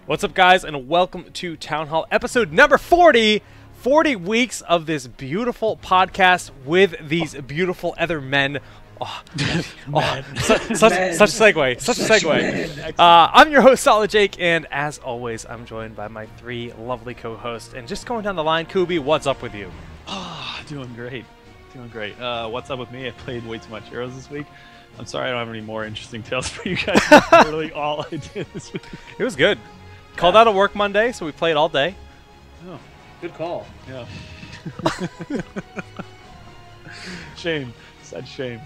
What's up, guys, and welcome to Town Hall episode number 40. 40 weeks of this beautiful podcast with these beautiful other men. Such a segue. Such a segue. I'm your host, Solid Jake, and as always, I'm joined by my three lovely co-hosts. And just going down the line, Cooby, what's up with you? Doing great. Doing great. What's up with me? I played way too much Heroes this week. I'm sorry I don't have any more interesting tales for you guys. That's literally all I did this week. It was good. Called out of work Monday, so we played all day. Oh, good call. Yeah. Shame. Sad shame.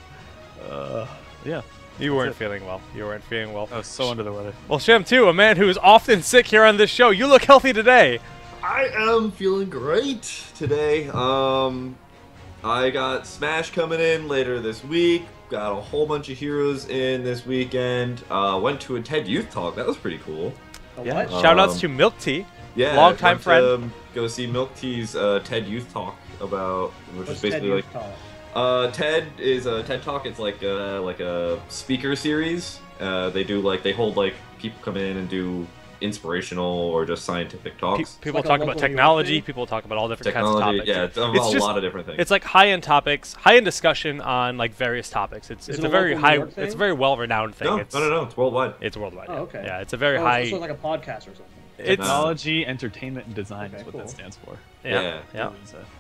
Yeah. You weren't feeling well. You weren't feeling well. I was so under the weather. Well, Shem, too, a man who is often sick here on this show. You look healthy today. I am feeling great today. I got Smash coming in later this week. Got a whole bunch of heroes in this weekend. Went to a TED Youth Talk. That was pretty cool. Yeah. Shoutouts to Milk Tea. Yeah. Longtime friend. Go see Milk Tea's TED Youth Talk about, which is basically TED like. TED is a TED Talk. It's like a speaker series. They hold like people come in and do inspirational or just scientific talks. People talk about technology. People talk about all different kinds of topics. Yeah, it's about a lot of different things. It's like high-end topics, high-end discussion on like various topics. It's a very it's a very well-renowned thing. No, it's worldwide. It's worldwide. Oh, okay. Yeah, it's a very high. It's like a podcast or something. Technology, entertainment, and design is what cool. that stands for. Yeah.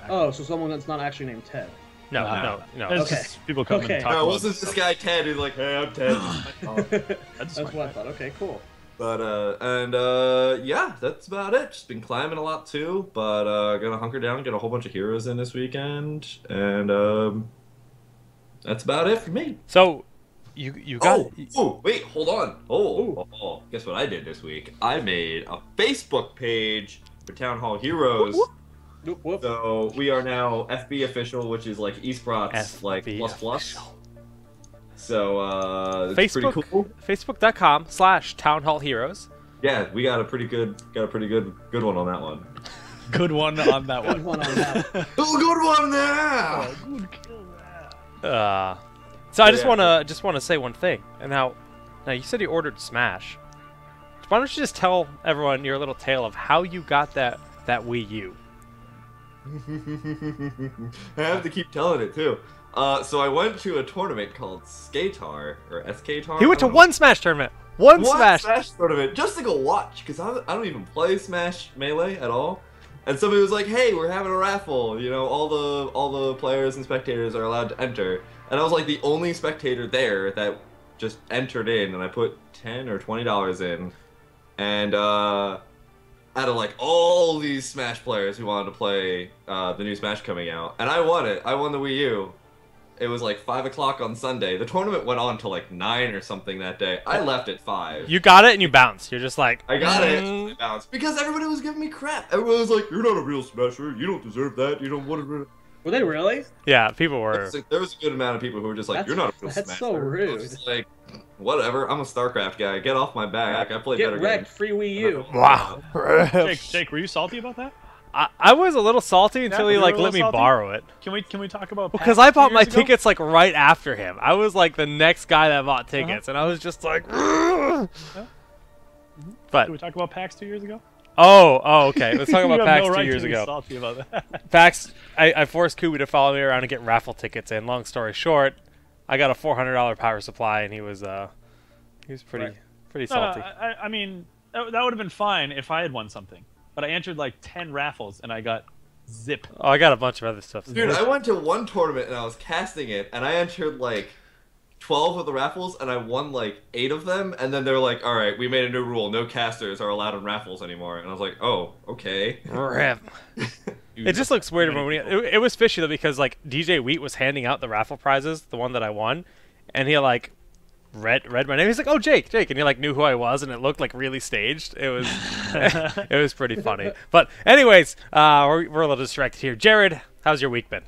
Oh, so someone that's not actually named Ted. No. It's just people come and talk No, it about wasn't this guy Ted who's like, hey, I'm Ted. That's what I thought. Okay, cool. But yeah, that's about it. Just been climbing a lot too, but gonna hunker down, get a whole bunch of heroes in this weekend, and that's about it for me. So you got wait, hold on. Guess what I did this week? I made a Facebook page for Town Hall Heroes. Whoop, whoop. So we are now FB official, which is like eSports FB like plus plus. official. So it's Facebook, pretty cool. Facebook.com/townhallheroes. Yeah, we got a pretty good one on that one. Good one on that one. Good one on that. Oh, good one there. Good kill that. So I just wanna say one thing. And now you said you ordered Smash. Why don't you just tell everyone your little tale of how you got that Wii U? I have to keep telling it too. So I went to a tournament called Skatar or SKtar. He went to one Smash tournament. One Smash tournament just to go watch because I don't even play Smash Melee at all. And somebody was like, "Hey, we're having a raffle. You know, all the players and spectators are allowed to enter." And I was like the only spectator there that just entered in, and I put $10 or $20 in, and out of like all these Smash players who wanted to play the new Smash coming out, and I won it. I won the Wii U. It was like 5 o'clock on Sunday. The tournament went on till like 9 or something that day. I left at 5. You got it and you bounced. You're just like, I got it. I bounced because everybody was giving me crap. Everyone was like, "You're not a real Smasher. You don't deserve that. You don't want to." Were they really? Yeah, people were. There was a good amount of people who were just like, "You're not a real Smasher." That's so rude. I was just like, whatever. I'm a StarCraft guy. Get off my back. I play Get better wrecked, games. free Wii U. Wow. Jake, were you salty about that? I was a little salty until he like let me borrow it. Can we talk about? Because I bought my tickets like right after him. I was like the next guy that bought tickets, and I was just like. But Can we talk about PAX 2 years ago? Oh, okay. Let's talk about You have PAX no 2 right years to be ago. salty about that. PAX, I forced Cooby to follow me around and get raffle tickets in. Long story short, I got a $400 power supply, and he was pretty salty. I mean, that would have been fine if I had won something. But I entered like 10 raffles and I got zip. Oh, I got a bunch of other stuff. Dude, I went to one tournament and I was casting it, and I entered like 12 of the raffles, and I won like 8 of them. And then they're like, "All right, we made a new rule: no casters are allowed in raffles anymore." And I was like, "Oh, okay." Rip. It just looks weird when it was fishy though, because like DJ Wheat was handing out the raffle prizes, the one that I won, and he like read my name. He's like, "Oh, Jake," and he like knew who I was, and it looked like really staged. It was it was pretty funny. But anyways, we're a little distracted here. Jared, how's your week been?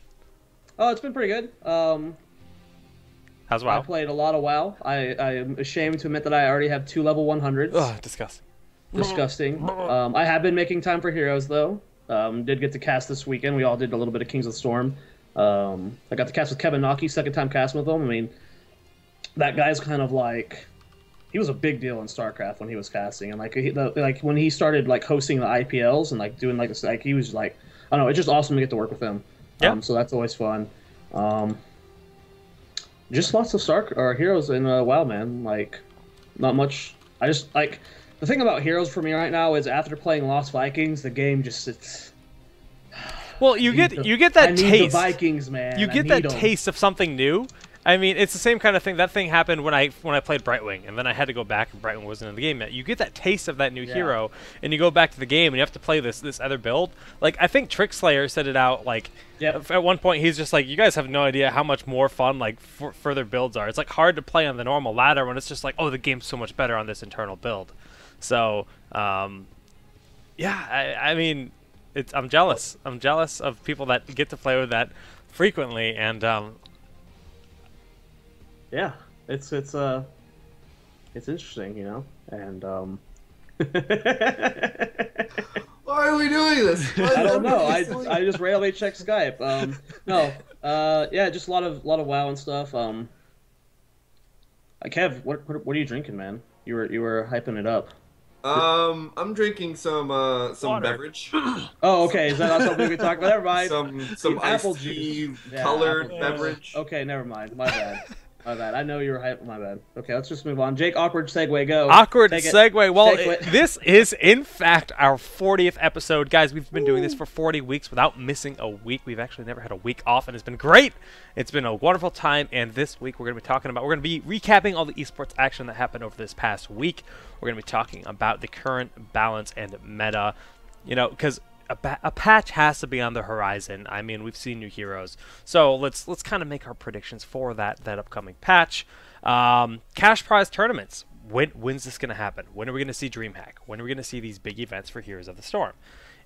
Oh, it's been pretty good. How's WoW? I played a lot of WoW. I am ashamed to admit that I already have 2 level 100s. Ugh, disgusting. Disgusting. I have been making time for heroes though. Did get to cast this weekend. We all did a little bit of Kings of the Storm. I got to cast with Kevin Naki, second time casting with him. I mean, that guy's kind of like he was a big deal in StarCraft when he was casting, and like when he started like hosting the IPLs and like doing like this, like he was like, I don't know, it's just awesome to get to work with him. Yeah. So that's always fun. Just lots of heroes in WoW, man. Like, not much. I just like the thing about heroes for me right now is after playing Lost Vikings, the game just sits. Well, you get that I need taste. the Vikings, man. You get that taste of something new. I mean, it's the same kind of thing. That thing happened when I played Brightwing, and then I had to go back, and Brightwing wasn't in the game yet. You get that taste of that new hero, and you go back to the game, and you have to play this other build. Like, I think Trickslayer said it out, like, at one point, he's just like, you guys have no idea how much more fun, like, further builds are. It's, like, hard to play on the normal ladder when it's just like, oh, the game's so much better on this internal build. So, yeah, I mean, I'm jealous. I'm jealous of people that get to play with that frequently, and, yeah, it's interesting, you know, and Why are we doing this? I don't know. I just randomly checked Skype. Yeah, just a lot of WoW and stuff. Kev, what are you drinking, man? You were hyping it up. I'm drinking some beverage. Oh, okay. Is that not something we can talk about? Never mind. Some apple iced juice. tea colored beverage. Okay, never mind. My bad. My bad. I know you were hyped. My bad. Okay, let's just move on. Jake, awkward segue, go. Awkward segue. Well, this is, in fact, our 40th episode. Guys, we've been doing this for 40 weeks without missing a week. We've actually never had a week off, and it's been great. It's been a wonderful time, and this week we're going to be talking about, we're going to be recapping all the esports action that happened over this past week. We're going to be talking about the current balance and meta, you know, because a patch has to be on the horizon. I mean, we've seen new heroes, so let's kind of make our predictions for that upcoming patch. Cash prize tournaments. When's this going to happen? When are we going to see DreamHack? When are we going to see these big events for Heroes of the Storm?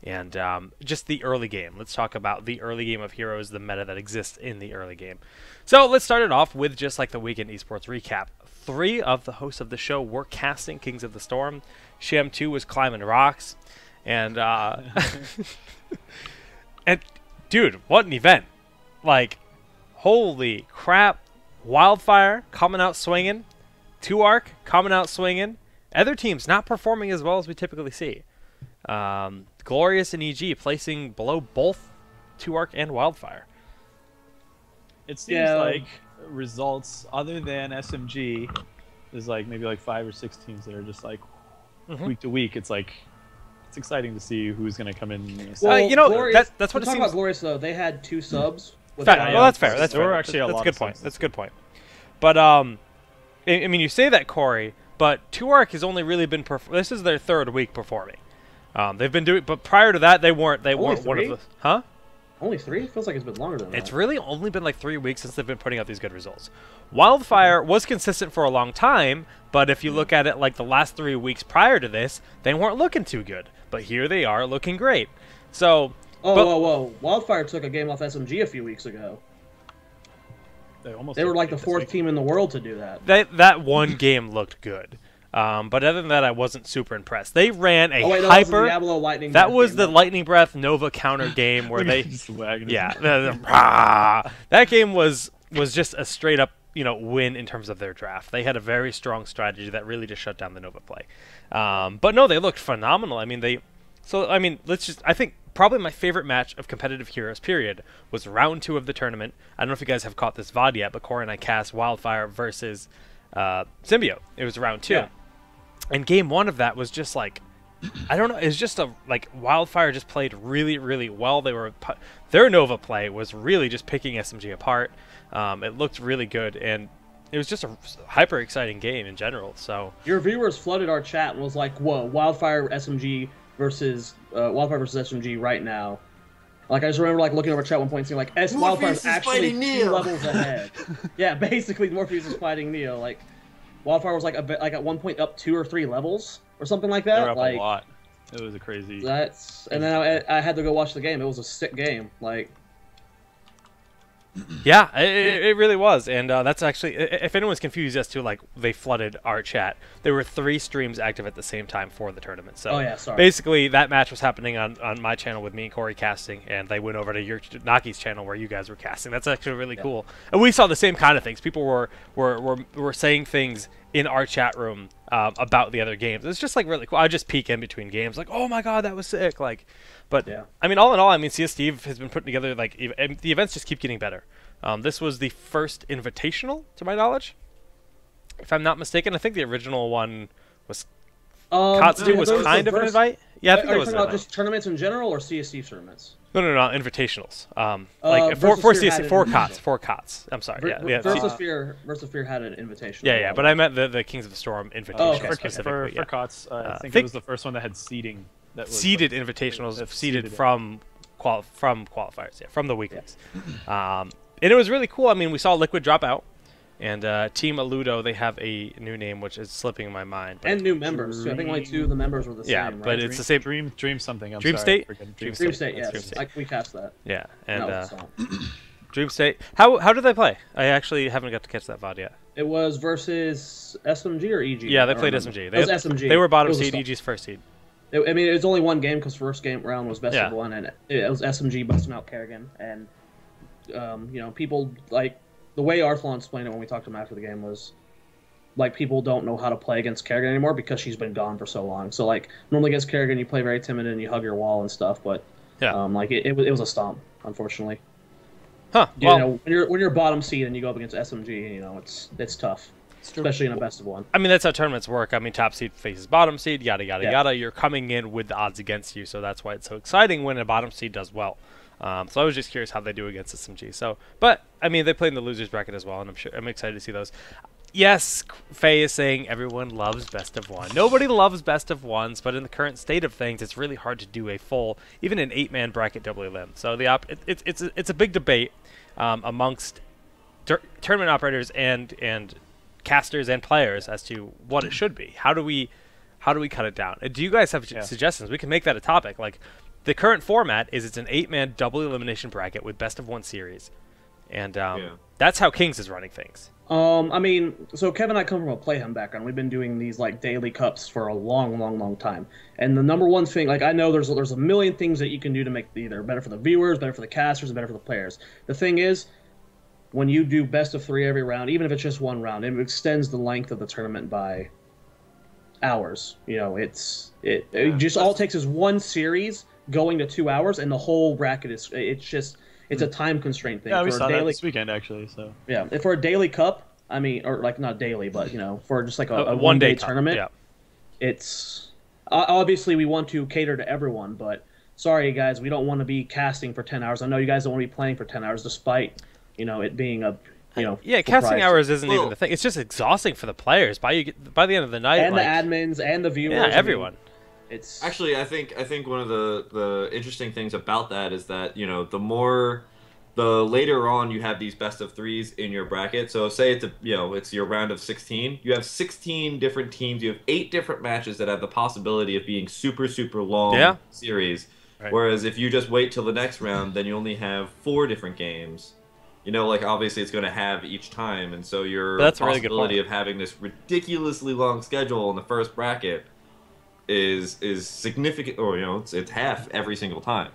And just the early game. Let's talk about the early game of Heroes, the meta that exists in the early game. So let's start it off with just like the weekend esports recap. 3 of the hosts of the show were casting Kings of the Storm. Sham 2 was climbing rocks. And, and, dude, what an event. Like, holy crap. Wildfire coming out swinging. 2Arc coming out swinging. Other teams not performing as well as we typically see. Glorious and EG placing below both 2Arc and Wildfire. It seems like results other than SMG, there's like maybe like 5 or 6 teams that are just like week to week. It's like it's exciting to see who's going to come in. Well, you know, Glorious, that's what it seems. About Glorious though, they had 2 subs. Well, that's fair. That's fair. Actually a that's lot a good of point. subs. That's a good point. But I mean, you say that, Corey, but 2Arc has only really been this is their 3rd week performing. They've been doing, but prior to that, they weren't one of the. Huh? Only 3? It feels like it's been longer than that. It's really only been like 3 weeks since they've been putting out these good results. Wildfire was consistent for a long time, but if you look at it like the last 3 weeks prior to this, they weren't looking too good. But here they are looking great. So. Whoa. Wildfire took a game off SMG a few weeks ago. They were like the 4th team in the world to do that. That one game looked good. But other than that, I wasn't super impressed. They ran a hyper. That was the Diablo Lightning That Breath was game, the Lightning Breath Nova counter game where they. That game was just a straight up win in terms of their draft. They had a very strong strategy that really just shut down the Nova play. But no, they looked phenomenal. I mean, I think probably my favorite match of competitive heroes period was round 2 of the tournament. I don't know if you guys have caught this VOD yet, but Corey and I cast Wildfire versus Symbiote. It was round 2. Yeah. And game 1 of that was just like, I don't know, it's just Wildfire just played really, really well. Their Nova play was really just picking SMG apart. It looked really good, and it was just a hyper exciting game in general. So your viewers flooded our chat and was like, "Whoa, Wildfire versus SMG right now." Like I just remember looking over chat at one point and seeing Wildfire's actually 2 levels ahead. Yeah, basically Morpheus is fighting Neo. Like Wildfire was like at one point up 2 or 3 levels or something like that. They're up a lot. It was a crazy. And then I had to go watch the game. It was a sick game. Yeah, it really was, and that's actually, if anyone's confused as to they flooded our chat, there were 3 streams active at the same time for the tournament. So basically, that match was happening on my channel with me and Corey casting, and they went over to your Naki's channel where you guys were casting. That's actually really cool, and we saw the same kind of things. People were saying things in our chat room about the other games. It's just like really cool. I just peek in between games, like, oh my god, that was sick. Like, but Yeah. I mean, all in all, I mean, CS Steve has been putting together like the events just keep getting better. This was the first invitational, to my knowledge, if I'm not mistaken. I think the original one was Katsu was kind of an invite. Yeah, I think Are it you was talking about just tournaments in general or CSC tournaments? No, invitationals. Like four COTS. I'm sorry. Versus had an invitation. Yeah, but I meant the Kings of the Storm invitational specifically. For COTS, I think it was the first one that had seeding. That was seeded invitationals, seeded from qualifiers, from the weeklies. And it was really cool. I mean, we saw Liquid drop out, and Team Aludo, they have a new name which is slipping my mind. And new members too. I think only 2 of the members were the same. Yeah, right? but it's the same. Dream something. Dream State. Dream State. Yes, we cast that. Yeah, and No, Dream State. How did they play? I actually haven't got to catch that VOD yet. It was versus SMG or EG. Yeah, they played SMG. It was SMG. They were bottom seed. EG's first seed. I mean, it was only one game because first game round was best of one, and it was SMG busting out Kerrigan, and people like the way Arthlon explained it when we talked to him after the game was like people don't know how to play against Kerrigan anymore because she's been gone for so long. So like normally against Kerrigan you play very timid and you hug your wall and stuff, but like it was a stomp, unfortunately. Huh. Well, when you're bottom seed and you go up against SMG, it's tough. Especially in a best of one. I mean, that's how tournaments work. I mean, top seed faces bottom seed, yada, yada, yada. You're coming in with the odds against you, so that's why it's so exciting when a bottom seed does well. So I was just curious how they do against SMG. But, I mean, they play in the losers bracket as well, and I'm excited to see those. Yes, Faye is saying everyone loves best of one. Nobody loves best of ones, but in the current state of things, it's really hard to do a full, even an 8-man bracket double elim. So it's a big debate amongst tournament operators and casters and players as to what it should be. How do we cut it down? Do you guys have suggestions? We can make that a topic. Like the current format is it's an 8-man double elimination bracket with best of one series, and that's how Kings is running things. I mean, so Kevin and I come from a Playhem background. We've been doing these like daily cups for a long time. And the number one thing, like I know there's a million things that you can do to make either better for the viewers, better for the casters, and better for the players. The thing is, when you do best of 3 every round, even if it's just one round, it extends the length of the tournament by hours. It just all it takes is one series going to 2 hours, and the whole bracket it's a time constraint thing. Yeah, we saw that this weekend actually. So yeah, for a daily cup, I mean, or like not daily, but for just like a one-day tournament, it's obviously we want to cater to everyone, but sorry guys, we don't want to be casting for 10 hours. I know you guys don't want to be playing for 10 hours, despite it being a casting hours isn't even the thing. It's just exhausting for the players by the end of the night, and the admins and the viewers. Yeah, everyone. It's actually, I think one of the interesting things about that is that the later on you have these best of 3s in your bracket. So say it's your round of 16. You have 16 different teams. You have 8 different matches that have the possibility of being super long series. Right. Whereas if you just wait till the next round, then you only have 4 different games. Obviously it's going to have each time, and so your possibility of having this ridiculously long schedule in the first bracket is significant, or it's half every single time.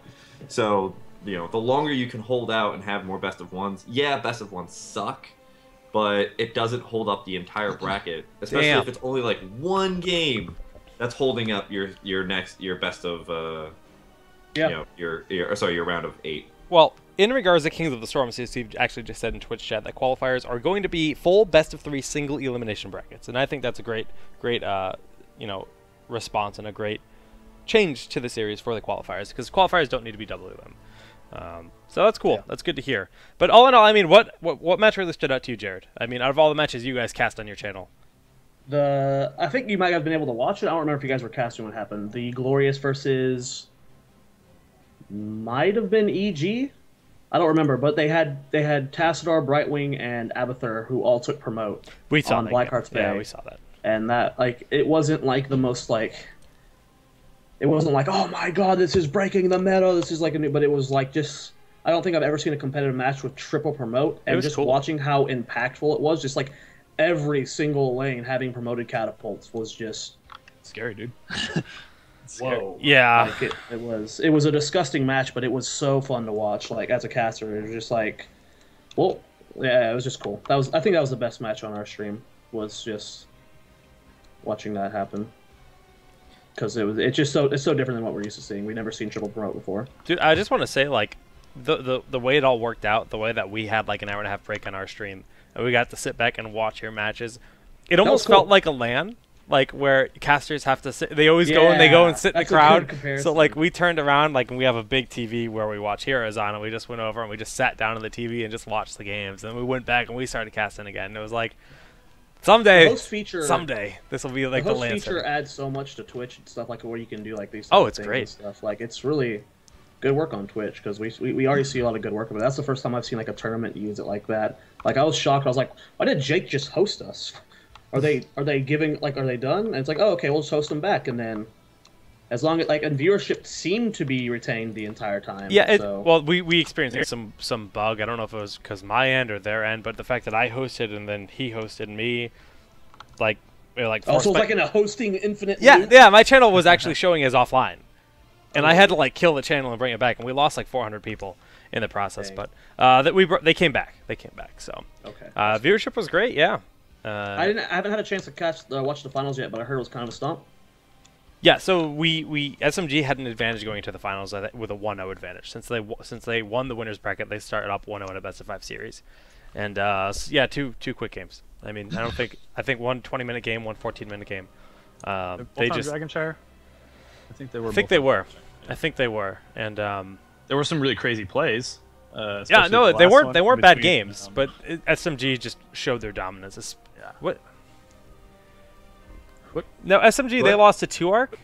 So the longer you can hold out and have more best of ones, best of ones suck, but it doesn't hold up the entire bracket, especially if it's only like one game that's holding up your best of your round of 8. Well, in regards to Kings of the Storm, Steve actually just said in Twitch chat that qualifiers are going to be full best of 3 single elimination brackets, and I think that's a great response and a great change to the series for the qualifiers, because qualifiers don't need to be double elim. So that's cool. Yeah. That's good to hear. But all in all, I mean, what match really stood out to you, Jared? I mean, out of all the matches you guys cast on your channel. I think you might have been able to watch it. I don't remember if you guys were casting what happened. The Glorious versus might have been EG. I don't remember, but they had Tassadar, Brightwing, and Abathur, who all took promote on Blackheart's Bay. Yeah, we saw that. And that, it wasn't like the most, it wasn't like, oh my god, this is breaking the meta, this is like a new, but it was like just, I don't think I've ever seen a competitive match with triple promote, and just watching how impactful it was, just like every single lane having promoted catapults was just scary, dude. Whoa. Yeah. It was a disgusting match, but it was so fun to watch. As a caster, it was just it was just cool. I think that was the best match on our stream. Was just watching that happen. Because it's so different than what we're used to seeing. We've never seen triple promote before. Dude, I just want to say, like, the way it all worked out, the way that we had like an hour and a half break on our stream, and we got to sit back and watch your matches, it almost felt like a LAN, like where casters have to sit. They always go and sit in the crowd. So like we turned around, like, and we have a big TV where we watch Heroes on, and we just went over and we just sat down on the TV and just watched the games. And we went back and we started casting again. And it was like, someday this will be like the LAN feature adds so much to Twitch and stuff, like where you can do like these. Oh, it's great stuff. Like it's really good work on Twitch, because we already see a lot of good work of it. That's the first time I've seen like a tournament use it like that. Like I was shocked. I was like, why did Jake just host us? Are they giving, like, are they done? And it's like, oh, okay, we'll just host them back, and then as long as like, and viewership seemed to be retained the entire time. Yeah, well, we experienced some bug. I don't know if it was because my end or their end, but the fact that I hosted and then he hosted me, like, also like in a hosting infinite. Yeah, my channel was actually showing as offline. And I had to like kill the channel and bring it back, and we lost like 400 people in the process. Dang. But they came back. So okay. Viewership was great. Yeah. I haven't had a chance to watch the finals yet, but I heard it was kind of a stomp. Yeah. So we SMG had an advantage going into the finals with a 1-0 advantage since they won the winners bracket. They started up 1-0 in a best of 5 series, and yeah, two quick games. I mean, I think one 20-minute game, one 14-minute game. They just Dragonshire. I think they were, and there were some really crazy plays. Yeah, no, they weren't bad games, but SMG just showed their dominance. Yeah. What? No, SMG, they lost to 2ARC.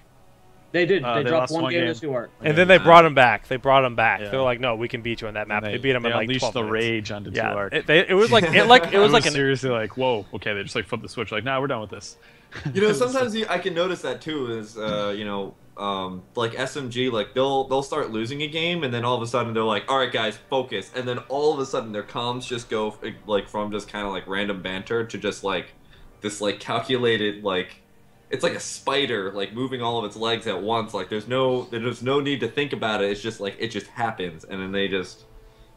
They did. They dropped one game to 2ARC, and then they brought them back. Yeah. They're like, no, we can beat you on that map. They beat them in like 12 the minutes. rage onto 2ARC. It was like seriously like, whoa, okay, they just like flipped the switch, like, nah, we're done with this. You know, sometimes I can notice that too. Is you know. Like SMG, like they'll start losing a game, and then all of a sudden they're like, all right guys, focus, and then all of a sudden their comms just go like from just kind of like random banter to just like this like calculated, like it's like a spider like moving all of its legs at once. Like there's no need to think about it. It's just like it just happens, and then they just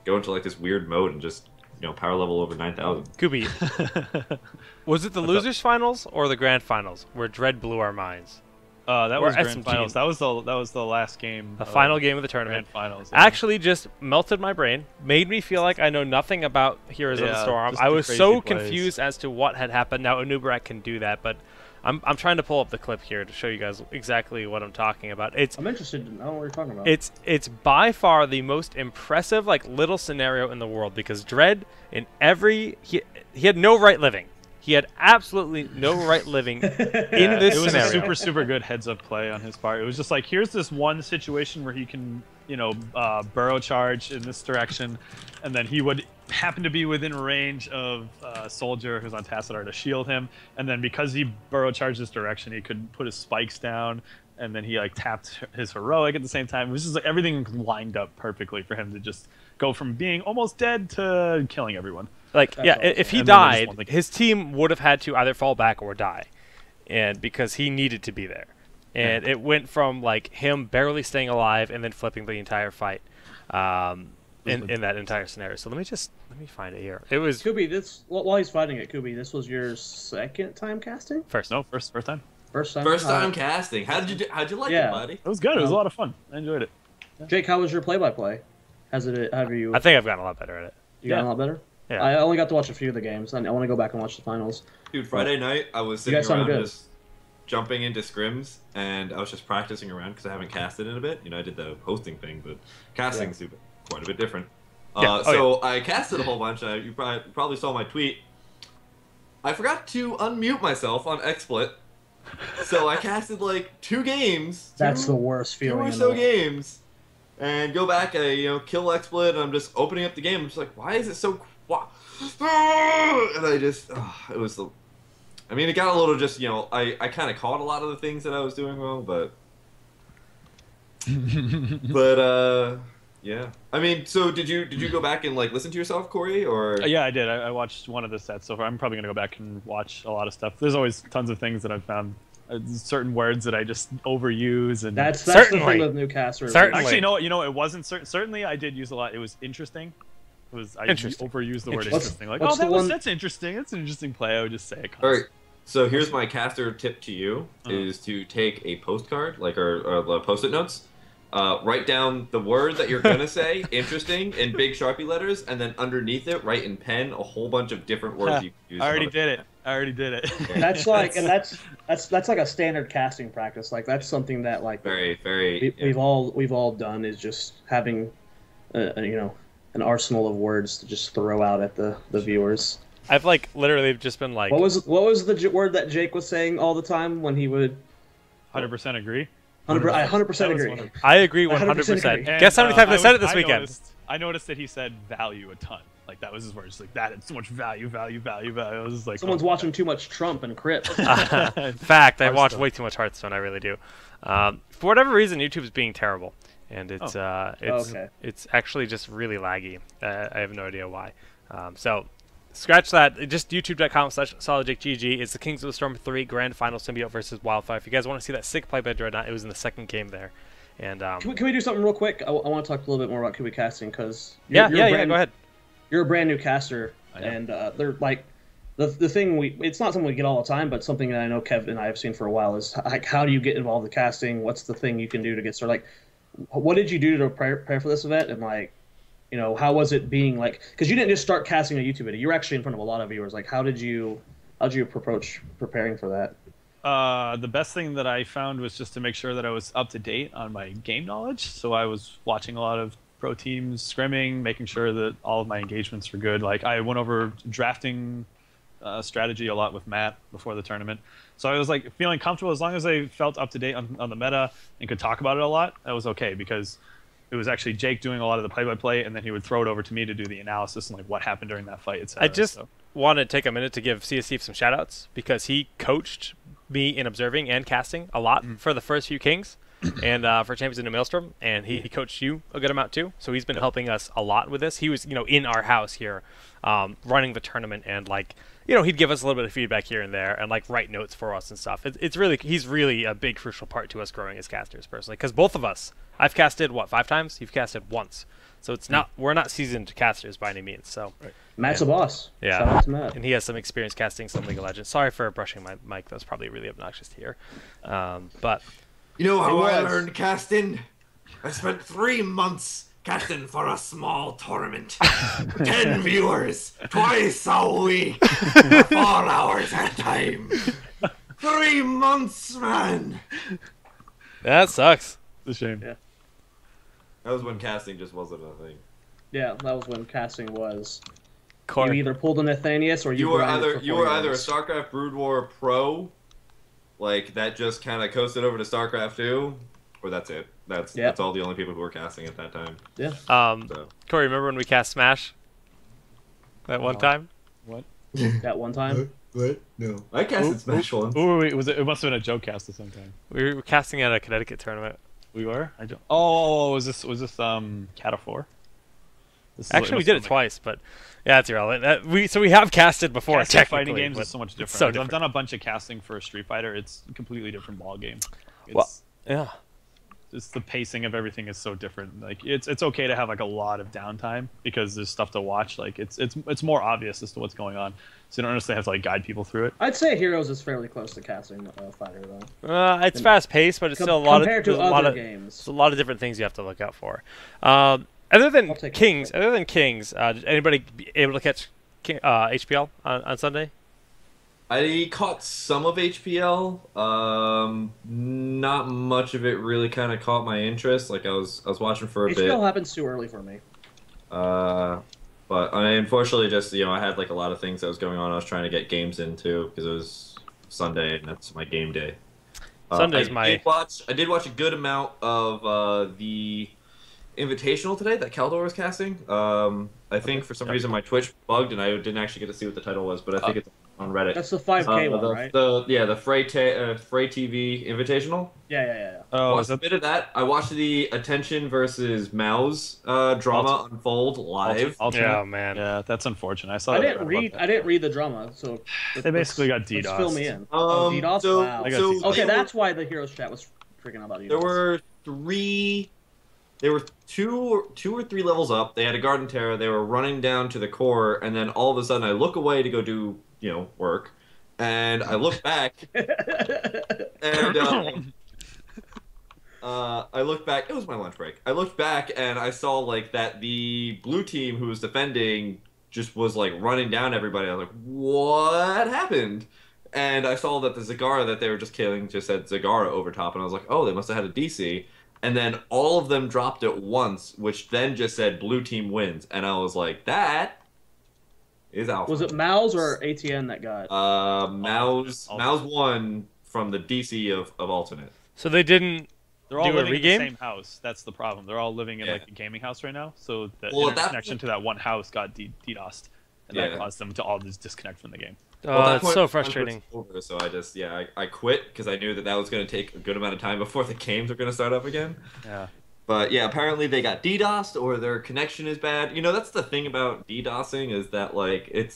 go into like this weird mode and just, you know, power level over 9,000. Cooby, was it the losers finals or the grand finals where Dread blew our minds? That was grand finals. That was the last game. The final game of the tournament. Grand finals. Yeah. Actually, just melted my brain. Made me feel like I know nothing about Heroes of the Storm. I was so confused as to what had happened. Now Anubarak can do that, but I'm trying to pull up the clip here to show you guys exactly what I'm talking about. I'm interested to know what you're talking about. It's by far the most impressive like little scenario in the world, because Dread in he had no right living. He had absolutely no right living in this scenario. It was a super good heads-up play on his part. It was just like, here's this one situation where he can, you know, burrow charge in this direction, and then he would happen to be within range of Soldier, who's on Tassadar, to shield him, and then because he burrow charged this direction, he could put his spikes down, and then he like tapped his heroic at the same time. It was just like everything lined up perfectly for him to just go from being almost dead to killing everyone. Like, yeah, if he died, his team would have had to either fall back or die, and because he needed to be there. And it went from like him barely staying alive and then flipping the entire fight in that entire scenario. So let me find it here. It was Cooby. While he's fighting it, Cooby, this was your second time casting? First time. First time casting. How'd you like it, buddy? It was good. It was a lot of fun. I enjoyed it. Yeah. Jake, how was your play-by-play? Have you? I think I've gotten a lot better at it. You gotten a lot better? Yeah. I only got to watch a few of the games. I want to go back and watch the finals. Dude, Friday night I was sitting around just jumping into scrims, and I was just practicing around because I haven't casted in a bit. You know, I did the hosting thing, but casting's quite a bit different. I casted a whole bunch. You probably saw my tweet. I forgot to unmute myself on XSplit, so I casted like 2 games. That's the worst feeling. 2 or so games, and go back. Kill XSplit, and I'm just opening up the game. I'm just like, why is it so? And I just, it was the. I mean, it got a little just, I kind of caught a lot of the things that I was doing wrong, but yeah. I mean, so did you go back and like listen to yourself, Corey, or? Yeah, I did. I watched one of the sets so far. I'm probably gonna go back and watch a lot of stuff. There's always tons of things that I've found. Certain words that I just overuse, and that's the thing with newcasters. Actually, no, it wasn't. Certainly, I did use a lot. It was interesting. I overused the word interesting. Like, that's interesting. That's an interesting play. I would just say it. All right. So here's my caster tip to you: is to take a postcard, like or post-it notes, write down the word that you're gonna say, interesting, in big Sharpie letters, and then underneath it, write in pen a whole bunch of different words you can use. I already did it. That's like, and that's like a standard casting practice. Like that's something that like we've all done, is just having, an arsenal of words to just throw out at the viewers. I've like literally just been like, what was the word that Jake was saying all the time when he would 100% agree. I 100% agree. I agree 100%. Guess how many times I said it this weekend? I noticed that he said value a ton. Like that was his words. Like that, it's so much value. I was just like, someone's watching too much Trump and Crip. Fact, I watch way too much Hearthstone. I really do. For whatever reason, YouTube's being terrible, and it's actually just really laggy. I have no idea why. So scratch that. Just youtube.com/solidjakegg. It's the Kings of the Storm 3 Grand Final Symbiote versus Wildfire. If you guys want to see that sick play by Dreadnought, it was in the second game there. And can we do something real quick? I want to talk a little bit more about Cooby casting, because go ahead. You're a brand new caster, and they're like the thing it's not something we get all the time, but something that I know Kev and I have seen for a while is like, how do you get involved in casting? What's the thing you can do to get started? Like, what did you do to prepare for this event? And like, how was it being like? Because you didn't just start casting a YouTube video. You were actually in front of a lot of viewers. Like, how'd you approach preparing for that? The best thing that I found was just to make sure that I was up to date on my game knowledge. So I was watching a lot of pro teams scrimming, making sure that all of my engagements were good. Like I went over drafting strategy a lot with Matt before the tournament. So I was like feeling comfortable. As long as I felt up to date on the meta and could talk about it a lot, that was okay, because it was actually Jake doing a lot of the play-by-play, and then he would throw it over to me to do the analysis and like what happened during that fight, etc. I just want to take a minute to give CSC some shout-outs, because he coached me in observing and casting a lot for the first few Kings and for Champions in the Maelstrom, and he coached you a good amount too. So he's been helping us a lot with this. He was in our house here running the tournament, and like he'd give us a little bit of feedback here and there, and like write notes for us and stuff. He's really a big crucial part to us growing as casters personally, because both of us, I've casted 5 times, you've casted once, so it's not we're not seasoned casters by any means. So Matt's a boss. Yeah, shout out to Matt. And he has some experience casting some League of Legends. Sorry for brushing my mic. That's probably really obnoxious to hear. But you know how I learned casting? I spent 3 months casting for a small tournament. 10 viewers, twice a week, for 4 hours at a time. 3 months, man. That sucks. It's a shame. Yeah. That was when casting just wasn't a thing. Yeah, that was when casting was. Corey. You either pulled a Nathanius or you were either a StarCraft Brood War pro, like that just kind of coasted over to StarCraft 2, or that's it. That's all the only people who were casting at that time. Yeah. Corey, remember when we cast Smash? That one time? What? That one time? What? No. I casted Smash once. Wait, it must have been a joke cast at some time. We were casting at a Connecticut tournament. We were? I don't. Oh, was this Cat of 4? Actually, we did it twice, but yeah, it's irrelevant. We have casted before. Casting fighting games is so much different. So different. I've done a bunch of casting for a Street Fighter. It's a completely different ball game. Yeah. It's the pacing of everything is so different. Like it's okay to have like a lot of downtime because there's stuff to watch. Like it's more obvious as to what's going on, so you don't necessarily have to like guide people through it. I'd say Heroes is fairly close to casting Fighter though. It's fast paced, but it's still a lot compared to other games. There's a lot of different things you have to look out for. Other than Kings, did anybody be able to catch HPL on Sunday? I caught some of HPL. Not much of it really kind of caught my interest. Like I was watching for a bit. HPL happens too early for me. But I unfortunately just I had like a lot of things that was going on. I was trying to get games in too because it was Sunday and that's my game day. Sunday's I did watch a good amount of the Invitational today that Caldor was casting. I think for some reason my Twitch bugged and I didn't actually get to see what the title was, but I think it's on Reddit. That's the 5K one, right? The Frey TV Invitational. Yeah. Oh, I submitted that. I watched the Attention versus Mouse drama unfold live. Oh man, yeah, that's unfortunate. I didn't read the drama, so they basically got DDoS. Let's fill me in. DDoS. Wow. That's why the Heroes chat was freaking out about DDoS. There were two or three levels up. They had a Garden Terra. They were running down to the core, and then all of a sudden, I look away to go do work, and I looked back, and I looked back. It was my lunch break. I looked back and I saw like that the blue team who was defending just was like running down everybody. I was like, what happened? And I saw that the Zagara that they were just killing just said Zagara over top, and I was like, oh, they must have had a DC. And then all of them dropped at once, which then just said blue team wins, and I was like, that is alpha. Was it Mouse or ATN that got? Mouse won from the DC of alternate. So they didn't. They're all do a living in the regame? same house. That's the problem. They're all living in like a gaming house right now. So the Well, connection to that one house got DDoSed, and that caused them to all just disconnect from the game. Oh, that's so frustrating. Over, so I just I quit because I knew that was going to take a good amount of time before the games are going to start up again. Yeah. But yeah, apparently they got DDoSed or their connection is bad. You know, that's the thing about DDoSing is that like it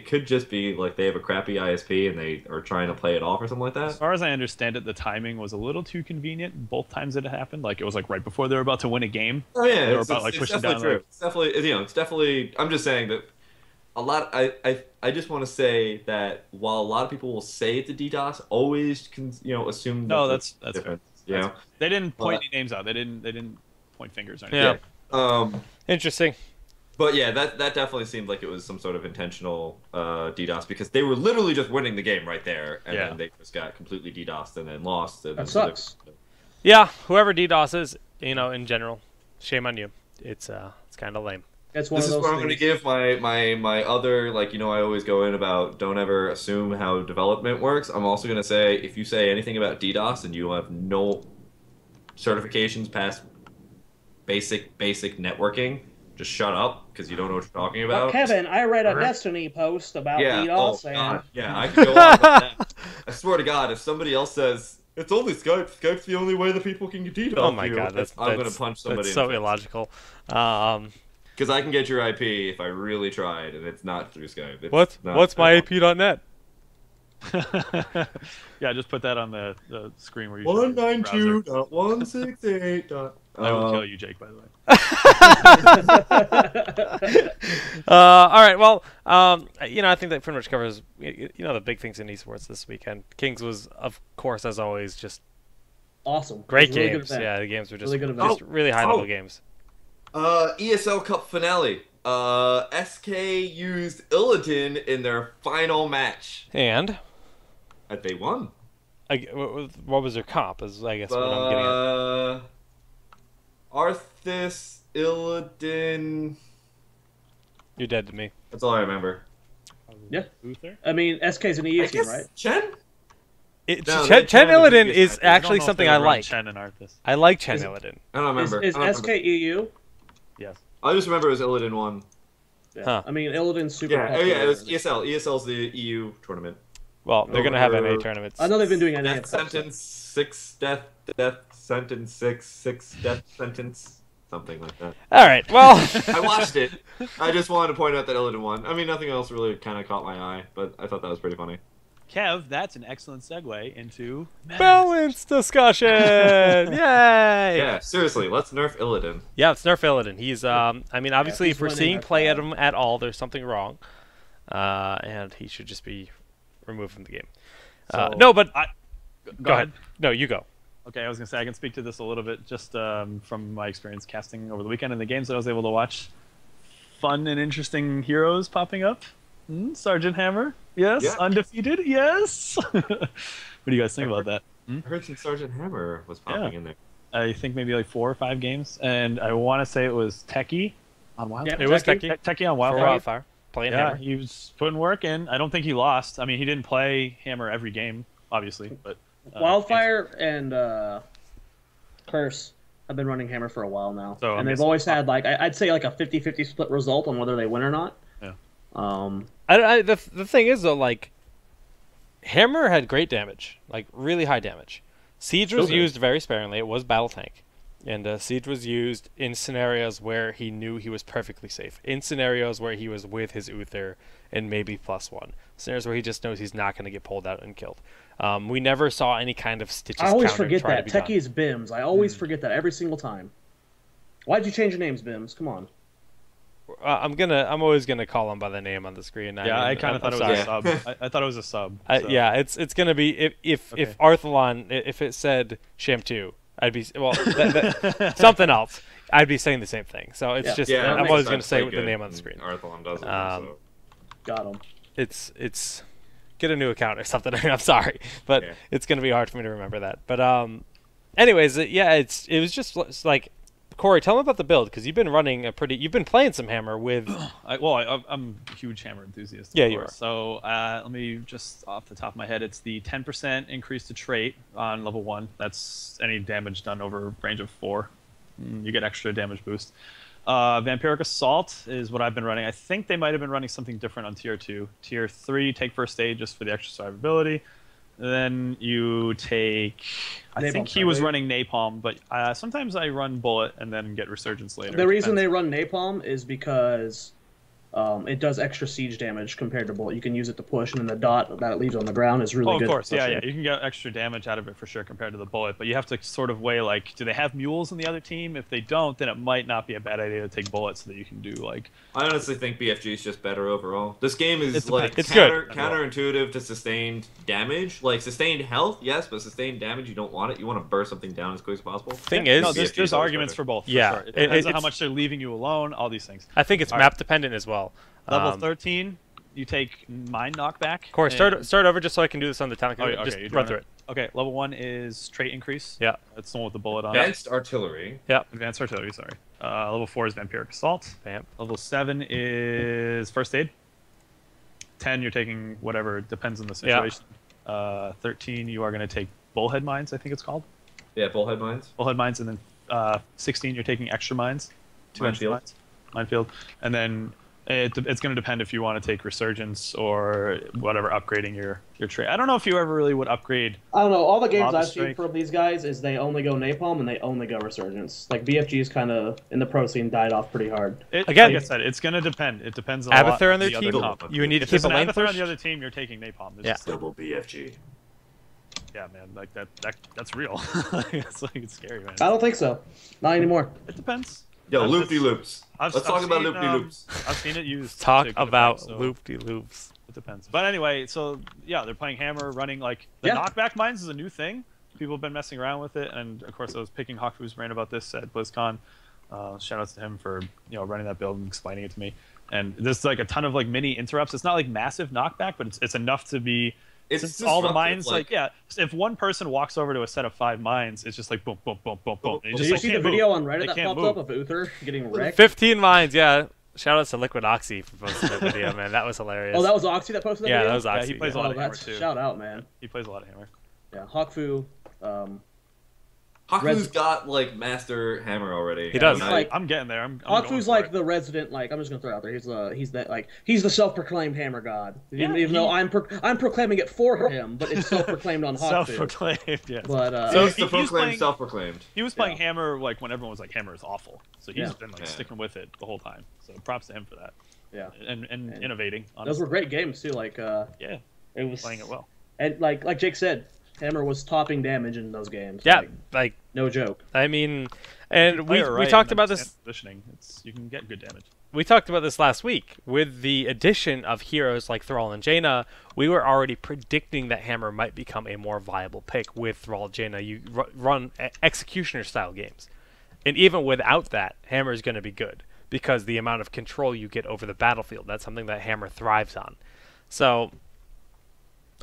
could just be like they have a crappy ISP and they are trying to play it off or something like that. As far as I understand it, the timing was a little too convenient both times that it happened. Like it was like right before they were about to win a game. Oh yeah, they were about like pushing down. True. It's definitely it's definitely. I'm just saying that a lot. I just want to say that while a lot of people will say it's a DDoS, always assume. No, that's different. Fair. You know? They didn't point any names out. They didn't point fingers or anything. Yeah. Interesting. But yeah, that definitely seemed like it was some sort of intentional DDoS because they were literally just winning the game right there, and then they just got completely DDoSed and then lost. And that sucks. Yeah, whoever DDoSes, in general, shame on you. It's kind of lame. That's one this of those is where I'm going to give my other, I always go in about don't ever assume how development works. I'm also going to say if you say anything about DDoS and you have no certifications past basic networking, just shut up because you don't know what you're talking about. Well, Kevin, I read a Destiny post about DDoS. God. Yeah, I can go on about that. I swear to God, if somebody else says it's only Skype, Skype's the only way that people can get DDoS. Oh my God, I'm going to punch somebody. That's so illogical. Because I can get your IP if I really tried, and it's not through Skype. What's my AP.net? Yeah, just put that on the screen where you 192.168. I will kill you, Jake, by the way. All right, well, I think that pretty much covers, the big things in esports this weekend. Kings was, of course, as always, just awesome. Great games. Yeah, the games were just really high-level games. ESL Cup finale. SK used Illidan in their final match. And? They won. What was their comp, is I guess what I'm getting at. Arthas, Illidan... You're dead to me. That's all I remember. Yeah. Uther? I mean, SK's an EU team, right? Chen? Chen Illidan is actually something I like. Chen and Arthas. I like Chen Illidan. I don't remember. Is SK EU? Yes. I just remember it was Illidan won. Yeah. Huh. I mean, Illidan's super Yeah, popular. it was ESL. ESL's the EU tournament. Well, they're going to have NA tournaments. I know they've been doing NA. Death sentence, 6 death sentence, 6 death sentence, something like that. All right, well... I watched it. I just wanted to point out that Illidan won. I mean, nothing else really kind of caught my eye, but I thought that was pretty funny. Kev, that's an excellent segue into... Balanced discussion! Yay! Yeah, seriously, let's nerf Illidan. Yeah, let's nerf Illidan. He's, obviously, if we're seeing play at him at all, there's something wrong. And he should just be removed from the game. No, but... Go ahead. No, you go. Okay, I was going to say, I can speak to this a little bit just from my experience casting over the weekend and the games that I was able to watch. Fun and interesting heroes popping up. Sergeant Hammer, yes. Yeah. Undefeated, yes. What do you guys think about that? I heard some Sergeant Hammer was popping in there. I think maybe like 4 or 5 games, and I want to say it was Techie on Wildfire. Yeah, it was Techie on Wildfire. Playing Hammer. He was putting work in. I don't think he lost. I mean, he didn't play Hammer every game, obviously, but Wildfire and Curse have been running Hammer for a while now, so, and they've always had I'd say like a 50-50 split result on whether they win or not. Yeah. The thing is though, like, Hammer had great damage, like really high damage. Siege was used very sparingly. It was battle tank, and Siege was used in scenarios where he knew he was perfectly safe. In scenarios where he was with his Uther and maybe +1. Scenarios where he just knows he's not going to get pulled out and killed. We never saw any kind of stitches. I always forget that Techie's Bims. I always forget that every single time. Why'd you change your names, Bims? Come on. I'm always gonna call him by the name on the screen. I kind of thought it was a sub. I thought it was a sub. So. Yeah, it's gonna be if Arthalon, if it said Shampoo, I'd be something else. I'd be saying the same thing. So it's just I'm always gonna say with the name on the screen. Arthalon doesn't. So. Got him. It's get a new account or something. I'm sorry, but it's gonna be hard for me to remember that. But anyways, it was just like. Corey, tell me about the build because you've been playing some Hammer with. I'm a huge Hammer enthusiast. Yeah, you are. So let me just off the top of my head, it's the 10% increase to trait on level 1. That's any damage done over range of 4. You get extra damage boost. Vampiric Assault is what I've been running. I think they might have been running something different on tier 2. Tier 3, take first aid just for the extra survivability. Then you take. I think he was running Napalm, but sometimes I run Bullet and then get Resurgence later. The reason they run Napalm is because it does extra siege damage compared to Bullet. You can use it to push, and then the dot that it leaves on the ground is really good. Of course, yeah. You can get extra damage out of it for sure compared to the Bullet, but you have to sort of weigh, like, do they have mules in the other team? If they don't, then it might not be a bad idea to take Bullet so that you can do, like... I honestly think BFG is just better overall. This game is, it's counterintuitive to sustained damage. Like, sustained health, yes, but sustained damage, you don't want it. You want to burst something down as quick as possible. Thing is... there's arguments for both, for sure. It depends on how much they're leaving you alone, all these things. I think it's map-dependent as well. Level 13, you take Mind Knockback. Corey, start over just so I can do this on the town. Just run through it. Okay, level 1 is trait increase. Yeah. That's the one with the bullet on Advanced Artillery. Yeah. Advanced Artillery, sorry. Level 4 is Vampiric Assault. Bam. Level 7 is First Aid. 10, you're taking whatever, depends on the situation. Yeah. 13, you are going to take Bullhead Mines, I think it's called. Yeah, Bullhead Mines. Bullhead Mines, and then 16, you're taking Extra Mines. 2 extra mines. Minefield. And then... It's going to depend if you want to take Resurgence or whatever, upgrading your trait. I don't know if you ever really would upgrade. I don't know. All the games I've seen from these guys is they only go Napalm and they only go Resurgence. Like, BFG is kind of, in the pro scene, died off pretty hard. Again, like I said, it's going to depend. It depends on Abathur on their team. You need to keep a lane push. Abathur on the other team, you're taking Napalm. Double BFG. Yeah, man, like that's real. It's scary, man. I don't think so. Not anymore. It depends. Yo, loop-de-loops. Let's talk about loop-de-loops. I've seen it used. Talk about loop-de-loops. It depends. But anyway, so yeah, they're playing Hammer, running like the knockback mines is a new thing. People have been messing around with it, and of course I was picking Hawkfu's brain about this at BlizzCon. Shout outs to him for running that build and explaining it to me. And there's like a ton of like mini interrupts. It's not like massive knockback, but it's enough to be. It's all the mines, if one person walks over to a set of 5 mines, it's just like boom, boom, boom, boom, boom. Did you see the video on Reddit that popped up of Uther getting wrecked? 15 mines, yeah. Shout out to Liquid Oxy for posting that video, man. That was hilarious. Oh, that was Oxy that posted that video? Yeah, that was Oxy. Yeah, he plays a lot of Hammer, too. Shout out, man. He plays a lot of Hammer. Yeah, Hawkfu... Hawkfu's got like master hammer already. He does. I'm getting there. Hawkfu's like the resident. Like, I'm just gonna throw it out there. He's the self-proclaimed hammer god. Yeah, even though I'm proclaiming it for him, but it's self-proclaimed on Hawkfu. Self-proclaimed, yeah. But self-proclaimed. He was playing hammer like when everyone was like hammer is awful. So he's been like sticking with it the whole time. So props to him for that. Yeah. And innovating. Honestly. Those were great games too. Like it was playing it well. And like Jake said, Hammer was topping damage in those games. Yeah, like no joke. I mean, and we talked about this. Positioning, you can get good damage. We talked about this last week with the addition of heroes like Thrall and Jaina. We were already predicting that Hammer might become a more viable pick with Thrall and Jaina. You run executioner style games, and even without that, Hammer is going to be good because the amount of control you get over the battlefield. That's something that Hammer thrives on. So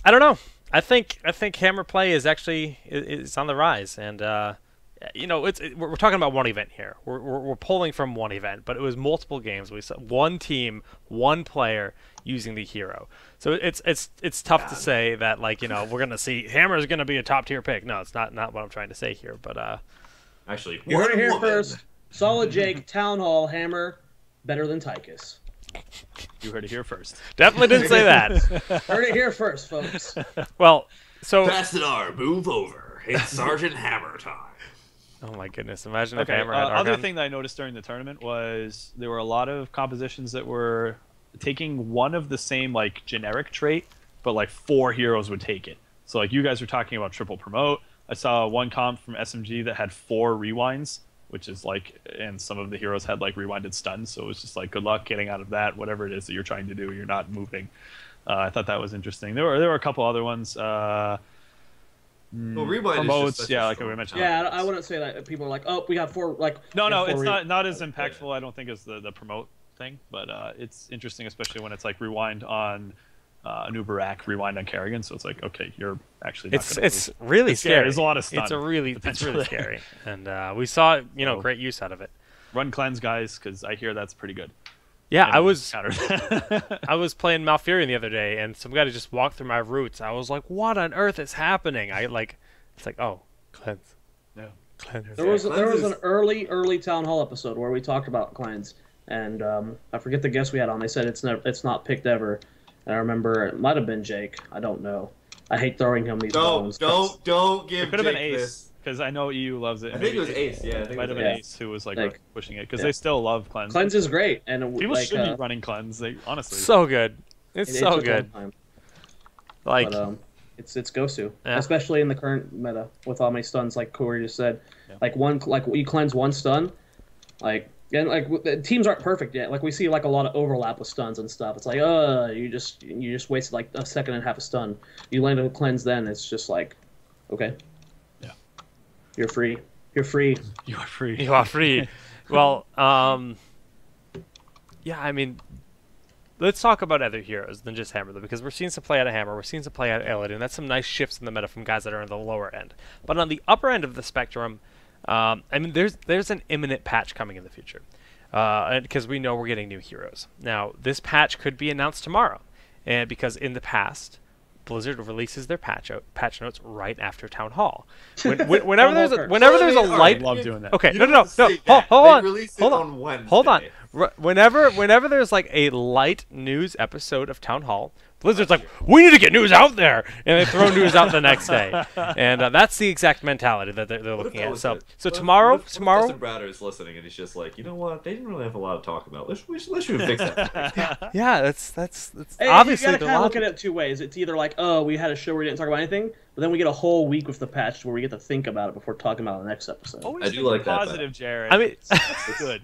I don't know. I think Hammer play is actually is on the rise, and we're talking about one event here. We're pulling from one event, but it was multiple games. We saw one team, one player using the hero. So it's tough to say that we're gonna see Hammer is gonna be a top tier pick. No, it's not what I'm trying to say here. But actually, you heard it here first. Solid Jake, Town Hall, Hammer, better than Tychus. You heard it here first. Definitely didn't say that. Heard it here first, folks. Well, so Bastidar, move over. It's Sergeant Hammer time. Oh my goodness! Imagine if Hammer had other thing that I noticed during the tournament was there were a lot of compositions that were taking one of the same generic trait, but 4 heroes would take it. So you guys were talking about triple promote. I saw one comp from SMG that had 4 rewinds. which is like, and some of the heroes had like rewinded stuns, so it was just like good luck getting out of that, whatever it is that you're trying to do. You're not moving. I thought that was interesting. There were a couple other ones. Well, rewind promotes, is just yeah, like we mentioned. Yeah, I wouldn't say that. People are like, oh, we have 4. Like, No, it's four not as impactful. I don't think as the promote thing, but it's interesting, especially when it's like rewind on Nubarak, rewind on Kerrigan. So it's like, okay, you're actually. Not it's really scary. There's a lot of stun. It's really scary, and we saw great use out of it. Run cleanse, guys, because I hear that's pretty good. Yeah, And I was counter. I was playing Malfurion the other day, and some guy just walked through my roots. I was like, "What on earth is happening?" It's like, oh, cleanse. Yeah. Cleanse. There was an early Town Hall episode where we talked about cleanse, and I forget the guest we had on. They said it's not picked ever. And I remember it might have been Jake. I don't know. I hate throwing him these bones. Don't give. It could have been Jake Ace. this. Because I know EU loves it. I think it was Ace, yeah. I think it might have been Ace who was like pushing it, because they still love Cleanse. Cleanse is great, and people should be running Cleanse. They honestly so good. It's so good. Like it's Gosu, especially in the current meta with all my stuns, like Corey just said. Yeah. Like you cleanse one stun, the teams aren't perfect yet. Like we see like a lot of overlap with stuns and stuff. It's like you just wasted like a second and a half a stun. You land a cleanse, then it's just like, okay. You're free. You're free. You are free. You are free. Well, yeah, I mean, let's talk about other heroes than just Hammer, though, because we're seeing some play out of Hammer, we're seeing some play out of Elodie, and that's some nice shifts in the meta from guys that are on the lower end. But on the upper end of the spectrum, I mean, there's an imminent patch coming in the future, because we know we're getting new heroes. Now, this patch could be announced tomorrow, and because in the past, Blizzard releases their patch notes right after Town Hall. Whenever there's a light, I love doing that. Okay, no. Hold on. Whenever there's like a light news episode of Town Hall, Blizzard's like, we need to get news out there, and they throw news out the next day, and that's the exact mentality that they're looking at. So tomorrow, Dustin Browder is listening, and he's just like, you know what? They didn't really have a lot to talk about. Let's fix that. Yeah, that's hey, obviously you gotta kind of look at it 2 ways. It's either like, oh, we had a show where we didn't talk about anything, but then we get a whole week with the patch where we get to think about it before talking about the next episode. Always I do like that. Positive, Jared. I mean, it's good.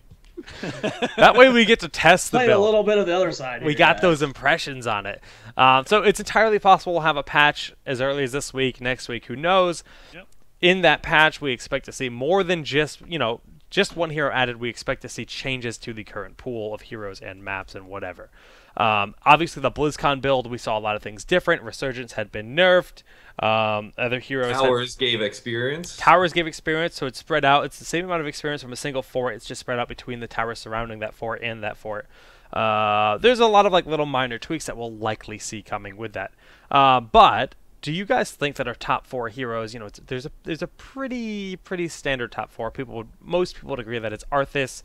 That way we get to test the Play build. a little bit of the other side. We got those impressions on it. So it's entirely possible we'll have a patch as early as this week, next week, who knows. Yep. In that patch, we expect to see more than just one hero added. We expect to see changes to the current pool of heroes and maps and whatever. Obviously, the BlizzCon build, we saw a lot of things different. Resurgence had been nerfed. Other heroes. Towers gave experience. Towers gave experience, so it's spread out. It's the same amount of experience from a single fort. It's just spread out between the towers surrounding that fort and that fort. There's a lot of like little minor tweaks that we'll likely see coming with that. But do you guys think that our top 4 heroes, there's a pretty standard top 4. Most people would agree that it's Arthas,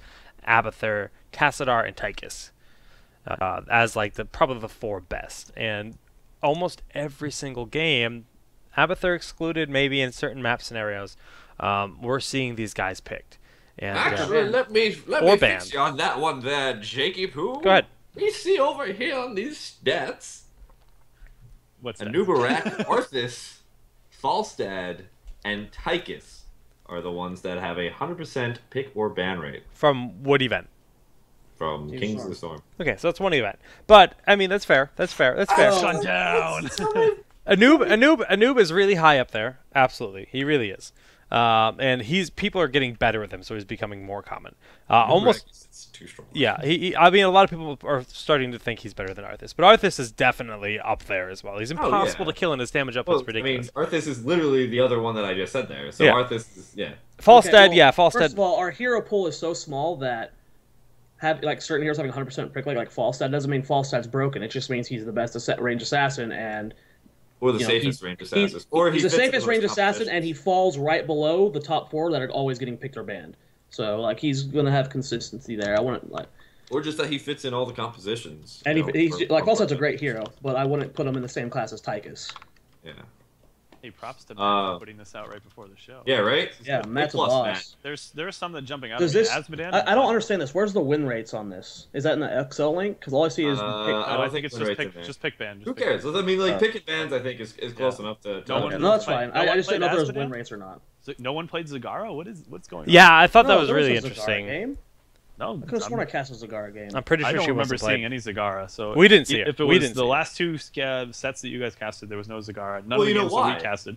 Abathur, Tassadar, and Tychus as like probably the 4 best. And almost every single game, Abathur excluded, maybe in certain map scenarios, we're seeing these guys picked. And, actually, let me fix you on that one there, Jakey Poo. Go ahead. We see over here on these stats. What's that? Nubarak, Arthas, Falstad, and Tychus are the ones that have a 100% pick or ban rate. From what event? From Kings of the Storm. Okay, so that's one event. But, I mean, that's fair. That's fair. Shut down. Anub is really high up there. Absolutely. He really is. And people are getting better with him, so he's becoming more common. Almost. It's too strong. Yeah, I mean, a lot of people are starting to think he's better than Arthas, but Arthas is definitely up there as well. He's impossible to kill, and his damage output's ridiculous. I mean, Arthas is literally the other one that I just said there. So yeah. Arthas is Falstad, Falstad. Falstad. First of all, our hero pool is so small that certain heroes having 100% pick like Falstad doesn't mean Falstad's broken. It just means he's the best range assassin and. Or the safest range assassin. He's the safest range assassin, and he falls right below the top 4 that are always getting picked or banned. So, like, he's going to have consistency there. I wouldn't, like... Or just that he fits in all the compositions. And he's Falstad's a great hero, but I wouldn't put him in the same class as Tychus. Yeah. Hey, props to Matt for putting this out right before the show. Yeah, right? Yeah, Matt's a plus, boss. Matt. There are some that jumping out Does at me. this? Asmodan, I don't understand this. Where's the win rates on this? Is that in the Excel link? Because all I see is. I think it's win just rates in there. pick ban. Who cares? I mean, like pick and bans, I think is close enough to. No one- Okay, no, that's fine. No I one just didn't know if there was played win Asmodan? rates or not. So no one played Zagara. What's going on? Yeah, I thought that No, was there really a Zagara interesting. Game. No, I could have sworn I cast a Zagara game. I'm pretty I sure don't she remember wasn't seeing played. any Zagara. So We didn't see it. If it We was didn't the see it. last two sets that you guys casted, there was no Zagara. None Well, of the you know games that why? we casted.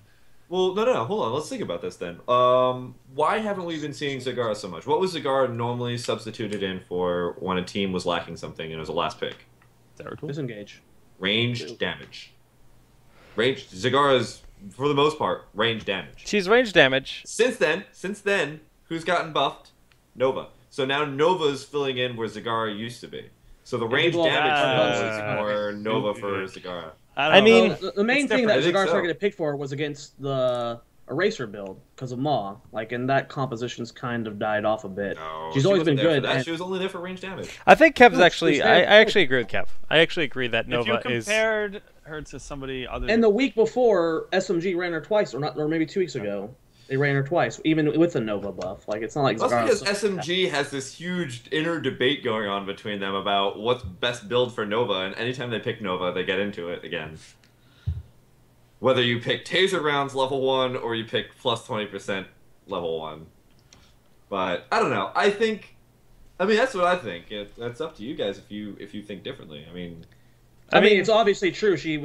Well, no, hold on. Let's think about this then. Why haven't we been seeing Zagara so much? What was Zagara normally substituted in for when a team was lacking something and it was a last pick? Disengage. Ranged damage. Ranged Zagara's, for the most part, range damage. She's range damage. Since then, who's gotten buffed? Nova. So now Nova's filling in where Zagara used to be. So the range people damage have- is more Nova for Zagara. I mean, Well, the main thing that I think Zagara so. started to pick for was against the Eraser build because of Maw. Like, and that composition's kind of died off a bit. No, She's she always wasn't been there for good. that. and- She was only there for range damage. I think Kev's No, actually. she's I there. actually agree with Kev. I actually agree that If Nova you is. compared her to somebody other And than the week before, SMG ran her twice, or maybe 2 weeks ago. They ran her twice, even with the Nova buff. Like, it's not like That's Zagara's... because SMG has this huge inner debate going on between them about what's best build for Nova, and anytime they pick Nova, they get into it again. Whether you pick Taser rounds level 1 or you pick plus 20% level 1. But I don't know. I mean that's what I think. That's up to you guys if you think differently. I mean, it's obviously true. She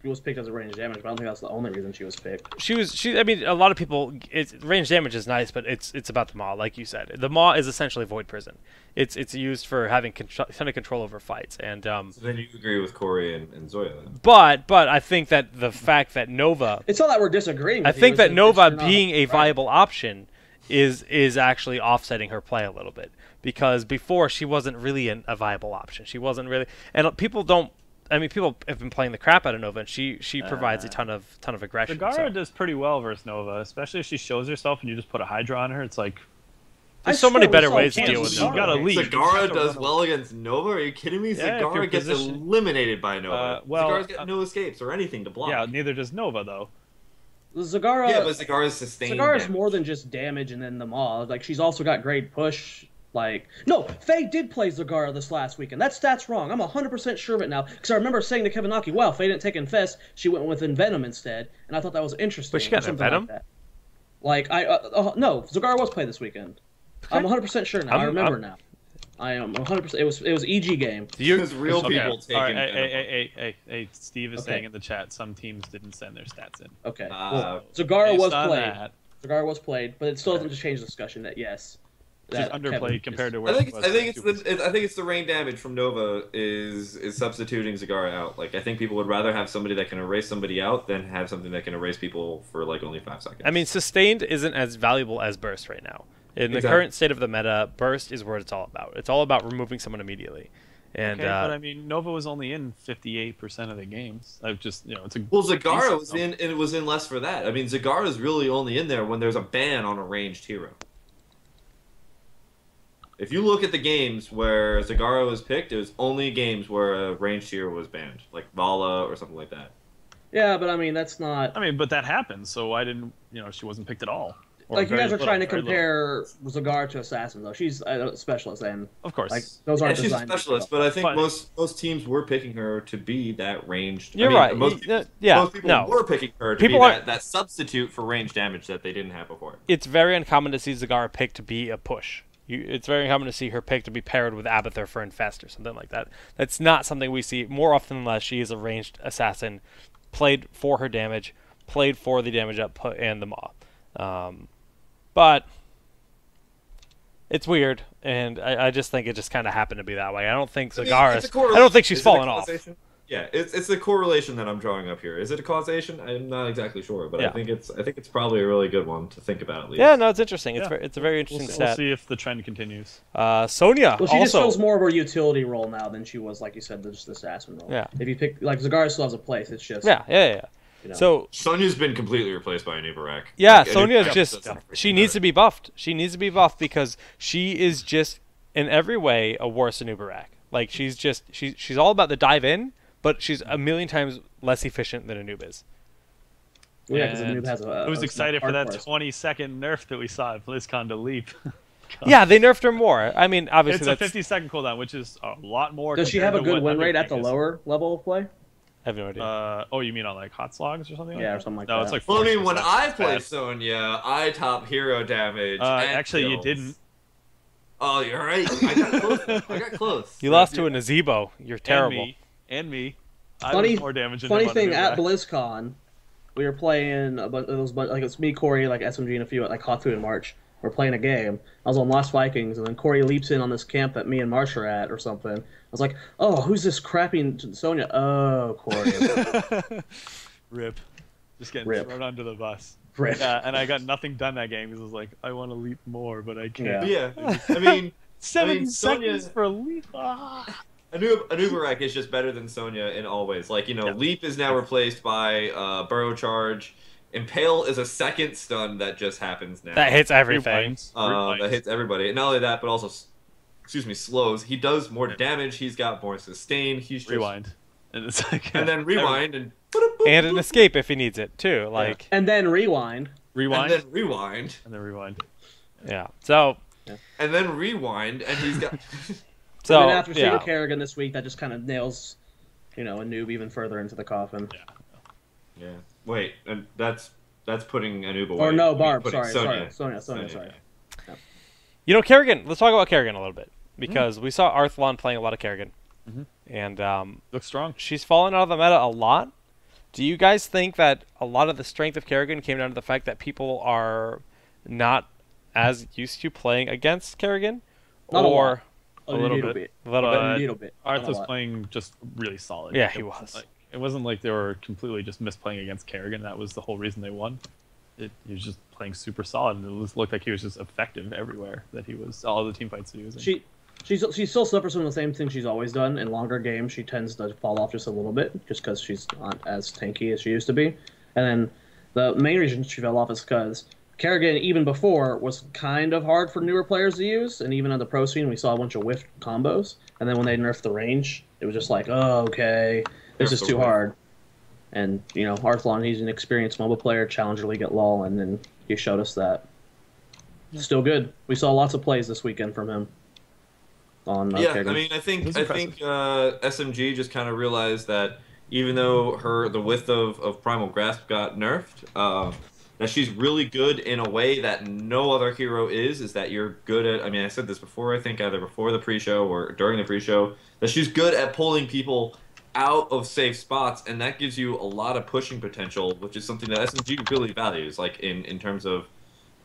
was picked as a range damage, but I don't think that's the only reason she was picked. I mean, a lot of people. Range damage is nice, but it's about the Maw, like you said. The Maw is essentially Void Prison. It's used for having ton of control over fights, and so then you agree with Corey and Zoya then. but I think that the fact that Nova, It's not that we're disagreeing. I with you, think it's that just Nova you're not being a right. viable option is actually offsetting her play a little bit, because before she wasn't really a viable option. She wasn't really, and people don't. I mean, people have been playing the crap out of Nova, and she provides a ton of aggression. Zagara So. does pretty well versus Nova, especially if she shows herself and you just put a Hydra on her. It's like There's so many swear we better saw ways to Kansas deal with You Nova. gotta leave. Zagara does well against Nova? Are you kidding me? Yeah, if you're Zagara gets positioned- eliminated by Nova. well, Zagara's got no escapes or anything to block. Yeah, neither does Nova though. Zagara. Yeah, but Zagara's sustained Zagara's damage. more than just damage and then the Maw. Like, she's also got great push. Like, no, Faye did play Zagara this last weekend. That stat's wrong. I'm 100% sure of it now. Because I remember saying to Kevin Naki, wow, Faye didn't take Infest. She went with Envenom instead. And I thought that was interesting. But she got or something Envenom? Like that. Like, no, Zagara was played this weekend. I'm 100% sure now. I remember now. I am 100%. It was EG game. Because real people taking All right, Venom. hey, Steve is Okay. saying in the chat some teams didn't send their stats in. Okay. Ah, Well, Zagara Based was on played. that, Zagara was played, but it still doesn't just change the discussion that yes. she's that underplayed Kevin compared to is- where I think she it's, was. I think it's the rain damage from Nova is substituting Zagara out. Like I think people would rather have somebody that can erase somebody out than have something that can erase people for like only 5 seconds. I mean, sustained isn't as valuable as burst right now. In the Exactly. current state of the meta, burst is what it's all about. It's all about removing someone immediately. And Okay, but I mean, Nova was only in 58% of the games. I've just, it's a Well, Zagara decent was number. in, and it was in less for that. I mean, Zagara is really only in there when there's a ban on a ranged hero. If you look at the games where Zagara was picked, it was only games where a ranged hero was banned, like Vala or something like that. Yeah, but I mean, that's not. I mean, but that happened, so I didn't, she wasn't picked at all. Or Like, you very guys are little, trying to very little. compare Zagara to Assassin, though. She's a specialist, and Of course. like those Yeah, aren't she's a designed. specialist, but I think But- most teams were picking her to be that ranged. You're I mean, right. Most people, Yeah, most people no. were picking her to People be are- that substitute for range damage that they didn't have before. it's very uncommon to see Zagara picked to be a push. It's very uncommon to see her picked to be paired with Abathur for Infest or something like that. That's not something we see more often than less. She is a ranged assassin, played for her damage, played for the damage up and the Maw. But it's weird, and I just think it just kind of happened to be that way. I don't think I mean, Zagara's. it's a correlation. I don't think she's Is it a fallen off. causation? Yeah, it's the correlation that I'm drawing up here. Is it a causation? I'm not exactly sure, but Yeah. I think it's probably a really good one to think about at least. Yeah, no, it's interesting. Yeah. It's a very We'll interesting see, we'll stat. see if the trend continues. Sonya Well, she just also. fills more of her utility role now than she was, like you said, just the assassin role. Yeah. If you pick, like, Zagara still has a place. It's just. Yeah. You know. So Sonya's been completely replaced by Anubarak. yeah, Like, Sonya's Anubarak just doesn't she freaking needs to matter. be buffed. She needs to be buffed because she is just in every way a worse Anubarak. Like she's all about the dive in, but she's a million times less efficient than Anub is. Yeah, because the noob has a. I was excited for that hardcore. 20-second nerf that we saw at BlizzCon to Leap. Yeah, they nerfed her more. I mean, obviously It's a that's 50-second cooldown, which is a lot more. Does she have a good win rate at the lower level of play? I have no idea. Oh, you mean on like hot slogs or something? Yeah, like or something like no, that. it's like. Well, I mean, when 40%, I it's play bad. Sonya, I top hero damage. And Actually, you kills. didn't. Oh, you're right. I got close. I got close. You lost to a Nazebo. You're terrible. And me. I Funny, was more damage than funny him on thing the at new BlizzCon, we were playing a bunch. It was like it's me, Corey, like SMG, and a few like Hot 2 and March. We're playing a game. I was on Lost Vikings, and then Corey leaps in on this camp that me and March are at, or something. I was like, "Oh, who's this crappy Sonya?" Oh, Corey. Rip. Just getting Rip. thrown under the bus. Rip. Yeah, and I got nothing done that game because I was like, I want to leap more, but I can't. Yeah. I mean, 70 Sonya- seconds for a leap. Ah. Anubarak is just better than Sonya in all ways. Like, Leap is now replaced by Burrow Charge. Impale is a second stun that just happens now. That hits everything. That hits everybody. And not only that, but also, slows. He does more damage. He's got more sustain. He's just... Rewind. And it's like... And then rewind and... And an escape if he needs it, too. Like, And then rewind. Rewind. And then rewind. And then rewind. yeah. So... And then rewind, and he's got... So, and then after yeah. Kerrigan this week, that just kind of nails, a noob even further into the coffin. Yeah. Wait, and that's putting Anub away. Or no, Barb. Putting Sorry. Sonya. Sorry. Kerrigan, let's talk about Kerrigan a little bit. Because we saw Arthlon playing a lot of Kerrigan. And looks strong. She's fallen out of the meta a lot. Do you guys think that a lot of the strength of Kerrigan came down to the fact that people are not as used to playing against Kerrigan? Not or a little bit. A little bit. A little bit. Arth was playing just really solid. Yeah, he was. It wasn't like they were completely just misplaying against Kerrigan. That was the whole reason they won. He was just playing super solid, and it looked like he was just effective everywhere. That he was all the team fights he was in. She still suffers from the same thing she's always done. In longer games, she tends to fall off just a little bit, just because she's not as tanky as she used to be. And then the main reason she fell off is because Kerrigan, even before, was kind of hard for newer players to use, and even on the pro scene, we saw a bunch of whiffed combos. And then when they nerfed the range, it was just like, oh, okay, this is too hard. And, Arthlon, he's an experienced mobile player, Challenger League at LoL, and then he showed us that. Still good. We saw lots of plays this weekend from him. On Kerrigan. I mean, I think SMG just kind of realized that even though the width of Primal Grasp got nerfed, that she's really good in a way that no other hero is that you're good at, I mean, I said this before, I think either before the pre-show or during the pre-show, that she's good at pulling people out of safe spots, and that gives you a lot of pushing potential, which is something that SMG really values, like in terms of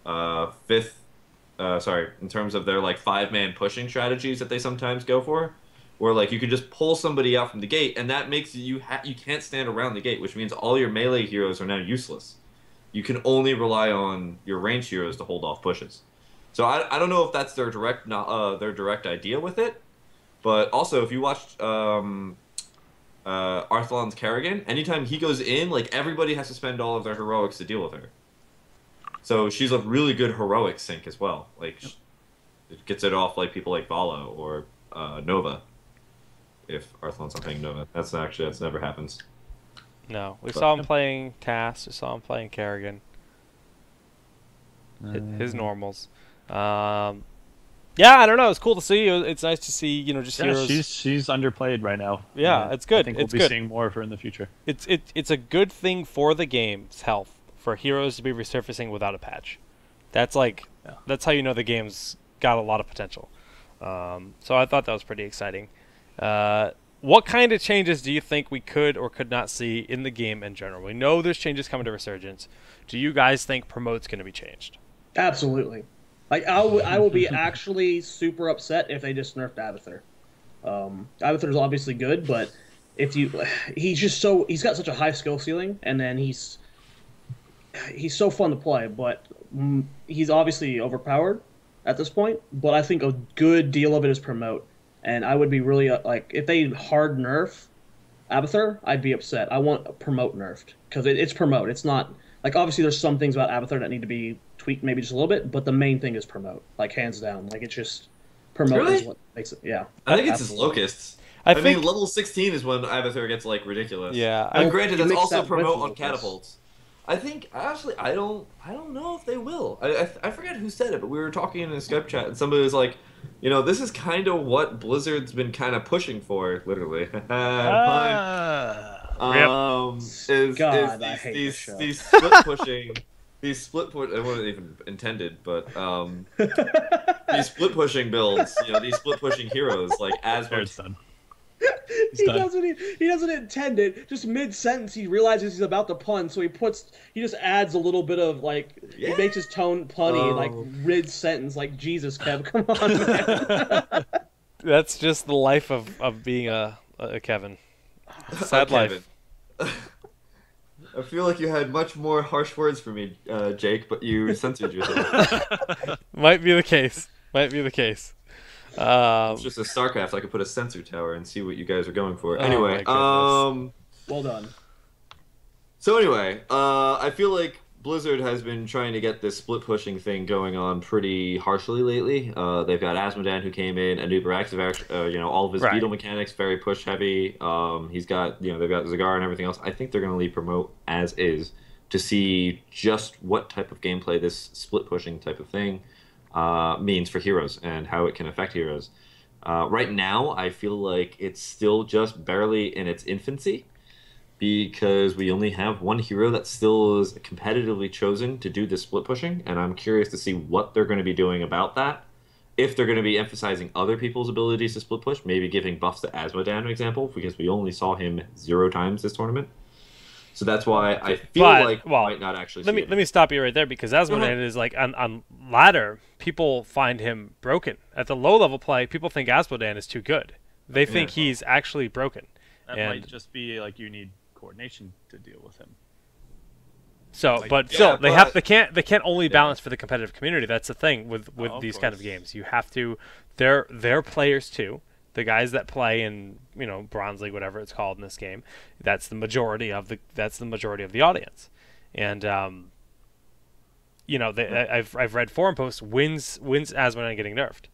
in terms of their like 5-man pushing strategies that they sometimes go for, where like you can just pull somebody out from the gate, and that makes you can't stand around the gate, which means all your melee heroes are now useless. You can only rely on your ranged heroes to hold off pushes. So I don't know if that's their direct idea with it, but also if you watched Arthlon's Kerrigan, anytime he goes in, like everybody has to spend all of their heroics to deal with her. So she's a really good heroic sync as well. Like it gets it off like people like Vala or Nova. If Arthlon's not playing Nova, that's never happens. No, we saw him playing Cass. We saw him playing Kerrigan. His normals. Yeah, I don't know. It's cool to see. It's nice to see, just heroes. She's underplayed right now. Yeah, it's good. I think we'll be seeing more of her in the future. It's a good thing for the game's health for heroes to be resurfacing without a patch. That's that's how you know the game's got a lot of potential. So I thought that was pretty exciting. What kind of changes do you think we could or could not see in the game in general? We know there's changes coming to Resurgence. Do you guys think Promote's going to be changed? Absolutely. Like I will be actually super upset if they just nerfed Abathur. Abathur's obviously good, but he's got such a high skill ceiling, and then he's so fun to play, but he's obviously overpowered at this point. But I think a good deal of it is Promote. And I would be really, if they hard nerf Abathur, I'd be upset. I want Promote nerfed. Because it's Promote. It's not, obviously there's some things about Abathur that need to be tweaked maybe just a little bit, but the main thing is Promote. Hands down. It's just, Promote is what makes it, yeah. I think it's his Locusts. I mean, level 16 is when Abathur gets, ridiculous. Yeah. And granted, that's also Promote on Catapults. I think actually I don't know if they will. I forget who said it, but we were talking in a Skype chat and somebody was like, this is kind of what Blizzard's been kind of pushing for, literally. Pun. God, I hate these show. these split pushing, it wasn't even intended, but these split pushing builds, these split pushing heroes like Asmodee. He doesn't intend it. Just mid sentence, he realizes he's about to pun, so he just adds a little bit of he makes his tone punny like mid sentence. Like Jesus, Kev, come on, man. That's just the life of being a Kevin. Sad life. I feel like you had much more harsh words for me, Jake, but you censored yourself. Might be the case. It's just a StarCraft. I could put a sensor tower and see what you guys are going for. Anyway, well done. So anyway, I feel like Blizzard has been trying to get this split pushing thing going on pretty harshly lately. They've got Asmodan who came in, and Uber all of his beetle mechanics very push heavy. He's got they've got Zagar and everything else. I think they're going to leave promote as is to see just what type of gameplay this split pushing type of thing means for heroes and how it can affect heroes. Right now, I feel like it's still just barely in its infancy because we only have one hero that still is competitively chosen to do this split pushing, and I'm curious to see what they're going to be doing about that. If they're going to be emphasizing other people's abilities to split push, maybe giving buffs to Asmodan, for example, because we only saw him 0 times this tournament. So that's why I feel like we might not actually. Let me stop you right there because Asmodan is like on ladder. People find him broken. At the low level play, people think Asmodan is too good. They think he's actually broken. That might just be like you need coordination to deal with him. So, they can't only balance for the competitive community. That's the thing with these kind of games. You have to. They're players too. The guys that play in Bronze League, whatever it's called in this game, that's the majority of the audience. And I've read forum posts wins Asmodan getting nerfed.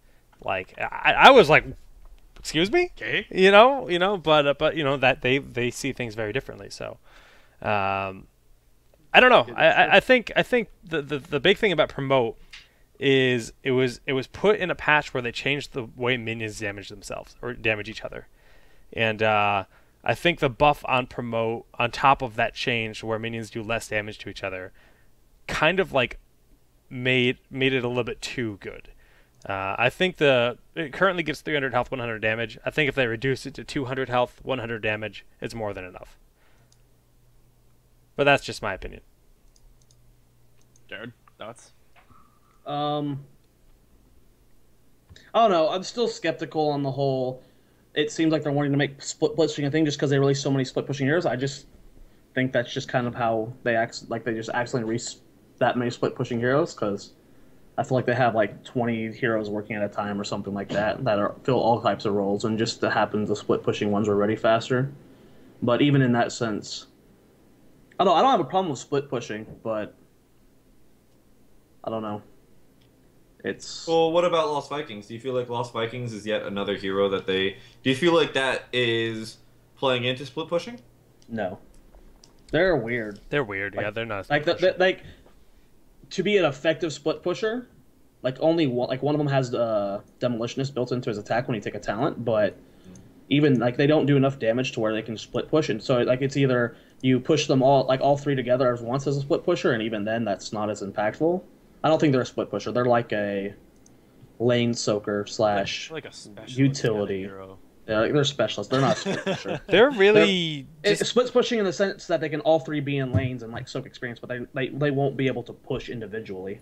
Like I was like, excuse me, okay, but that they see things very differently. So I don't know. I think the big thing about promote is it was put in a patch where they changed the way minions damage themselves or damage each other, and I think the buff on promote on top of that change where minions do less damage to each other, kind of like made it a little bit too good. I think it currently gets 300 health, 100 damage. I think if they reduce it to 200 health, 100 damage, it's more than enough. But that's just my opinion. Jared, thoughts? I don't know. I'm still skeptical on the whole. It seems like they're wanting to make split pushing a thing just because they release so many split pushing heroes. I just think that's just kind of how they act. Like they just accidentally release that many split pushing heroes because I feel like they have like 20 heroes working at a time or something like that fill all types of roles, and just to happen the split pushing ones were ready faster. But even in that sense, I don't have a problem with split pushing, but I don't know. Well, what about Lost Vikings? Do you feel like Lost Vikings is yet another hero that do you feel like that is playing into split pushing? No. They're weird. They're weird, yeah, they're not. Like to be an effective split pusher, only one of them has demolitionist built into his attack when you take a talent, but even they don't do enough damage to where they can split push, and so it's either you push them all three together as once as a split pusher, and even then that's not as impactful. I don't think they're a split pusher. They're like a lane soaker / like a utility. Hero. Yeah, they're specialists. They're not a split pusher. They're really split pushing in the sense that they can all three be in lanes and soak experience, but they won't be able to push individually.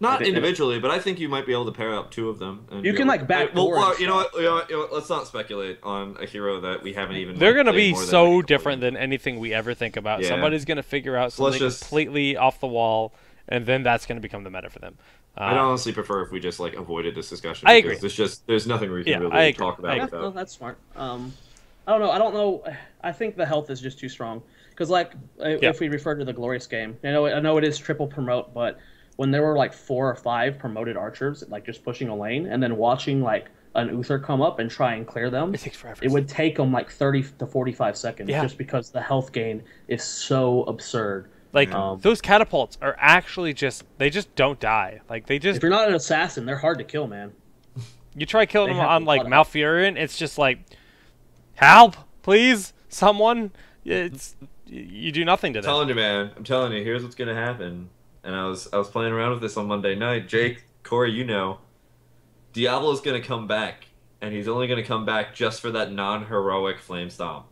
Not individually, but I think you might be able to pair up 2 of them. And you can backdoor. Well, you know what? Let's not speculate on a hero that we haven't even. They're going to be so different than anything we ever think about. Yeah. Somebody's going to figure out something completely off the wall, and then that's going to become the meta for them. I'd honestly prefer if we just avoided this discussion. I agree. There's nothing we can really talk about. Yeah, no, that's smart. I don't know. I think the health is just too strong because if we refer to the Glorious game, I know it is triple promote, but when there were 4 or 5 promoted archers just pushing a lane, and then watching an Uther come up and try and clear them, It takes forever. it would take them like 30 to 45 seconds just because the health gain is so absurd. Like, those catapults are actually they just don't die. Like, they just... If you're not an assassin, they're hard to kill, man. You try killing them on, like, Malfurion, it's just like, help, please, someone. You do nothing to them. I'm telling you, man. I'm telling you, here's what's going to happen. And I was playing around with this on Monday night. Jake, Corey, you know. Diablo's going to come back, and he's only going to come back just for that non-heroic Flame Stomp.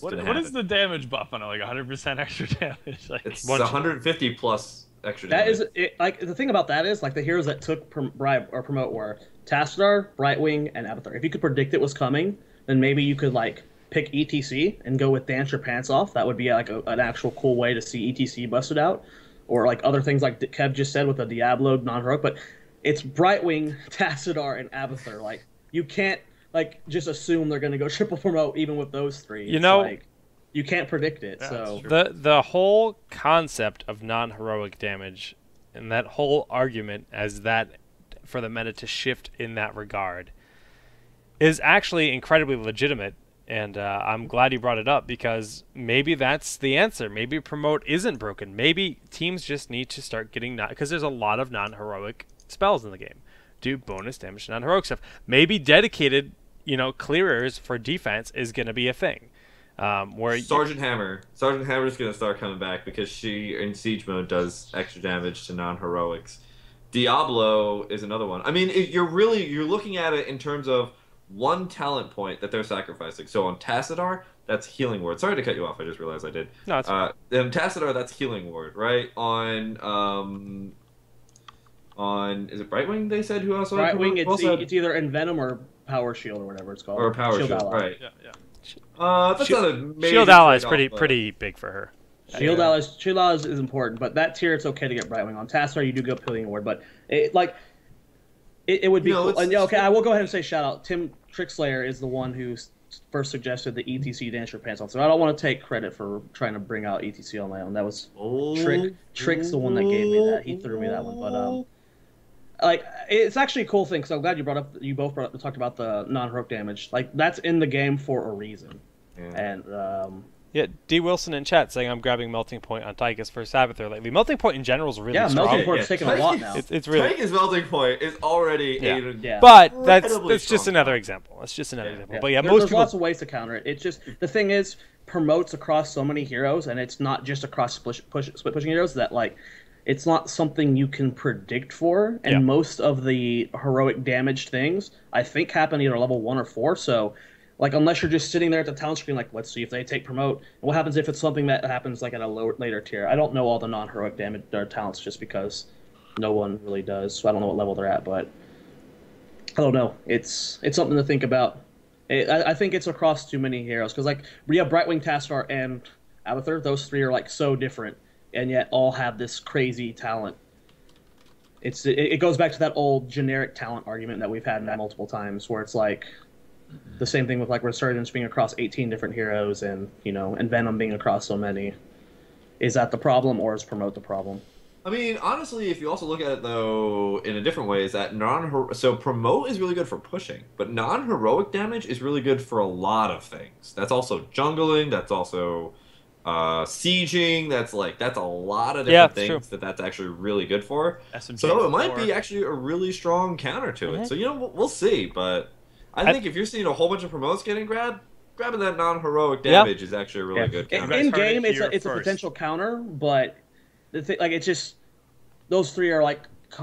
What is the damage buff on it? Like 100% extra damage? Like, it's 150 plus extra damage. That is, like, the thing about that is, like, the heroes that took bribe or promote were Tassadar, Brightwing, and Abathur. If you could predict it was coming, then maybe you could, like, pick ETC and go with Dance Your Pants Off. That would be, like, an actual cool way to see ETC busted out. Or, like, other things like Kev just said with the Diablo non-heroic, but it's Brightwing, Tassadar, and Abathur. Like, you can't, like, just assume they're going to go triple promote even with those three. You know, like, you can't predict it. So the whole concept of non-heroic damage and that whole argument as that for the meta to shift in that regard is actually incredibly legitimate. And I'm glad you brought it up, because maybe that's the answer. Maybe promote isn't broken. Maybe teams just need to start getting because there's a lot of non-heroic spells in the game. Do bonus damage to non-heroic stuff. Maybe dedicated, clearers for defense is going to be a thing. Where Sergeant Hammer is going to start coming back because she in siege mode does extra damage to non-heroics. Diablo is another one. I mean, you're looking at it in terms of one talent point that they're sacrificing. So on Tassadar, that's Healing Word. Sorry to cut you off. I just realized I did. No, it's on Tassadar, that's Healing Word, right? On is it Brightwing? They said who else? Brightwing. It's either Envenom or Power Shield or whatever it's called. Or Power Shield, Ally. right? Yeah. That's not a major Shield Ally is trade-off, pretty big for her. Shield Ally is important, but that tier it's okay to get Brightwing on. Tassadar you do go Healing Word, but it would be cool. And, okay, I will go ahead and say shout out. Tim Trickslayer is the one who first suggested the ETC Dance Your Pants Off. So I don't want to take credit for trying to bring out ETC on my own. That was Trick's the one that gave me that. He threw me that one, but like, it's actually a cool thing, because I'm glad you both talked about the non-heroic damage. Like, that's in the game for a reason. Yeah. And yeah, D. Wilson in chat saying I'm grabbing Melting Point on Tychus for Sabather lately. Melting Point in general is really strong. Melting Point's taking a lot now. It's really... Tychus Melting Point is already But that's just another example. That's just another example. But there's lots of ways to counter it. It's just, the thing is, promotes across so many heroes, and it's not just across split pushing heroes, that, like, it's not something you can predict for, and most of the heroic damaged things, I think, happen either level 1 or 4, so, like, unless you're just sitting there at the talent screen, like, let's see if they take promote, and what happens if it's something that happens, like, at a later tier. I don't know all the non-heroic damage or talents just because no one really does, so I don't know what level they're at, but I don't know. It's something to think about. I think it's across too many heroes, because, like, we have Brightwing, Tassadar, and Abathur. Those three are, like, so different, and yet all have this crazy talent. It goes back to that old generic talent argument that we've had multiple times, where it's like the same thing with, like, Resurgence being across 18 different heroes, and and Venom being across so many. Is that the problem, or is Promote the problem? I mean, honestly, if you also look at it, though, in a different way, is that so Promote is really good for pushing, but non-heroic damage is really good for a lot of things. That's also jungling, that's also sieging, that's a lot of different things that's actually really good for. So it might be actually a really strong counter to it. So, we'll see, but I think if you're seeing a whole bunch of promotes getting grabbing that non-heroic damage is actually a really good counter. In game, it's a potential counter, but it's just those three are like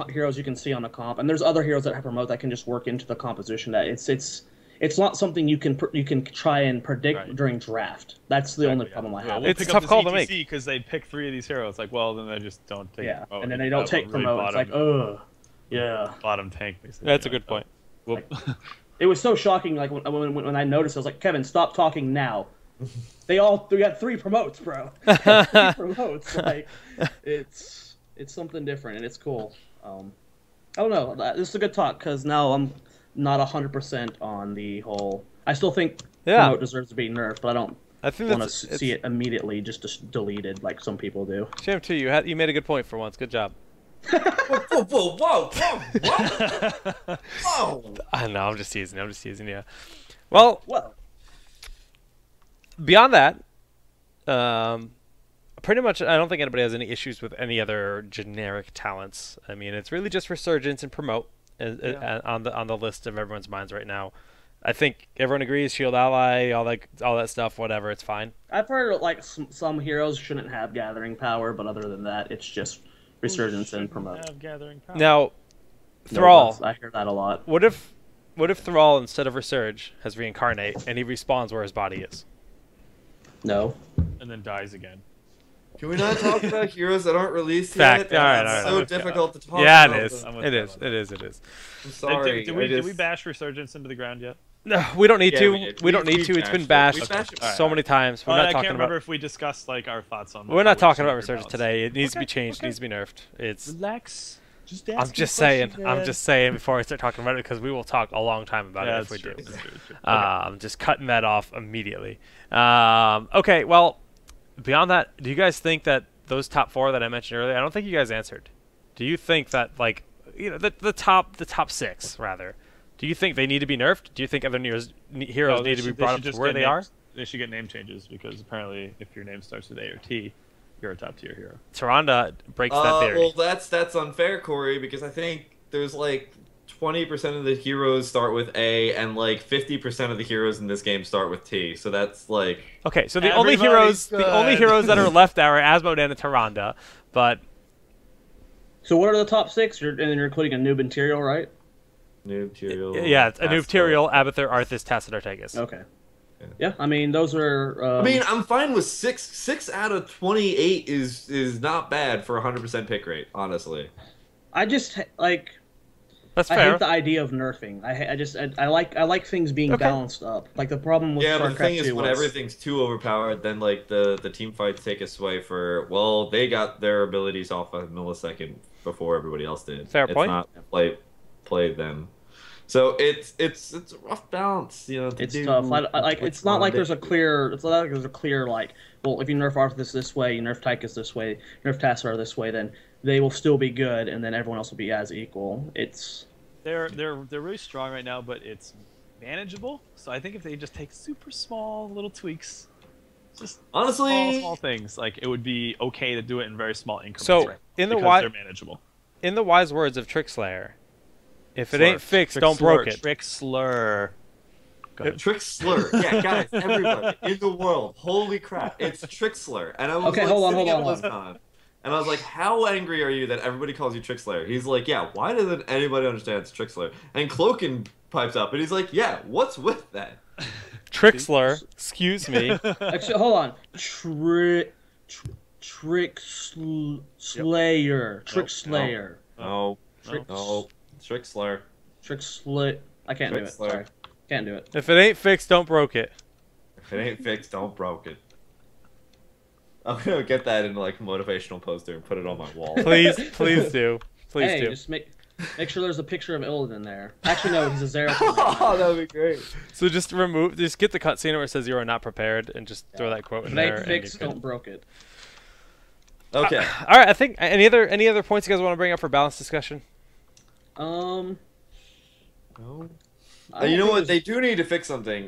heroes you can see on the comp, and there's other heroes that have promote that can just work into the composition. That it's not something you can try and predict during draft. That's the only problem I have. It's a tough call to make because they pick 3 of these heroes. Like, well, then they just don't take. Yeah, and then they don't take promote. It's like, bottom tank. Basically. That's a good point. Like, it was so shocking. Like when I noticed, I was like, Kevin, stop talking now. We got 3 promotes, bro. 3 promotes. Like, it's something different, and it's cool. I don't know. This is a good talk, because now I'm not 100% on the whole. I still think promote deserves to be nerfed, but I don't want to see it immediately just deleted like some people do. Shame to you. You made a good point for once. Good job. Whoa, whoa, whoa, whoa, whoa! I know. I'm just teasing. I'm just teasing. Yeah. Well, Well, beyond that, pretty much, I don't think anybody has any issues with any other generic talents. I mean, it's really just Resurgence and Promote on the list of everyone's minds right now. I think everyone agrees. Shield Ally, all that stuff, whatever. It's fine. I've heard like some heroes shouldn't have gathering power, but other than that, it's just Resurgence and Promote. Have gathering power. Now, Thrall. I hear that a lot. What if Thrall, instead of Resurge, has Reincarnate and he respawns where his body is? No. And then dies again. Can we not talk about heroes that aren't released Fact. yet? All right, It's all so difficult to talk Yeah, about. it is. It is. I'm sorry. Did we bash Resurgence into the ground yet? No, we don't need Yeah, to. We don't need to. It's been bashed so many times. We're not I talking can't remember about. if we discussed like our thoughts on. We're not talking about which Resurgence balance. today. It needs to be Okay, changed. okay. It needs to be nerfed. It's. Relax. Just ask I'm me just a saying. question, I'm Dad. just saying before I start talking about it because we will talk a long time about Yeah, it if we that's true. do. That's true, that's true. I'm just cutting that off immediately. Okay, well, beyond that, do you guys think that those top 4 that I mentioned earlier? I don't think you guys answered. Do you think that the top 6 rather? Do you think they need to be nerfed? Do you think other heroes need to be brought up to where they are? They should get name changes because apparently, if your name starts with A or T, you're a top tier hero. Tyrande breaks that theory. Well, that's unfair, Corey, because I think there's like 20% of the heroes start with A, and like 50% of the heroes in this game start with T. So that's like Okay, so the only heroes that are left are Asmodee and Tyrande, but So what are the top 6? And you're including a noob Interior, right? Noob Tyrael. yeah, it's Anub, Tyrael, Abathur, Arthas, Tacit, Artaeus. Okay. Yeah, I mean those are. I mean, I'm fine with 6 out of 28 is not bad for 100% pick rate, honestly. I just like. That's I fair. hate the idea of nerfing. I like things being balanced up. Like the problem with Yeah, but the thing StarCraft is, 2 when was everything's too overpowered, then like the team fights take a sway for, well, they got their abilities off a millisecond before everybody else did. Fair point. It's not play them. So it's a rough balance, you know. it's tough. It's not like there's a clear. It's not like there's a clear like. Well, if you nerf Arthas this way, you nerf Tychus this way, nerf Tassar this way, then they will still be good, and then everyone else will be as equal. It's. They're really strong right now, but it's manageable. So I think if they just take super small little tweaks, just honestly small things, like it would be okay to do it in very small increments. So they're manageable. In the wise words of Trickslayer, if it Slur. ain't fixed, Trick don't slur. broke it. Trick slur. Go ahead. Trick Slur. Yeah, guys, everybody in the world, holy crap, it's Trick Slur. And I was Okay, like, hold on. BlizzCon, and I was like, how angry are you that everybody calls you Trick Slayer? He's like, yeah, why doesn't anybody understand it's Trick Slayer? And Cloakin pipes up, and he's like, yeah, what's with that? Trickslur, excuse me. Actually, hold on. Trick Slayer. Trick Slayer. No, Trick no, Trick Slayer. Trick Slit. I can't do Trick it. Slayer. Sorry. Can't do it. If it ain't fixed, don't broke it. If it ain't fixed, don't broke it. I'm gonna get that in like a motivational poster and put it on my wall. Please do. Please Hey, do. just make sure there's a picture of Illidan there. Actually, no, he's a Xerath. Oh, that would be great. So just get the cutscene where it says you are not prepared, and just throw that quote in If there. it ain't and fixed, you're good. don't broke it. Okay. All right. I think any other points you guys want to bring up for balanced discussion? No. You know what? They do need to fix something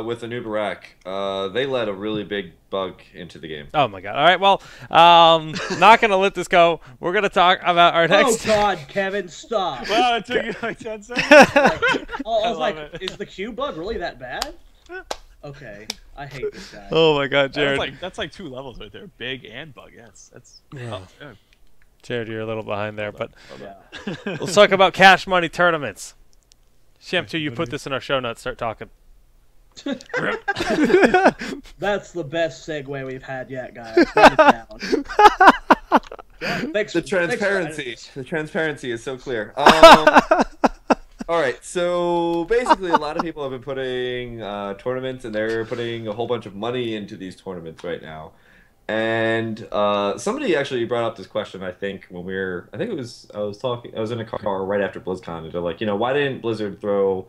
with the new Barak. They let a really big bug into the game. Oh my god. All right. Well, not gonna let this go. We're gonna talk about our Oh next. God, Kevin, stop! Wow, it took you like 10 seconds. I was love like, it. is the Q bug really that bad? Okay, I hate this guy. Oh my god, Jared. That's like 2 levels right there, big and bug. Yes, that's. Yeah. Oh, yeah. Jared, you're a little behind there, but Yeah. let's talk about cash money tournaments. Sham2, you put this in our show notes. Start talking. That's the best segue we've had yet, guys. Write it down. Thanks, The transparency. The transparency is so clear. All right, so basically, a lot of people have been putting tournaments, and they're putting a whole bunch of money into these tournaments right now. And somebody actually brought up this question. I think I was in a car right after BlizzCon, and they're like, why didn't Blizzard throw,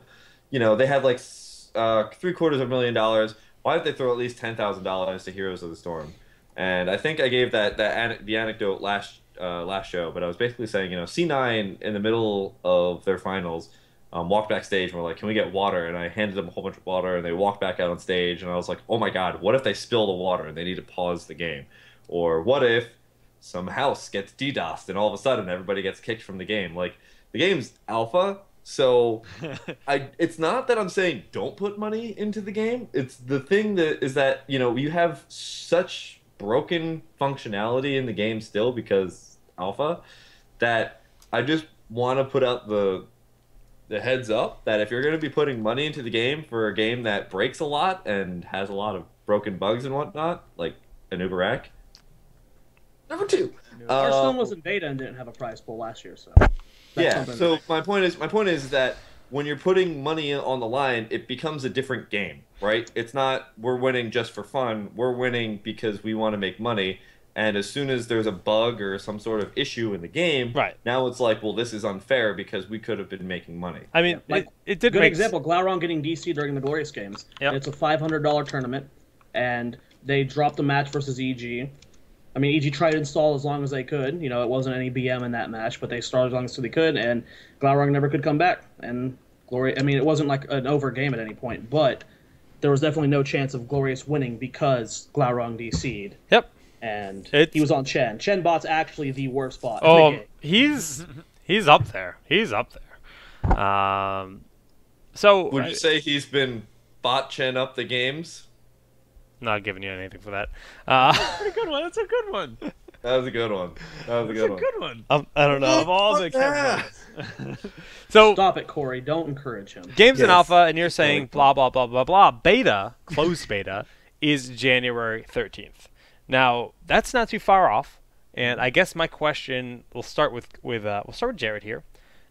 they had like $750,000. Why did they throw at least $10,000 to Heroes of the Storm? And I think I gave the anecdote last last show, but I was basically saying, C9 in the middle of their finals walked backstage and were like, "Can we get water?" And I handed them a whole bunch of water, and they walked back out on stage, and I was like, "Oh my God, what if they spill the water and they need to pause the game? Or what if some house gets DDoSed and all of a sudden everybody gets kicked from the game?" Like, the game's alpha, so it's not that I'm saying don't put money into the game. It's the thing that is that, you have such broken functionality in the game still because alpha, that I just want to put out the heads up that if you're going to be putting money into the game for a game that breaks a lot and has a lot of broken bugs and whatnot, like an Uberak. Number 2. Hearthstone was in beta and didn't have a prize pool last year, so. Yeah. So my point is that when you're putting money on the line, it becomes a different game, right? It's not we're winning just for fun. We're winning because we want to make money. And as soon as there's a bug or some sort of issue in the game, right, now it's like, well, this is unfair because we could have been making money. I mean, it did good make example. Glaurung getting DC during the Glorious Games. Yep. It's a $500 tournament, and they dropped the match versus EG. I mean, EG tried to install as long as they could. It wasn't any BM in that match, but they started as long as they could, and Glaurung never could come back. And it wasn't like an over game at any point, but there was definitely no chance of Glorious winning because Glaurung DC'd. Yep. And he was on Chen. Chen bot's actually the worst bot. Oh, he's up there. He's up there. So would you say he's been bot Chen up the games? Not giving you anything for that. Pretty good one. That's a good one. That was a good one. That's a good one. I don't know. Of all the cameras. So stop it, Corey. Don't encourage him. Games in alpha, and you're saying blah blah blah blah blah. Beta, closed beta, is January 13th. Now that's not too far off, and I guess my question we'll start with Jared here,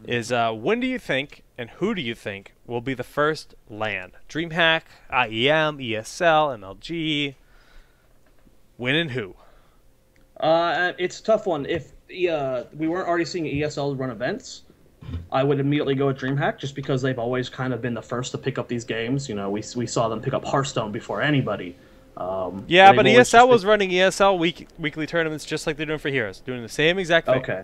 is when do you think and who do you think will be the first LAN? DreamHack, IEM, ESL, MLG. When and who? It's a tough one. If we weren't already seeing ESL run events, I would immediately go with DreamHack just because they've always kind of been the first to pick up these games. We saw them pick up Hearthstone before anybody. Yeah, but ESL was running ESL weekly tournaments just like they're doing for Heroes, doing the same exact thing. Okay.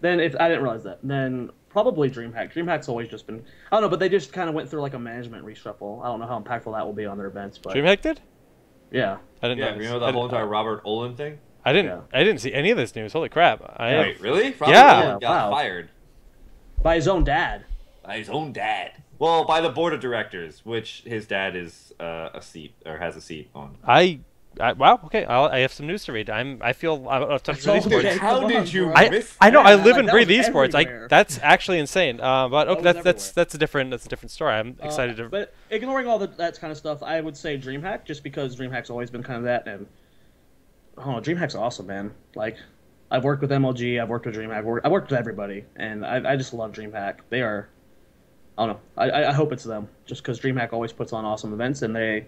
Then if I didn't realize that, then probably DreamHack. DreamHack's always just been, I don't know, but they just kind of went through like a management reshuffle. I don't know how impactful that will be on their events, but DreamHack did? Yeah. I didn't know. You know that whole entire Robert Olin thing? I didn't see any of this news. Holy crap. Wait, really? Robert Olin got fired. By his own dad. By his own dad. Well, by the board of directors, which his dad is a seat or has a seat on. Wow. Okay. I have some news to read. I feel I'm touched with esports. How did you miss? I know. I live like, and breathe esports. everywhere. That's actually insane. But okay, that's a different story. I'm excited to. But ignoring all that kind of stuff, I would say DreamHack just because DreamHack's always been kind of that, and DreamHack's awesome, man. Like, I've worked with MLG, I've worked with DreamHack, I worked with everybody, and I just love DreamHack. They are. I don't know. I hope it's them, just because DreamHack always puts on awesome events, and they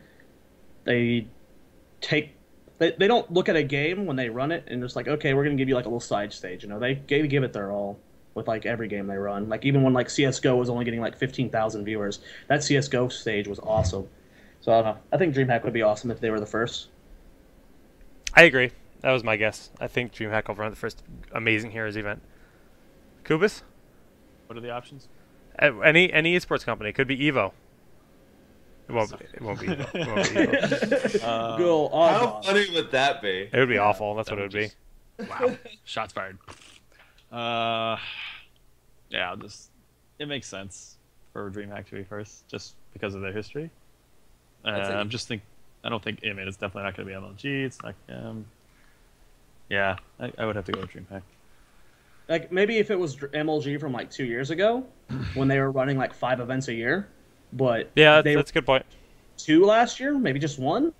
don't look at a game when they run it and just like, okay, we're gonna give you like a little side stage. They give it their all with like every game they run. Like even when like CS:GO was only getting like 15,000 viewers, that CS:GO stage was awesome. So I don't know. I think DreamHack would be awesome if they were the first. I agree. That was my guess. I think DreamHack will run the first Amazing Heroes event. Kubis? What are the options? Any esports company. It could be Evo. It won't be Evo. It won't be Evo. How funny would that be? It would be awful. That's what it would be. Wow. Shots fired. Yeah, it makes sense for DreamHack to be first, just because of their history. I don't think. I mean, it's definitely not going to be MLG. It's not. Yeah, I would have to go with DreamHack. Like maybe if it was MLG from like 2 years ago, when they were running like 5 events a year, but yeah, that's a good point. 2 last year, maybe just 1.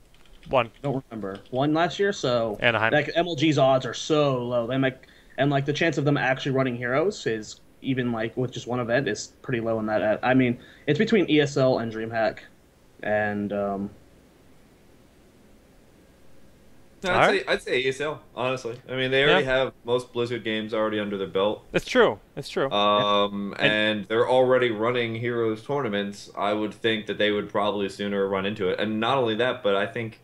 1. I don't remember 1 last year. So Anaheim. Like MLG's odds are so low. And like the chance of them actually running Heroes is even like with just 1 event is pretty low in that. I mean, it's between ESL and DreamHack, and I'd say ESL, honestly. I mean, they already have most Blizzard games already under their belt. That's true. That's true. And they're already running Heroes tournaments. I would think that they would probably sooner run into it. And not only that, but I think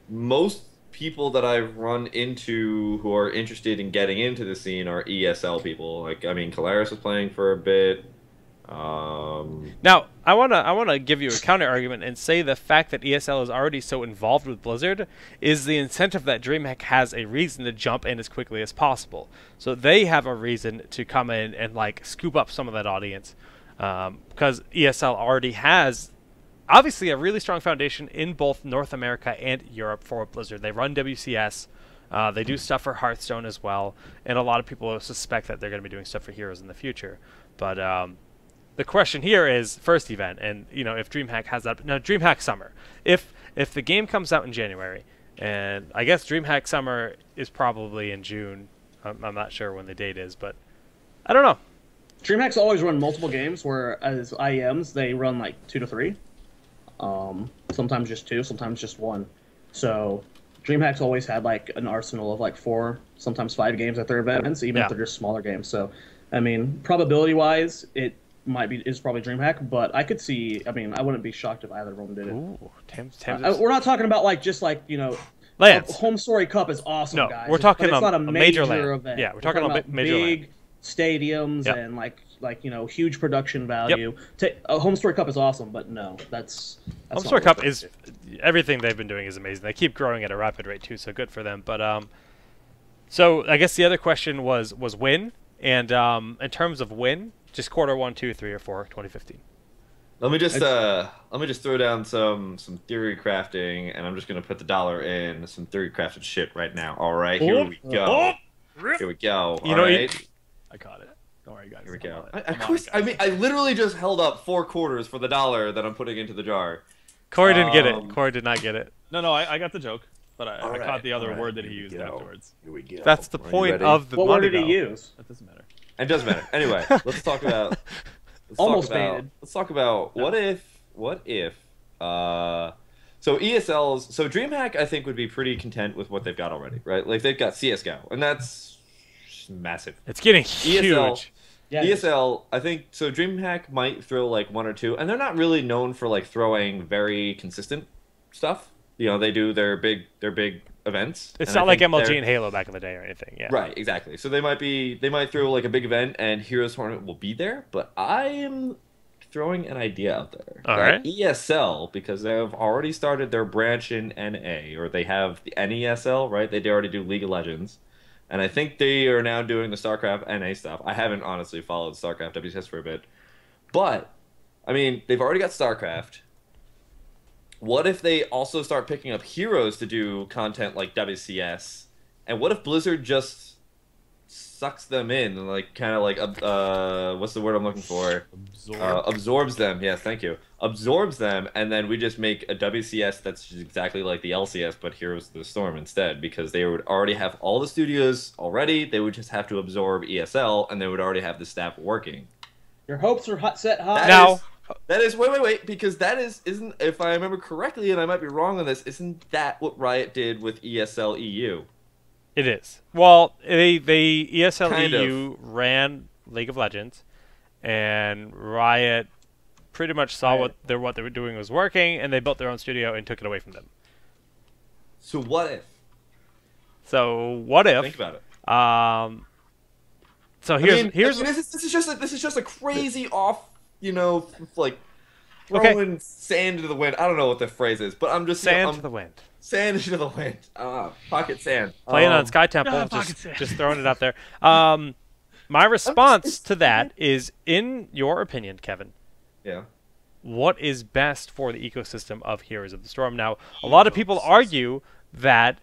most people that I've run into who are interested in getting into the scene are ESL people. Like, I mean, Calaris was playing for a bit. Now, I wanna give you a counter argument and say the fact that ESL is already so involved with Blizzard is the incentive that DreamHack has a reason to jump in as quickly as possible. So they have a reason to come in and like scoop up some of that audience, because ESL already has obviously a really strong foundation in both North America and Europe for Blizzard. They run WCS. They do stuff for Hearthstone as well, and a lot of people suspect that they're going to be doing stuff for Heroes in the future. But the question here is first event, and if DreamHack has that. Now, DreamHack Summer. If the game comes out in January, and I guess DreamHack Summer is probably in June. I'm not sure when the date is, but I don't know. DreamHack's always run multiple games, where as IEMs they run like 2 to 3. Sometimes just 2, sometimes just 1. So DreamHack's always had like an arsenal of like 4, sometimes 5 games at their events, even if they're just smaller games. So, I mean, probability-wise, it is probably DreamHack, but I could see. I mean, I wouldn't be shocked if either of them did it. Ooh, we're not talking about like just like lands. Home Story Cup is awesome, no, guys. we're talking it's not a major land. event. Yeah, we're talking about major big land. Stadiums and like huge production value. Home Story Cup is awesome, but no, that's Home Story Cup is everything they've been doing is amazing. They keep growing at a rapid rate too, so good for them. But so I guess the other question was win, and in terms of win, just quarter 1, 2, 3, or 4, 2015. Let me just throw down some theory crafting, and I'm just gonna put the dollar in some theory crafted shit right now. All right, here we go. Here we go. All right. I caught it. Don't worry, guys. Here we go. Of course, I mean, I literally just held up 4 quarters for the dollar that I'm putting into the jar. Corey didn't get it. Corey did not get it. No, I got the joke, but I caught the other word that he used afterwards. Here we go. That's the point of the What word did he use? That doesn't matter. It doesn't matter. Anyway, let's talk about. Let's talk about what if. So ESL's DreamHack I think would be pretty content with what they've got already, right? Like they've got CS:GO, and that's massive. It's getting huge. ESL, I think so. DreamHack might throw like 1 or 2, and they're not really known for like throwing very consistent stuff. They do their big events. It's not like MLG and Halo back in the day or anything. Yeah. Right, exactly. So they might throw like a big event, and Heroes Tournament will be there. But I am throwing an idea out there. All right. ESL, because they have already started their branch in NA, or they have the NESL, right? They already do League of Legends. And I think they are now doing the StarCraft NA stuff. I haven't honestly followed StarCraft WCS for a bit. But, I mean, they've already got StarCraft. What if they also start picking up Heroes to do content like WCS? And what if Blizzard just sucks them in and like kind of like what's the word I'm looking for? Absorbs them. Yes, thank you. Absorbs them, and then we just make a WCS that's just exactly like the LCS, but Heroes of the Storm instead, because they would already have all the studios already. They would just have to absorb ESL, and they would already have the staff working. Your hopes are set high. That is wait, because that isn't, if I remember correctly, and I might be wrong on this, isn't that what Riot did with ESL EU? It is. Well, they ESL EU ran League of Legends, and Riot pretty much saw what they were doing was working, and they built their own studio and took it away from them. So what if? Think about it. So this is just a crazy off. Like throwing sand into the wind. I don't know what the phrase is, but I'm just sand to the wind. Sand into the wind. Pocket sand. Playing on Sky Temple, just throwing it out there. My response to that is, in your opinion, Kevin. Yeah. What is best for the ecosystem of Heroes of the Storm? Now, a lot of people argue that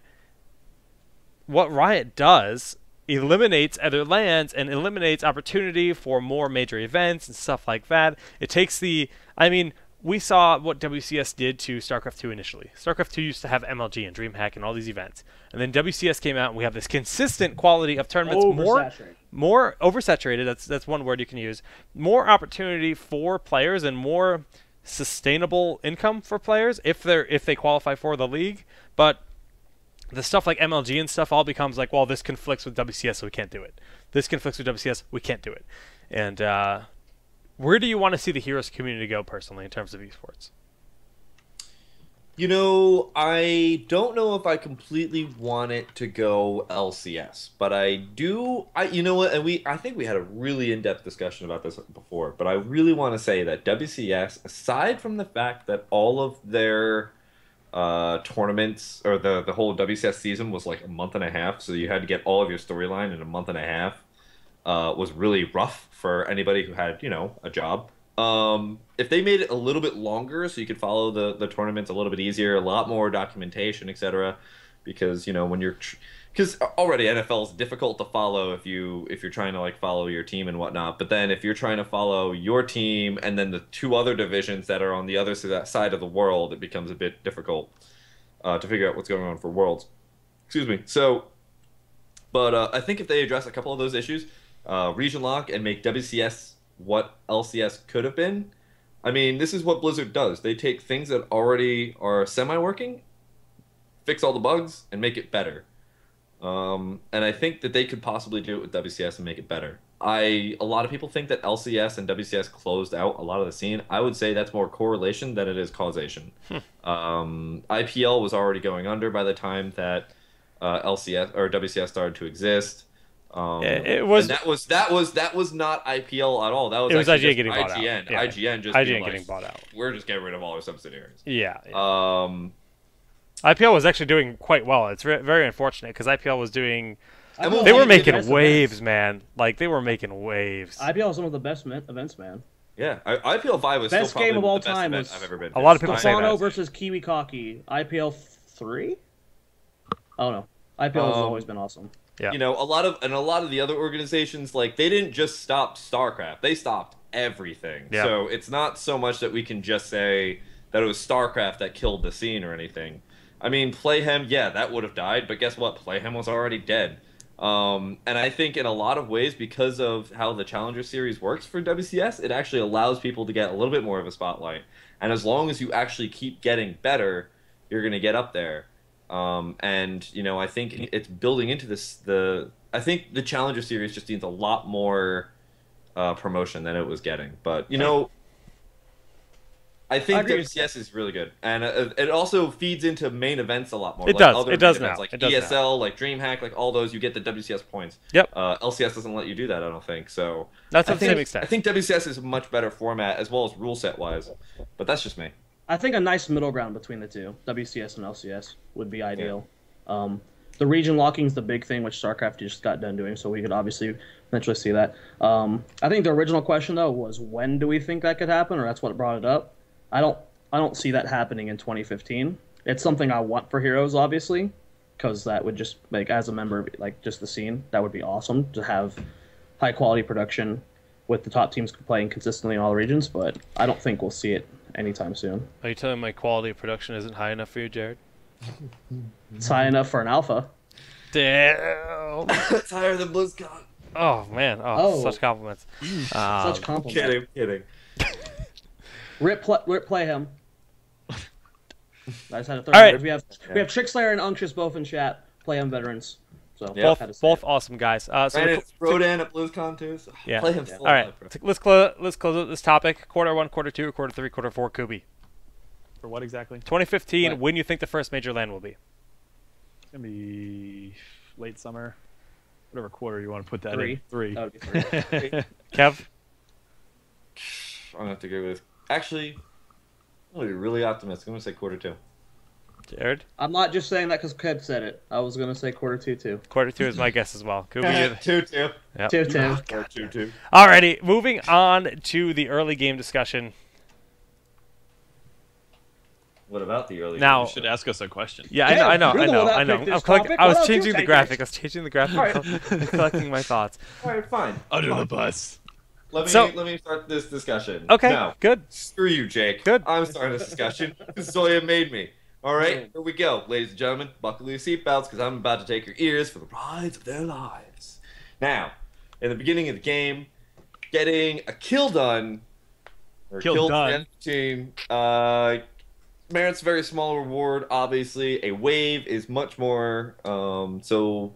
what Riot does eliminates other lands and eliminates opportunity for more major events and stuff like that. It takes we saw what WCS did to StarCraft 2 initially. StarCraft 2 used to have MLG and DreamHack and all these events. And then WCS came out, and we have this consistent quality of tournaments. More oversaturated, that's one word you can use. More opportunity for players and more sustainable income for players if they qualify for the league. But the stuff like MLG and stuff all becomes like, well, this conflicts with WCS, so we can't do it. This conflicts with WCS, we can't do it. And where do you want to see the Heroes community go personally in terms of esports? You know, I don't know if I completely want it to go LCS, but I do. You know what? And I think we had a really in-depth discussion about this before, but I really want to say that WCS, aside from the fact that all of their tournaments or the whole WCS season was like a month and a half, so you had to get all of your storyline in a month and a half, was really rough for anybody who had, a job. If they made it a little bit longer so you could follow the tournaments a little bit easier, a lot more documentation, etc. Because, when you're because already NFL is difficult to follow if you're trying to like follow your team and whatnot. But then if you're trying to follow your team and then the two other divisions that are on the other side of the world, it becomes a bit difficult to figure out what's going on for Worlds. Excuse me. So, but I think if they address a couple of those issues, region lock and make WCS what LCS could have been. I mean, this is what Blizzard does. They take things that already are semi-working, fix all the bugs, and make it better. And I think that they could possibly do it with WCS and make it better. A lot of people think that LCS and WCS closed out a lot of the scene. I would say that's more correlation than it is causation. IPL was already going under by the time that LCS or WCS started to exist. It was. And that was not IPL at all. That was it was IGN getting IGN. bought out. Yeah. IGN just IGN like, getting bought out. We're just getting rid of all our subsidiaries. Yeah. IPL was actually doing quite well. It's very unfortunate because IPL was doing. IPL They were was making the waves, events. man. Like they were making waves. IPL is one of the best events, man. Yeah, IPL 5 was Best still probably game of all the best time event was I've ever been. A lot of people say Fafano that. versus Kiwi Kaki. IPL 3? Oh no. IPL has always been awesome. Yeah. A lot of the other organizations, like, they didn't just stop StarCraft. They stopped everything. Yeah. So it's not so much that we can just say that it was StarCraft that killed the scene or anything. I mean, Playhem, yeah, that would have died, but guess what? Playhem was already dead. And I think in a lot of ways, because of how the Challenger Series works for WCS, it actually allows people to get a little bit more of a spotlight. And as long as you actually keep getting better, you're going to get up there. And I think it's building into this. I think the Challenger Series just needs a lot more promotion than it was getting. But I think WCS is really good, and it also feeds into main events a lot more. It like does. Other It does main events, now. like It does ESL, like DreamHack, like all those. You get the WCS points. Yep. LCS doesn't let you do that, I don't think. So That's I to the same extent. I think WCS is a much better format as well as rule set wise, but that's just me. I think a nice middle ground between the two, WCS and LCS, would be ideal. The region locking is the big thing, which StarCraft just got done doing, so we could obviously eventually see that. I think the original question, though, was when do we think that could happen, or that's what brought it up. I don't see that happening in 2015. It's something I want for Heroes, obviously, because that would just, like, as a member of, like, just the scene, that would be awesome to have high-quality production with the top teams playing consistently in all the regions, but I don't think we'll see it anytime soon. Are you telling me my quality of production isn't high enough for you, Jared? It's high enough for an alpha. Damn. It's higher than BlizzCon. Oh man. Oh, such compliments. Such compliments. Kidding. Rip play him. I just had to throw All right. We have Trickslayer and Unctuous both in chat. Play him veterans. So Yeah. Both awesome guys. So Granted, it's Rodan at BlizzCon too. So Yeah. Play him. all right. Let's close out this topic. Quarter 1, quarter 2, quarter 3, quarter 4. Cooby. For what exactly? 2015. What? When you think the first major land will be? It's gonna be late summer, whatever quarter you want to put that Three. in. 3. That would be 3. Kev. I'm gonna have to go with. Actually, I'm gonna be really optimistic. I'm gonna say quarter 2. Jared. I'm not just saying that because Kev said it. I was gonna say quarter 2 too. Quarter 2 is my guess as well. Cooby. 2-2. Yep. 2-2. 2-2. Alrighty, moving on to the early game discussion. What about the early? Now- You should ask us a question. Yeah, Yeah, I know. you're the one that I'm picked this collecting. topic. I Why was don't you changing the take graphic. it? I was changing the graphic. and collecting my thoughts. All right, fine. Under the bus. Let So- me start this discussion. Okay, Now, good. screw you, Jake. Good. I'm starting this discussion. Zoya made me. All right, here we go, ladies and gentlemen. Buckle your seatbelts because I'm about to take your ears for the rides of their lives. Now, in the beginning of the game, getting a kill done or Kill for done. the enemy team merits a very small reward. Obviously, a wave is much more. So,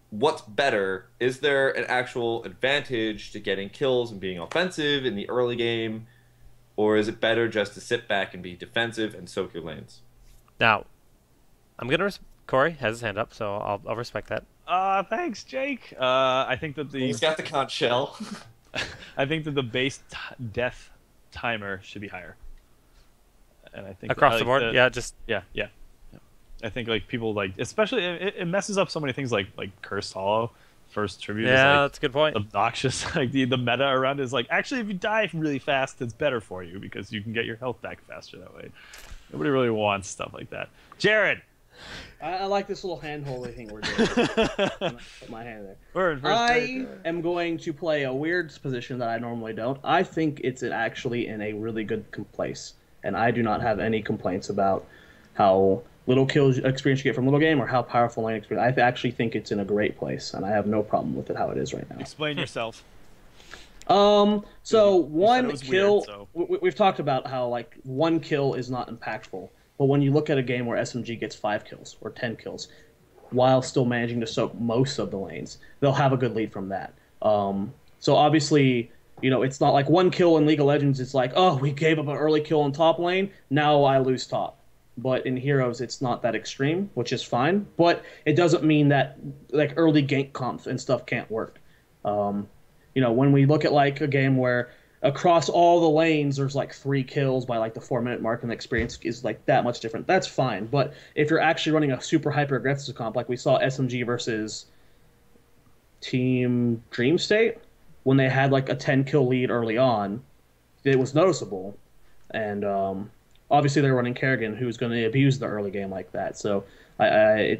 what's better? Is there an actual advantage to getting kills and being offensive in the early game? or is it better just to sit back and be defensive and soak your lanes? Now, I'm gonna. Corey has his hand up, so I'll respect that. Thanks, Jake. I think that He's got the conch shell. I think that the base death timer should be higher. And I think across the board, yeah. I think like people like, especially it messes up so many things like Cursed Hollow. First tribute is like, that's a good point. Obnoxious. Like the meta around is like, actually if you die really fast, it's better for you because you can get your health back faster that way. Nobody really wants stuff like that. Jared! I like this little hand-holding thing we're doing. Put my hand there. I am going to play a weird position that I normally don't. I think it's actually in a really good place, and I do not have any complaints about how little kill experience you get from little game or how powerful lane experience. I actually think it's in a great place, and I have no problem with it how it is right now. Explain yourself. So one kill. Weird, so. We've talked about how like one kill is not impactful. But when you look at a game where SMG gets 5 kills or 10 kills, while still managing to soak most of the lanes, they'll have a good lead from that. So obviously, it's not like one kill in League of Legends. It's like, oh, we gave up an early kill in top lane, now I lose top. But in Heroes, it's not that extreme, which is fine. But it doesn't mean that like early gank comps and stuff can't work. When we look at like a game where across all the lanes, there's like 3 kills by like the 4-minute mark, and the experience is like that much different. That's fine. But if you're actually running a super hyper aggressive comp, like we saw SMG versus Team Dream State, when they had like a 10 kill lead early on, it was noticeable. And obviously they're running Kerrigan, who's going to abuse the early game like that. So I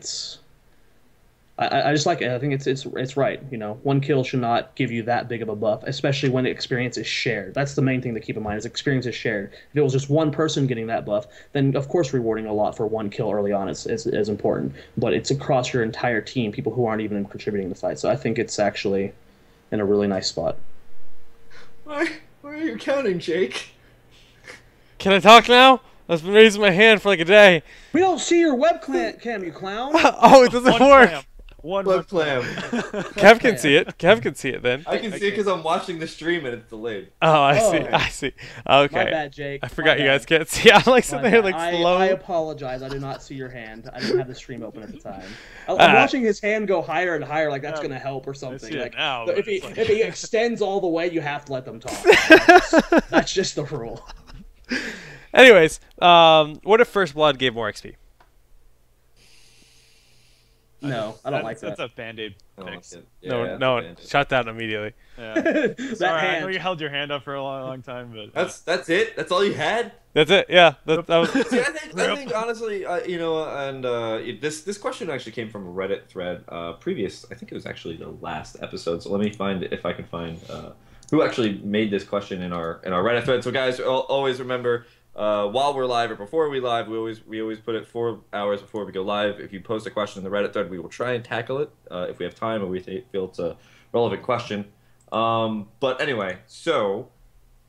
just like it. I think it's right. One kill should not give you that big of a buff, especially when the experience is shared. That's the main thing to keep in mind, is experience is shared. If it was just one person getting that buff, then of course rewarding a lot for one kill early on is important. But it's across your entire team, people who aren't even contributing to the fight. So I think it's actually in a really nice spot. Why are you counting, Jake? Can I talk now? I've been raising my hand for like a day. We don't see your webcam, you clown. Oh, it doesn't work. One clam. Kev can see it. Kev can see it then. I can see it because I'm watching the stream and it's delayed. Oh, I see. Okay. My bad, Jake. I forgot you guys can't see. I'm like sitting there like slow. I apologize. I did not see your hand. I didn't have the stream open at the time. I'm watching his hand go higher and higher, like that's going to help or something. Like now, if he extends all the way, you have to let them talk. That's just the rule. Anyways, what if First Blood gave more XP? No, I don't like that. That's a Band-Aid fix. No, shut down immediately. Yeah. Sorry, I know you held your hand up for a long time, but that's it. That's all you had. That's it. Yeah, that was. See, I think honestly, this question actually came from a Reddit thread. Previous, I think it was actually the last episode. So let me find if I can find who actually made this question in our Reddit thread. So guys, always remember. While we're live or before we live, we always put it 4 hours before we go live. If you post a question in the Reddit thread, we will try and tackle it if we have time or we feel it's a relevant question. But anyway, so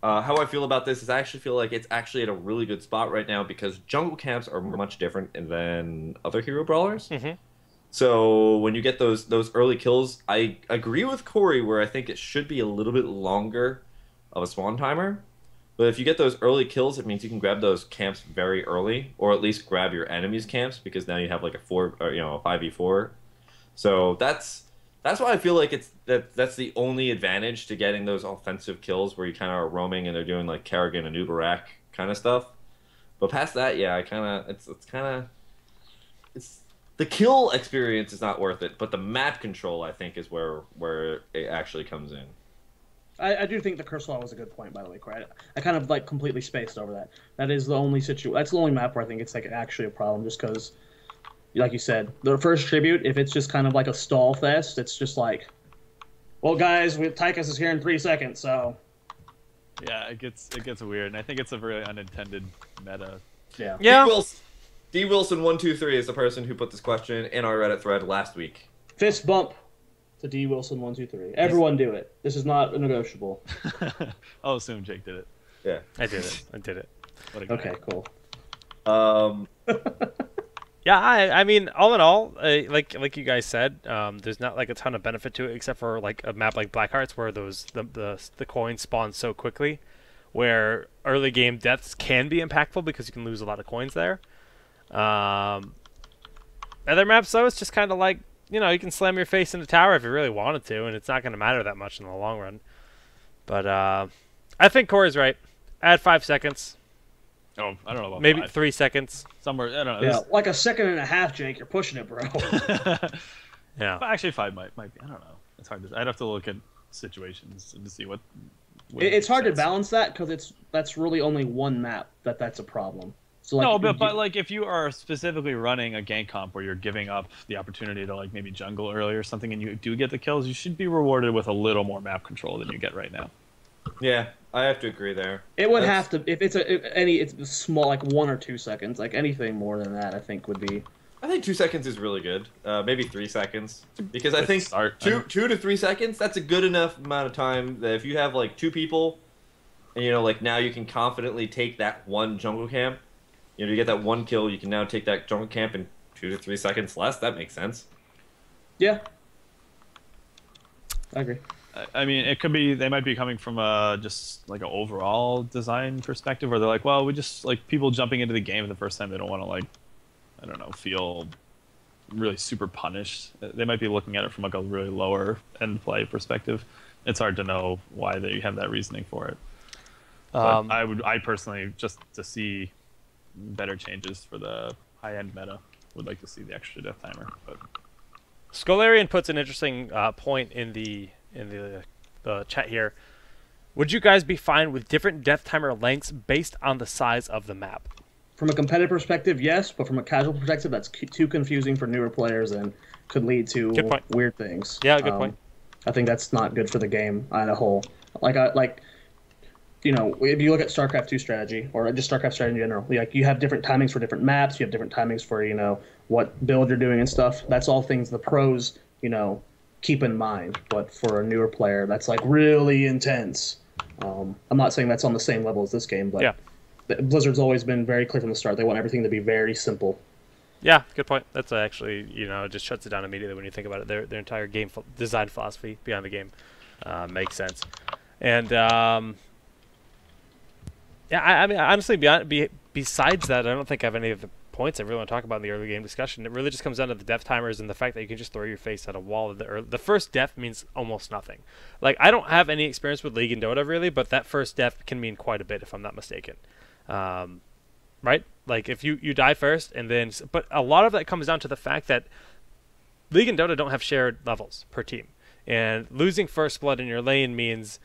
how I feel about this is I actually feel like it's actually at a really good spot right now because jungle camps are much different than other hero brawlers. Mm-hmm. So when you get those early kills, I agree with Corey where I think it should be a little bit longer of a spawn timer. But if you get those early kills, it means you can grab those camps very early, or at least grab your enemy's camps because now you have like a 5v4. So that's why I feel like that's the only advantage to getting those offensive kills where you kind of are roaming and they're doing like Kerrigan and Uberak kind of stuff. But past that, yeah, it's the kill experience is not worth it, but the map control I think is where it actually comes in. I do think the curse law was a good point, by the way, Corey. I kind of like completely spaced over that. That is the only that's the only map where I think it's like actually a problem, just because, like you said, the first tribute, if it's just kind of like a stall fest, it's just like, well, guys, Tychus is here in 3 seconds, so. Yeah, it gets weird, and I think it's a really unintended meta. Yeah. D Wilson 123 is the person who put this question in our Reddit thread last week. Fist bump. To D Wilson 123. Everyone do it. This is not negotiable. I'll assume Jake did it. Yeah, I did it. Okay, cool. Yeah, I mean, all in all, like you guys said, there's not like a ton of benefit to it except for like a map like Blackhearts where the coins spawn so quickly. where early game deaths can be impactful because you can lose a lot of coins there. Other maps, though, it's just kind of like, you know, you can slam your face in the tower if you really wanted to, and it's not going to matter that much in the long run. But I think Corey's right. Add 5 seconds. Oh, I don't know about maybe 5. 3 seconds. Somewhere, I don't know. Yeah, like a second and a half, Jake. You're pushing it, bro. Yeah. But actually, 5 might be. I don't know. It's hard to. I'd have to look at situations to see what it's hard to balance that because that's really only one map that's a problem. So like, no, but like if you are specifically running a gank comp where you're giving up the opportunity to like maybe jungle early or something, and you do get the kills, you should be rewarded with a little more map control than you get right now. Yeah, I have to agree there. It would have to if it's small, like 1 or 2 seconds, like anything more than that, I think would be. I think 2 seconds is really good. Maybe 3 seconds, because I think two to 3 seconds. That's a good enough amount of time that if you have like 2 people, and you know, like now you can confidently take that one jungle camp. You know, you get that 1 kill, you can now take that jungle camp in 2 to 3 seconds less. That makes sense. Yeah, I agree. I mean, it could be they might be coming from just like an overall design perspective, where they're like, well, we just like people jumping into the game for the first time. They don't want to like, I don't know, feel really super punished. They might be looking at it from like a really lower end play perspective. It's hard to know why they have that reasoning for it. But I personally, just to see better changes for the high end meta, would like to see the extra death timer. But Scolarian puts an interesting point in the chat here. Would you guys be fine with different death timer lengths based on the size of the map? From a competitive perspective, yes, but from a casual perspective, that's too confusing for newer players and could lead to weird things. Yeah, good point. I think that's not good for the game on a whole. You know, if you look at StarCraft 2 strategy, or just StarCraft strategy in general, like you have different timings for different maps, you have different timings for, you know, what build you're doing and stuff. That's all things the pros, you know, keep in mind. But for a newer player, that's like really intense. I'm not saying that's on the same level as this game, but yeah. Blizzard's always been very clear from the start. They want everything to be very simple. Yeah, good point. That's actually, you know, it just shuts it down immediately when you think about it. Their entire game design philosophy behind the game makes sense. And yeah, I mean, honestly, besides that, I don't think I have any of the points I really want to talk about in the early game discussion. It really just comes down to the death timers and the fact that you can just throw your face at a wall. The first death means almost nothing. Like, I don't have any experience with League and Dota, really, but that first death can mean quite a bit, if I'm not mistaken. Right? Like, if you die first, and then... But a lot of that comes down to the fact that League and Dota don't have shared levels per team. And losing first blood in your lane means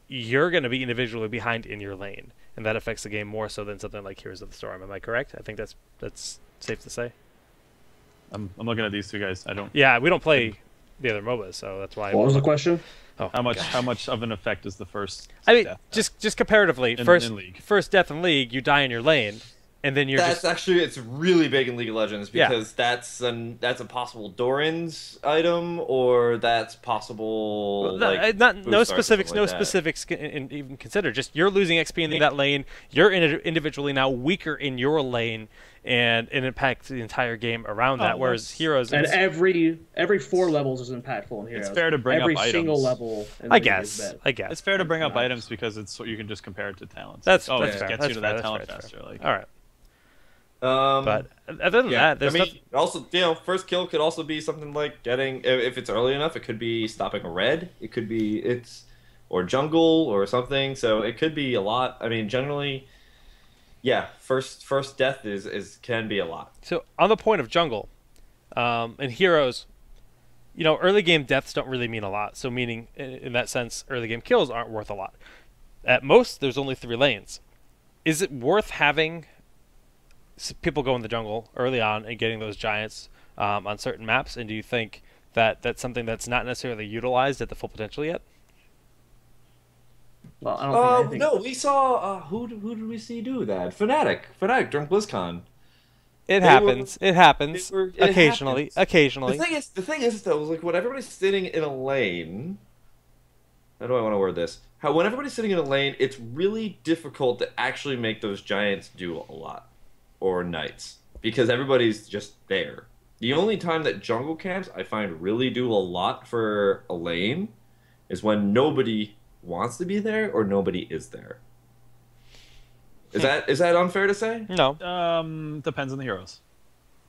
you're going to be individually behind in your lane. And that affects the game more so than something like Heroes of the Storm. Am I correct? I think that's safe to say. I'm looking at these two guys. I don't. Yeah, we don't play the other MOBAs, so that's why. What was the question? Oh, how much of an effect is the first? I mean, death just comparatively, in League. First death in League, you die in your lane, and then actually, it's really big in League of Legends because that's a possible Doran's item, or that's possible no specifics even considered. Just you're losing XP in that lane. You're individually now weaker in your lane, and it impacts the entire game around that. Whereas Heroes and every 4 levels is impactful in Heroes. It's fair to bring up items. Every single level. I guess it's fair to bring up items because you can just compare it to talents. That's it fair. gets you to that talent faster. Like, all right. But other than that, there's also, you know, first kill could also be something like getting, if it's early enough, it could be stopping a red. It could be or jungle or something. So it could be a lot. I mean, generally, yeah, first death can be a lot. So on the point of jungle, in Heroes, you know, early game deaths don't really mean a lot. So meaning, in that sense, early game kills aren't worth a lot. At most, there's only 3 lanes. Is it worth having people go in the jungle early on and getting those giants on certain maps? And do you think that that's something that's not necessarily utilized at the full potential yet? Well, I don't think no, we saw who did we see do that? Fnatic during BlizzCon. It happens occasionally. The thing is though, like when everybody's sitting in a lane, how do I want to word this? When everybody's sitting in a lane, it's really difficult to actually make those giants do a lot. Or knights, because everybody's just there. The only time that jungle camps I find really do a lot for a lane is when nobody wants to be there or nobody is there. Is that unfair to say? No. Depends on the heroes.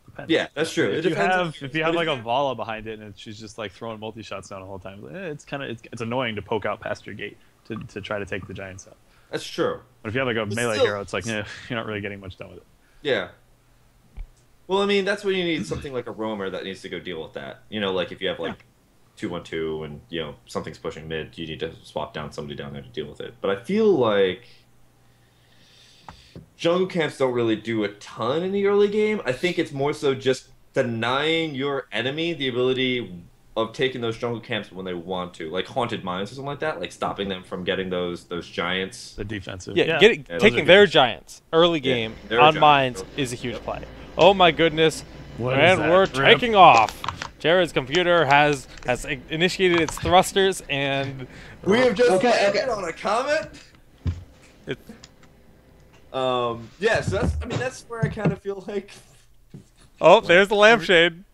Depends. Yeah, that's true. If you have like a Vala behind it and she's just like throwing multi-shots down the whole time, it's annoying to poke out past your gate to try to take the giants out. That's true. But if you have like a melee hero, it's like you're not really getting much done with it. Yeah. Well, I mean, that's when you need something like a roamer that needs to go deal with that. You know, like if you have like 2-1-2 and something's pushing mid, you need to swap down somebody down there to deal with it. But I feel like jungle camps don't really do a ton in the early game. I think it's more so just denying your enemy the ability of taking those jungle camps when they want to, like haunted mines or something like that, like stopping them from getting those giants. The defensive. Taking their giants early game on mines is a huge play. Oh my goodness! And we're taking off. Jared's computer has initiated its thrusters, and we have just landed on a comet. Yeah, so that's where I kind of feel like. Oh, there's the lampshade.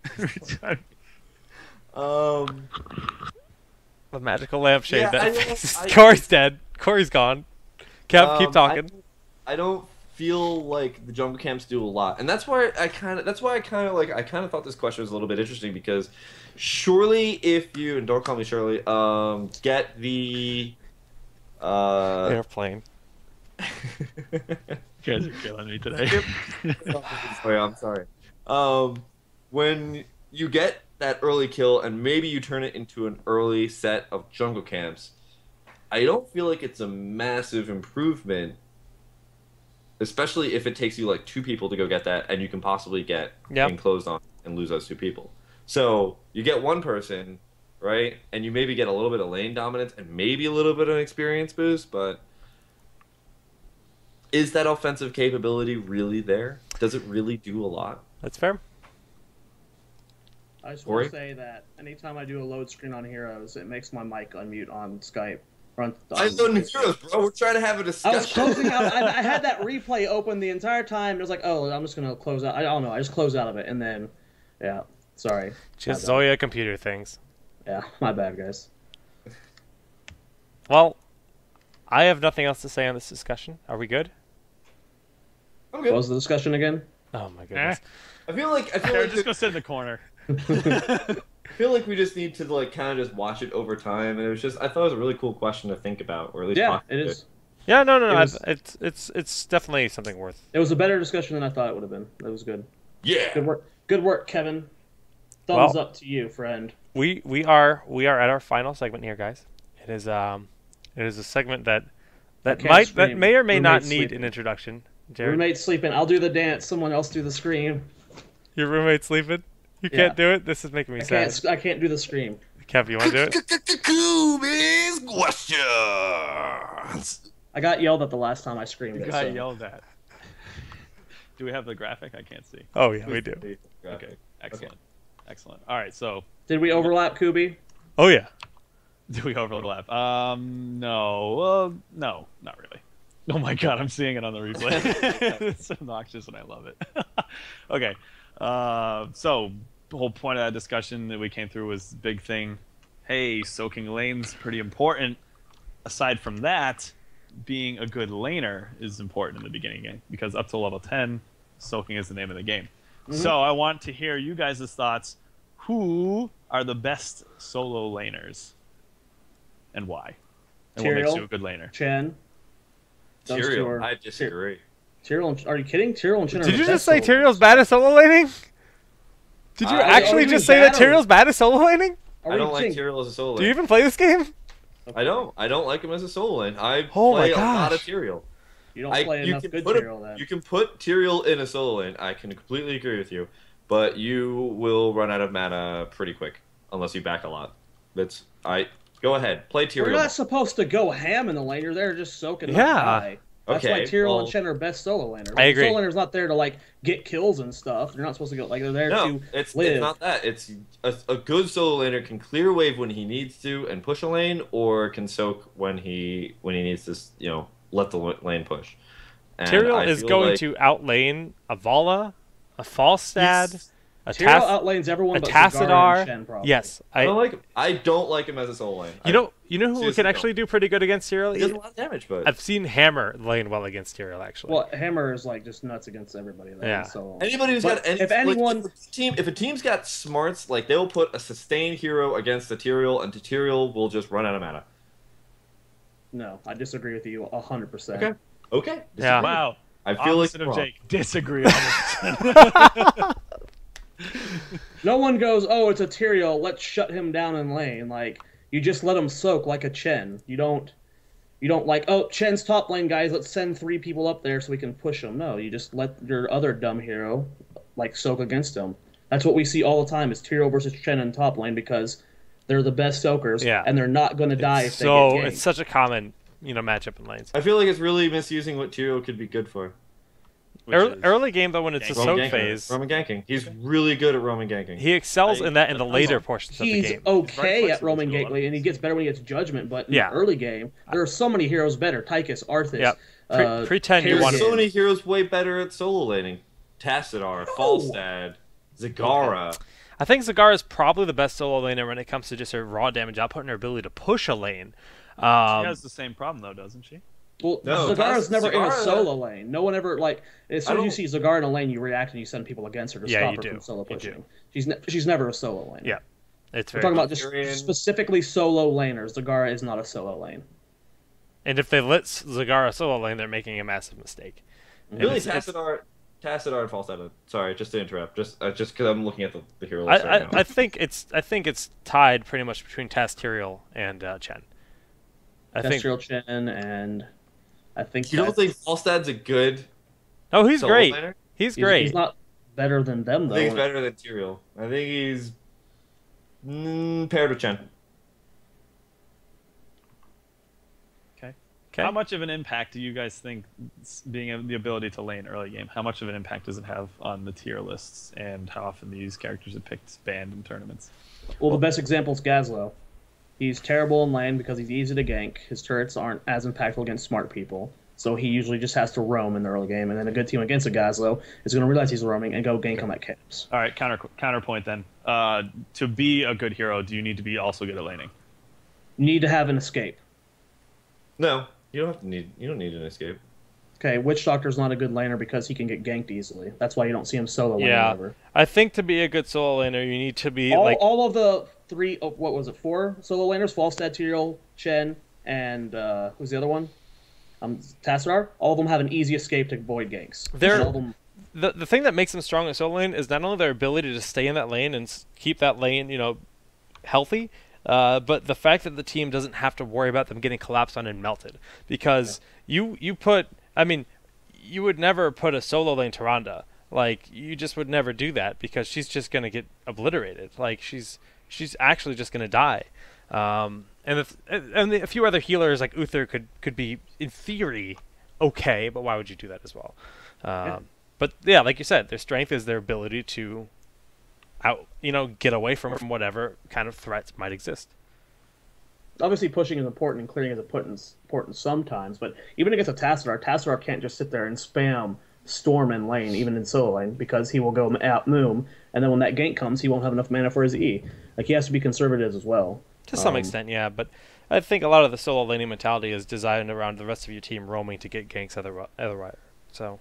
The magical lampshade. Corey's dead. Corey's gone. Keep talking. I don't feel like the jungle camps do a lot, and that's why I kind of thought this question was a little bit interesting, because surely if you, and don't call me Shirley, get the airplane. You guys are killing me today. I'm sorry. When you get that early kill and maybe you turn it into an early set of jungle camps, I don't feel like it's a massive improvement, especially if it takes you like 2 people to go get that and you can possibly get enclosed on and lose those 2 people. So you get 1 person, right, and you maybe get a little bit of lane dominance and maybe a little bit of an experience boost, but is that offensive capability really there? Does it really do a lot? That's fair. I just want to say that anytime I do a load screen on heroes, it makes my mic unmute on Skype. I'm doing heroes, bro. We're trying to have a discussion. I was closing out. I had that replay open the entire time. It was like, oh, I'm just gonna close out. I don't know. I just closed out of it, and then, yeah, sorry. Just Zoya computer things. Yeah, my bad, guys. Well, I have nothing else to say on this discussion. Are we good? I'm good. What was the discussion again? Oh my goodness. I feel like just go sit in the corner. I feel like we just need to like kind of just watch it over time, and I thought it was a really cool question to think about, or at least talk it is. Yeah, no. It's definitely something worth. It was a better discussion than I thought it would have been. It was good. Yeah. Good work, Kevin. Thumbs up to you, friend. We are at our final segment here, guys. It is a segment that may or may not need an introduction. Jared? Roommate sleeping. I'll do the dance. Someone else do the scream. Your roommate sleeping? You can't do it? This is making me sad. I can't do the scream. Kev, you want to do it? Cooby's questions. I got yelled at the last time I screamed. You got yelled at. Do we have the graphic? I can't see. Oh, yeah, we do. Okay, excellent. Excellent. All right, so... Did we overlap, Cooby? Oh, yeah. Did we overlap? No. Well, no, not really. Oh my god, I'm seeing it on the replay. It's obnoxious and I love it. Okay, so the whole point of that discussion that we came through was big thing. Hey, soaking lane's pretty important. Aside from that, being a good laner is important in the beginning game, because up to level 10, soaking is the name of the game. So I want to hear you guys' thoughts. Who are the best solo laners? And why? And what makes you a good laner? Chen. Tyrael, I disagree. Tyrael, are you kidding? Tyrael and Chen. Did you just say Tyrael's bad at solo laning? Did you actually just say that Tyrael's bad at solo laning? I don't like Tyrael as a solo lane. Do you even play this game? I don't. I don't like him as a solo lane. I play a lot of Tyrael. You don't play enough good Tyrael then. You can put Tyrael in a solo lane. I can completely agree with you, but you will run out of mana pretty quick unless you back a lot. Go ahead, play Tyrael. We're not supposed to go ham in the lane. You're there just soaking. Yeah. That's why Tyrael and Chen are best solo laners. I agree. Solo laner's not there to like get kills and stuff. They're not supposed to go they're there to live. It's not that. It's a good solo laner can clear wave when he needs to and push a lane, or can soak when he needs to let the lane push. And Tyrael is going to outlane a Vala, a Falstad, Tyrael outlanes everyone but Zagara and Shen, probably. Yes. I don't like him as a solo lane. You know who can actually do pretty good against Tyrael? He does a lot of damage, but I've seen Hammer lane well against Tyrael, actually. Well, Hammer is like just nuts against everybody. Though, yeah. So. Anybody who's got if a team's got smarts, like they'll put a sustained hero against a Tyrael, and Tyrael will just run out of mana. No, I disagree with you 100%. Okay. Yeah. Wow. I feel Opposite like of Jake. Disagree 100%. No one goes, oh, it's a Tyrael, let's shut him down in lane. Like, you just let him soak like a Chen. You don't like, oh, Chen's top lane, guys, let's send 3 people up there so we can push him. No, you just let your other dumb hero, like, soak against him. That's what we see all the time is Tyrael versus Chen in top lane because they're the best soakers, and they're not going to die if they get ganked. It's such a common, matchup in lanes. I feel like it's really misusing what Tyrael could be good for. Early game, though, when it's a soak phase... Roman ganking. He's really good at Roman ganking. He excels in that in the later portions of the game. He's okay at Roman ganking, and he gets better when he gets Judgment, but in the early game, there are so many heroes better. Tychus, Arthas, Pre-10, you want... so many heroes way better at solo laning. Tassadar, Falstad, Zagara. I think Zagara is probably the best solo laner when it comes to just her raw damage output and her ability to push a lane. She has the same problem, though, doesn't she? Well, no, Zagara's never in a solo lane. No one ever, like, as soon as you see Zagara in a lane, you react and you send people against her to stop her from solo pushing. She's never a solo lane. Yeah. We're talking about just specifically solo laners. Zagara is not a solo lane. And if they let Zagara solo lane, they're making a massive mistake. Really, Tassadar and Falstad. Sorry, just to interrupt. Just because I'm looking at the hero list right now. I think it's tied pretty much between Tyrael and Chen. Tyrael, Chen, and I think you don't think Falstad's a good. Oh, he's great. Laner? He's great. He's not better than them though. I think he's better than Tyrael. I think he's paired with Chen. Okay. How much of an impact do you guys think being the ability to lane early game? How much of an impact does it have on the tier lists and how often these characters are picked, banned in tournaments? Well, the best example is Gazlowe. He's terrible in lane because he's easy to gank. His turrets aren't as impactful against smart people, so he usually just has to roam in the early game. And then a good team against a Gazlowe is going to realize he's roaming and go gank him at camps. All right, counterpoint then. To be a good hero, do you need to be also good at laning? You need to have an escape. No. You don't need an escape. Okay, Witch Doctor's not a good laner because he can get ganked easily. That's why you don't see him solo laning ever. I think to be a good solo laner, you need to be all of the 4 solo laners: Falstad, Tyrael, Chen, and who's the other one? Tassadar. All of them have an easy escape to avoid ganks. The thing that makes them strong in solo lane is not only their ability to stay in that lane and keep that lane, healthy. But the fact that the team doesn't have to worry about them getting collapsed on and melted, because you would never put a solo lane Tyrande. Like, you just would never do that because she's just gonna get obliterated. Like, she's actually just gonna die. And a few other healers like Uther could be in theory okay, but why would you do that as well? But yeah, like you said, their strength is their ability to get away from whatever kind of threats might exist. Obviously, pushing is important and clearing is important sometimes, but even against a Tassadar can't just sit there and spam Storm in lane, even in solo lane, because he will go out Moom, and then when that gank comes, he won't have enough mana for his E. Like, he has to be conservative as well. To some extent, yeah, but I think a lot of the solo laning mentality is designed around the rest of your team roaming to get ganks otherwise. So...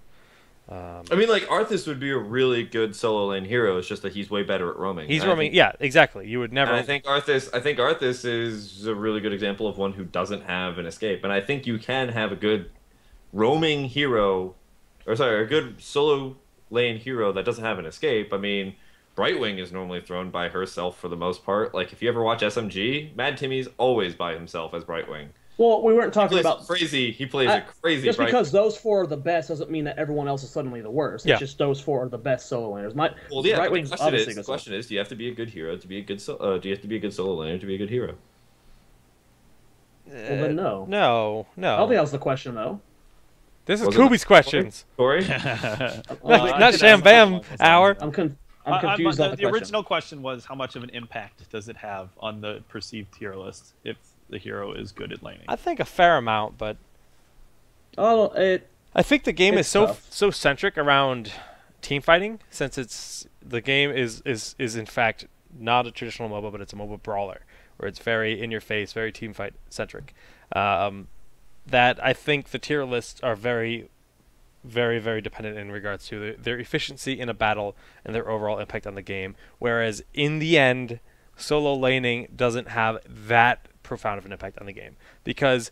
Arthas would be a really good solo lane hero. It's just that he's way better at roaming. He's roaming, yeah, exactly. You would never. And I think Arthas is a really good example of one who doesn't have an escape. And I think you can have a good roaming hero, a good solo lane hero that doesn't have an escape. I mean, Brightwing is normally thrown by herself for the most part. Like, if you ever watch SMG, Mad Timmy's always by himself as Brightwing. Well, we weren't talking about crazy. He plays a crazy. Just because those 4 are the best doesn't mean that everyone else is suddenly the worst. It's just those 4 are the best solo laners. The question is, do you have to be a good hero to be a good do you have to be a good solo laner to be a good hero? Well, then no. No. I don't think that was the question, though. This is Cooby's questions. Corey? Not Sham Bam hour. I'm confused on the question. The original question was, how much of an impact does it have on the perceived tier list if the hero is good at laning? I think a fair amount, but I think the game is so centric around team fighting, since the game is in fact not a traditional MOBA, but it's a MOBA brawler, where it's very in your face, very team fight centric. That I think the tier lists are very, very, very dependent in regards to their efficiency in a battle and their overall impact on the game. Whereas in the end, solo laning doesn't have that profound of an impact on the game, because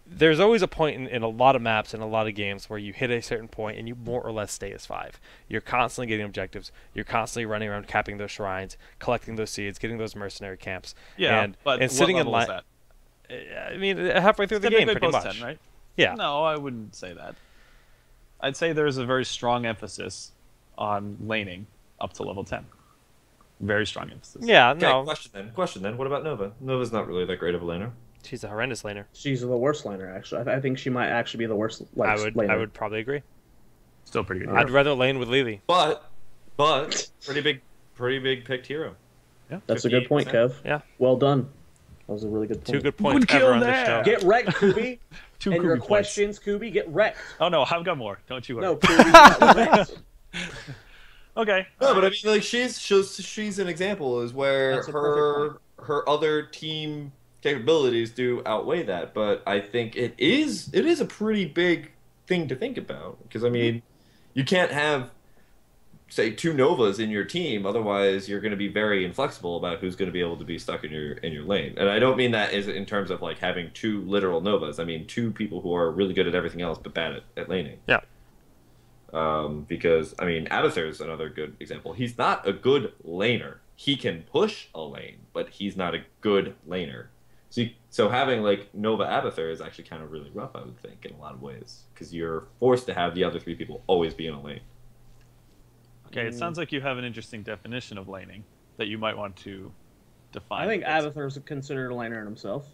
there's always a point in a lot of maps and a lot of games where you hit a certain point and you more or less stay as 5. You're constantly getting objectives. You're constantly running around capping those shrines, collecting those seeds, getting those mercenary camps. Yeah, and sitting in line. I mean, halfway through the game, pretty much. 10, right? Yeah. No, I wouldn't say that. I'd say there's a very strong emphasis on laning up to level 10. Very strong emphasis. Yeah, Okay, no. Question then. What about Nova? Nova's not really that great of a laner. She's a horrendous laner. She's the worst laner, actually. I think she might actually be the worst laner. I would probably agree. Still pretty good. I'd rather lane with Lily. But pretty big picked hero. Yeah, That's a good point, 58%. Kev. Yeah. Well done. That was a really good point. 2 good points Good ever kill on this there. show. Get wrecked, Cooby. Two And your Cooby points. questions, Cooby, get wrecked. Oh no, I've got more. Don't you worry. No, Cooby, got wrecked. Okay. No, but I mean, like she's an example is where That's a perfect her other team capabilities do outweigh that. But I think it is a pretty big thing to think about, because I mean, you can't have, say, 2 Novas in your team, otherwise you're going to be very inflexible about who's going to be able to be stuck in your lane. And I don't mean that is in terms of like having 2 literal Novas. I mean 2 people who are really good at everything else but bad at laning. Yeah. Because I mean, Abathur's another good example. He's not a good laner. He can push a lane, but he's not a good laner. So having like Nova Abathur is actually kind of really rough, I would think, in a lot of ways, because you're forced to have the other 3 people always be in a lane. Okay, it sounds like you have an interesting definition of laning that you might want to define. I think Abathur's considered a laner in himself.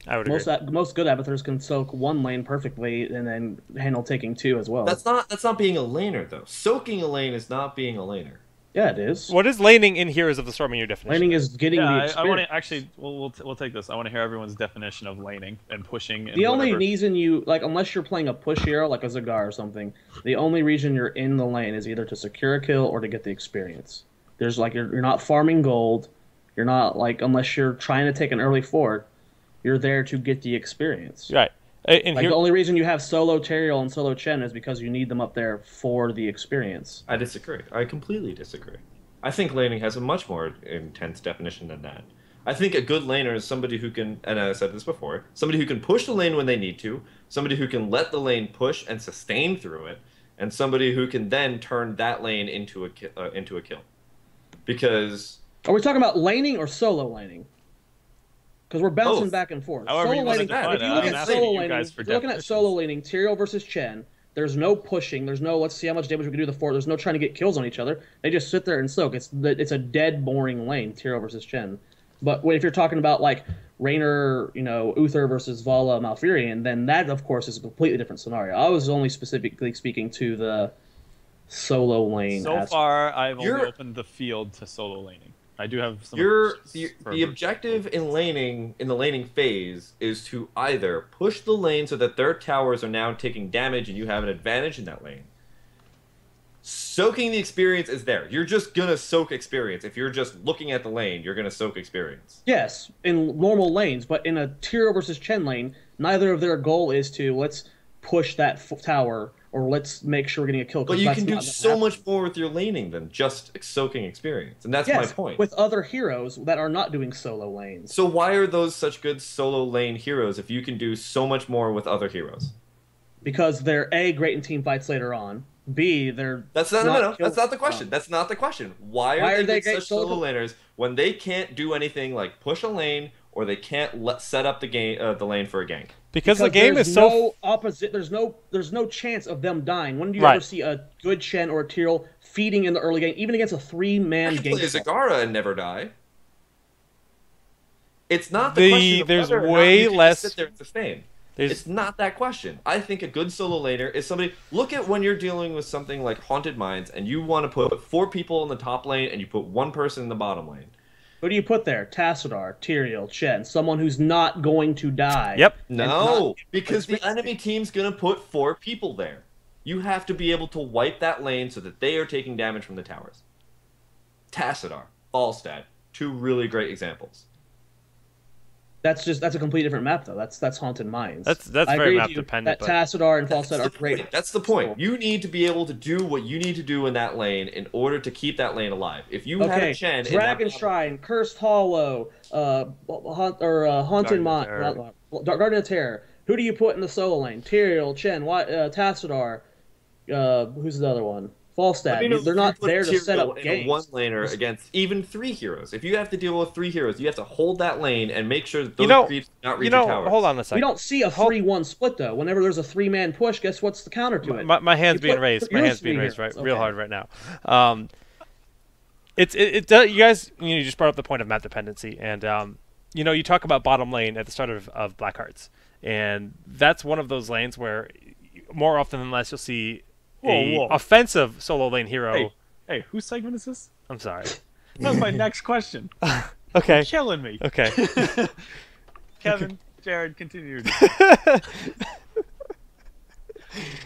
I would agree. Most good Abathurs can soak 1 lane perfectly and then handle taking 2 as well. That's not being a laner though. Soaking a lane is not being a laner. Yeah, it is. What is laning in Heroes of the Storm in your definition? Laning is getting the Yeah, experience. I want to actually. We'll take this. I want to hear everyone's definition of laning and pushing. And The only whatever. reason you unless you're playing a push hero like a Zagar or something, the only reason you're in the lane is either to secure a kill or to get the experience. There's like you're not farming gold. You're not like, unless you're trying to take an early fort, you're there to get the experience. Right. And Like the only reason you have solo Teriel and solo Chen is because you need them up there for the experience. I disagree. I completely disagree. I think laning has a much more intense definition than that. I think a good laner is somebody who can, and I said this before, somebody who can push the lane when they need to, somebody who can let the lane push and sustain through it, and somebody who can then turn that lane into a kill. Because Are we talking about laning or solo laning? Because we're bouncing Both. back and forth. However Solo you wanna laning. define If it. you I'm look at asking solo you laning, guys for if you're looking at definitions. solo laning, Tyrael versus Chen. There's no pushing. There's no let's see how much damage we can do to the fort. There's no trying to get kills on each other. They just sit there and soak. It's a dead boring lane. Tyrael versus Chen. But if you're talking about like Raynor, Uther versus Vala Malfurion, then that of course is a completely different scenario. I was only specifically speaking to the solo lane. So far, I've only opened the field to solo laning. I do have some. the objective in the laning phase is to either push the lane so that their towers are now taking damage and you have an advantage in that lane. Soaking the experience is there. You're just gonna soak experience. If you're just looking at the lane, you're gonna soak experience. Yes, in normal lanes, but in a Tyrael versus Chen lane, neither of their goal is to let's push that tower or let's make sure we're getting a kill. But you can do so much more with your laning than just soaking experience, and that's my point. With other heroes that are not doing solo lanes. So why are those such good solo lane heroes if you can do so much more with other heroes? Because they're A, great in team fights later on. B, they're That's not That's not the question. That's not the question. Why are they great such solo laners when they can't do anything like push a lane or they can't set up the lane for a gank? Because the game is so no opposite. There's no chance of them dying. When do you Right. ever see a good Chen or a Tyrael feeding in the early game, even against a 3-man I can gank? play Zagara and never die. It's not the question of there's whether or not way you can less- sit there and sustain. there's It's not that question. I think a good solo laner is somebody. Look at when you're dealing with something like Haunted Mines and you want to put 4 people in the top lane and you put 1 person in the bottom lane. Who do you put there? Tassadar, Tyrael, Chen, someone who's not going to die. Yep. No, because the enemy team's gonna put 4 people there. You have to be able to wipe that lane so that they are taking damage from the towers. Tassadar, Falstad, 2 really great examples. That's a completely different map though. That's Haunted Mines. That's very map dependent. That Tassadar and Falstad are great. That's the point. You need to be able to do what you need to do in that lane in order to keep that lane alive. If you had a Chen, Dragon Shrine, Cursed Hollow, Haunted Mines, Garden of Terror. Who do you put in the solo lane? Tyrael, Chen, Tassadar. Who's the other one? Falstad. They're not there to set up games. One laner against even 3 heroes. If you have to deal with 3 heroes, you have to hold that lane and make sure that those creeps do not reach your towers. Hold on a second. We don't see a 3-1 split though. Whenever there's a 3-man push, guess what's the counter to it? My hand's being raised. My hand's being raised real hard right now. You guys, you just brought up the point of map dependency, and you talk about bottom lane at the start of Blackhearts, and that's one of those lanes where more often than less you'll see offensive solo lane hero. Hey, whose segment is this? I'm sorry. That was my next question. Okay. You're killing me. Okay. Kevin, Jared, continue.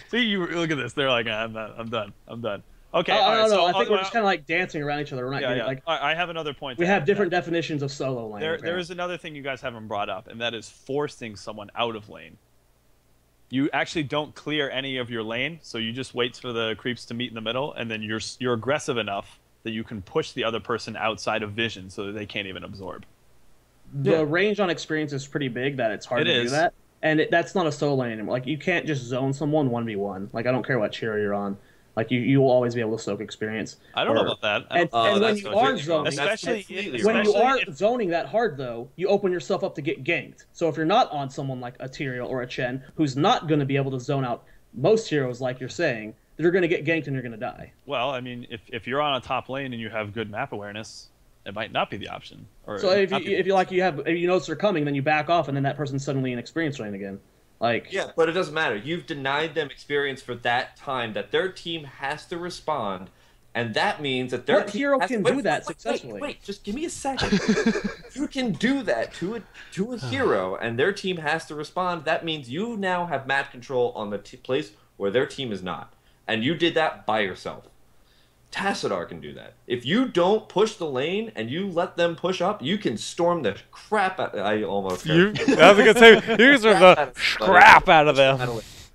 See, you look at this. They're like, I'm done. Okay. No. I think we're just kind of like dancing around each other. We're not getting, like. I have another point. We have different definitions of solo lane. There is another thing you guys haven't brought up, and that is forcing someone out of lane. You actually don't clear any of your lane, so you just wait for the creeps to meet in the middle, and then you're aggressive enough that you can push the other person outside of vision so that they can't even absorb. The range on experience is pretty big that it's hard to do that, and that's not a solo lane anymore. Like you can't just zone someone 1v1. Like I don't care what hero you're on. Like you will always be able to soak experience. I don't know about that. And when you are zoning, especially zoning that hard though, you open yourself up to get ganked. So if you're not on someone like a Tyrael or a Chen, who's not going to be able to zone out most heroes, like you're saying, they're going to get ganked and you're going to die. Well, I mean, if you're on a top lane and you have good map awareness, it might not be the option. So if you notice they're coming, then you back off, and then that person's suddenly in experience lane again. Yeah, but it doesn't matter. You've denied them experience for that time that their team has to respond, and that means that their hero can do that successfully. Wait, just give me a second. You can do that to a hero, and their team has to respond. That means you now have map control on the place where their team is not, and you did that by yourself. Tassadar can do that. If you don't push the lane and you let them push up, you can storm the crap out. I almost. I was gonna say you can storm the crap out of them.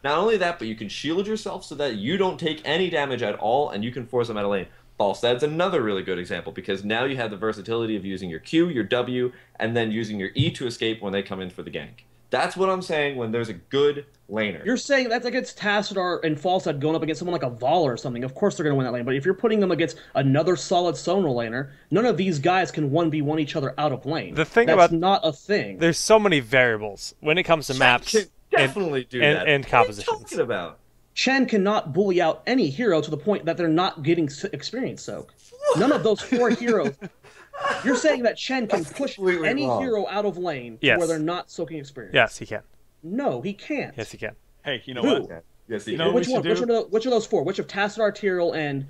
Not only that, but you can shield yourself so that you don't take any damage at all, and you can force them out of lane. Falstad's another really good example because now you have the versatility of using your Q, your W, and then using your E to escape when they come in for the gank. That's what I'm saying when there's a good laner. You're saying that's against Tassadar and Falstad going up against someone like a Vol or something. Of course they're going to win that lane. But if you're putting them against another solid Sonar laner, none of these guys can 1v1 each other out of lane. That's not a thing. There's so many variables when it comes to maps and compositions. What are you talking about? Chen cannot bully out any hero to the point that they're not getting experience soak. None of those 4 heroes... You're saying that Chen can push any hero out of lane where they're not soaking experience? Yes, he can. No, he can't. Yes, he can. Hey, you know what? Yes, he can. Which of those 4? Which of Tassadar, Tyrael, and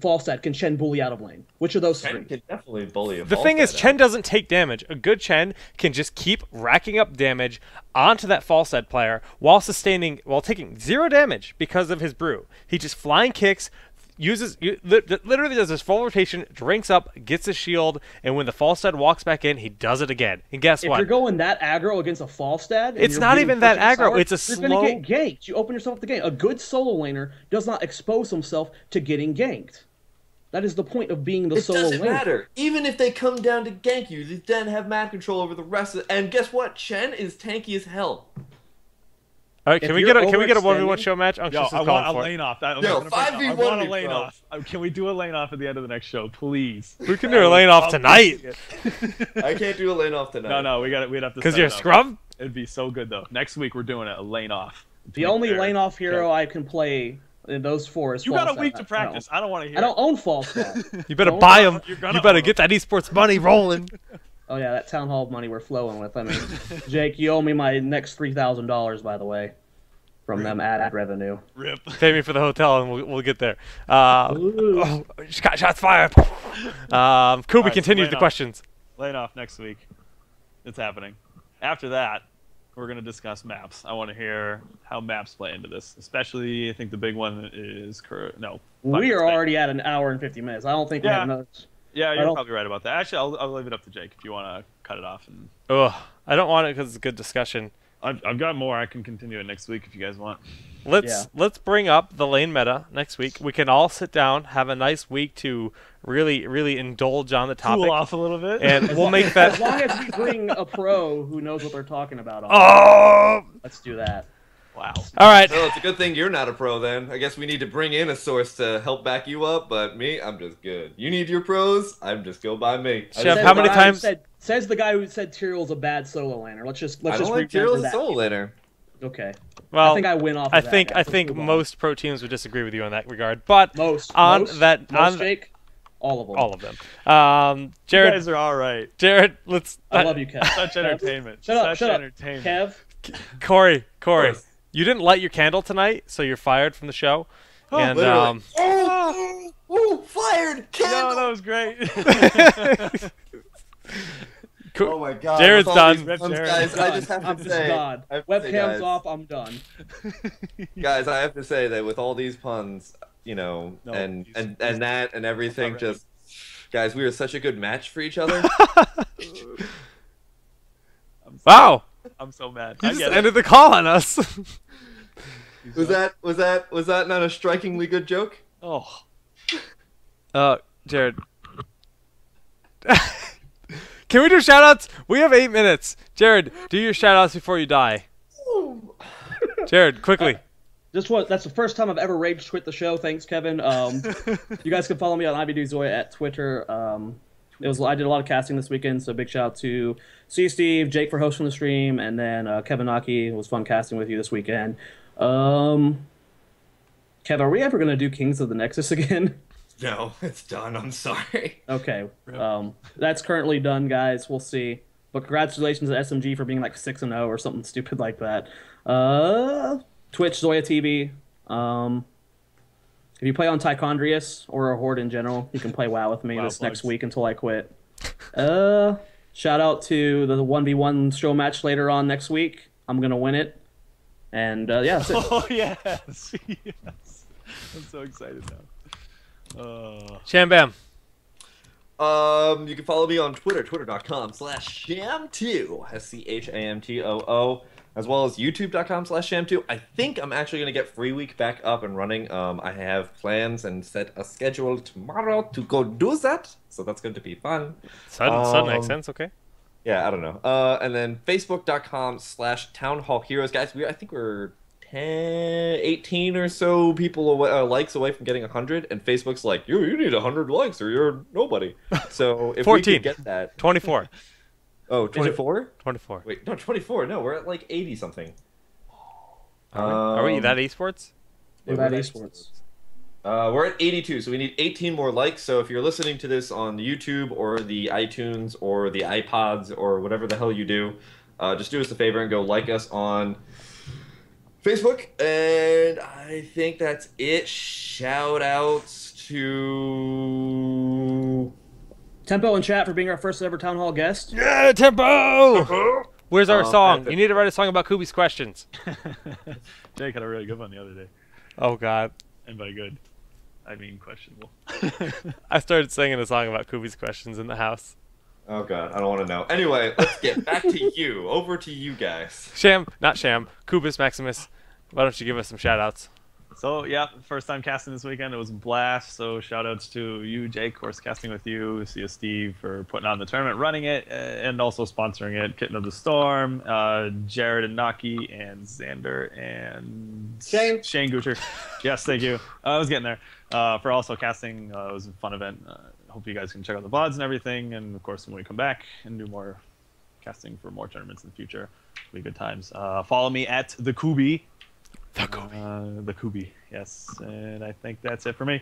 Falstad can Chen bully out of lane? Which of those 3? Chen can definitely bully a The thing is, Chen doesn't take damage. A good Chen can just keep racking up damage onto that Falstad player while taking 0 damage because of his brew. He just flying kicks, literally does his full rotation, drinks up, gets his shield, and when the Falstad walks back in, he does it again. And guess what? If you're going that aggro against a Falstad, it's not even that aggro. It's a slow. You're going to get ganked. You open yourself up to gank. A good solo laner does not expose himself to getting ganked. That is the point of being the solo laner. It doesn't matter. Even if they come down to gank you, they then have map control over the rest of it. And guess what? Chen is tanky as hell. All right, can we get a 1v1 show match? Yo, I want a lane off. Yo, 5v1. I want a lane off. Can we do a lane off at the end of the next show, please? We can do a lane off tonight. I can't do a lane off tonight. No, we'd have to. Because you're a scrub? It'd be so good though. Next week we're doing a lane off. The only lane off hero I can play in those 4 is Falstad. You got a week to practice. I don't want to hear. I don't own Falstad. You better buy them. You better get that eSports money rolling. Oh yeah, that town hall money we're flowing with. I mean, Jake, you owe me my next $3,000, by the way. From them ad revenue. Rip. Pay me for the hotel and we'll get there. Just got shots fired. Cooby continues the questions. Lane off next week. It's happening. After that, we're going to discuss maps. I want to hear how maps play into this. Especially, I think the big one is we are already at an hour and 50 minutes. I don't think we have another. Yeah, you're probably right about that. Actually, I'll leave it up to Jake if you want to cut it off. And I don't want it because it's a good discussion. I've got more. I can continue it next week if you guys want. Let's bring up the lane meta next week. We can all sit down, have a nice week to really indulge on the topic. Cool off a little bit. And we'll make that... As long as we bring a pro who knows what they're talking about. Let's do that. Wow. All right. Well, it's a good thing you're not a pro then. I guess we need to bring in a source to help back you up, but me, I'm just good. You need your pros, I'm just go by me. Chef, how many times... Says the guy who said Tyrell's a bad solo laner. Let's just I don't like Tyrell's a solo laner. Okay. Well, I think I win off. I think most pro teams would disagree with you in that regard, but most, Jake, all of them. All of them. Jared, you guys are all right. Jared, I love you, Kev. Such entertainment. Shut up. Kev. Corey, you didn't light your candle tonight, so you're fired from the show. And fired candle. No, that was great. Oh my god. Jared's done. Guys, I just have to say, webcam's off, I'm done. Guys, I have to say that with all these puns, and that and everything, just guys, we are such a good match for each other. Wow. I'm so mad. You just ended the call on us. Was that not a strikingly good joke? Oh. Jared. Can we do shoutouts? We have 8 minutes. Jared, do your shoutouts before you die. Jared, quickly. That's the first time I've ever rage quit the show. Thanks, Kevin. You guys can follow me on IBDZoya at Twitter. I did a lot of casting this weekend, so big shout out to Steve, Jake for hosting the stream, and then Kevin Naki. It was fun casting with you this weekend. Kev, are we ever gonna do Kings of the Nexus again? No, it's done. I'm sorry. Okay. That's currently done, guys. We'll see. But congratulations to SMG for being like 6-0 or something stupid like that. Twitch, Zoya TV. If you play on Tichondrius or a Horde in general, you can play WoW with me next week until I quit. Shout out to the 1v1 show match later on next week. I'm going to win it. And yeah, that's it. Oh, yes. Yes. I'm so excited now. Sham Bam. You can follow me on Twitter, twitter.com/sham2, SCHAMTOO, as well as youtube.com/sham2. I think I'm actually going to get Free Week back up and running. I have plans and set a schedule tomorrow to go do that, so that's going to be fun. Sudden makes sense, okay. Yeah, I don't know. And then facebook.com/townhallheroes. Guys, I think we're 18 or so people likes away from getting 100, and Facebook's like, you need 100 likes or you're nobody. So if 14. we could get that. 24. Oh, 24? 24. Wait, no, 24. No, we're at like 80 something. Are we that esports? We're that esports. We're at 82, so we need 18 more likes. So if you're listening to this on YouTube or the iTunes or the iPods or whatever the hell you do, just do us a favor and go like us on Facebook. And I think that's it. Shout outs to Tempo and chat for being our first ever Town Hall guest. Yeah, Tempo! Where's our song? You need to write a song about Cooby's questions. Jake had a really good one the other day. Oh, God. And by good, I mean questionable. I started singing a song about Cooby's questions in the house. Oh, God. I don't want to know. Anyway, let's get back to you. Over to you guys. Not Sham. Cubus Maximus. Why don't you give us some shout-outs? So, yeah, first time casting this weekend. It was a blast. So, shout-outs to you, Jake, of course, casting with you. See you, Steve, for putting on the tournament, running it, and also sponsoring it. Kitten of the Storm, Jared and Naki, and Xander, and Shane Gucher. Yes, thank you. I was getting there. For also casting. It was a fun event. Hope you guys can check out the VODs and everything. And, of course, when we come back and do more casting for more tournaments in the future, it'll be good times. Follow me at the Cooby. The Cooby, yes. And I think that's it for me.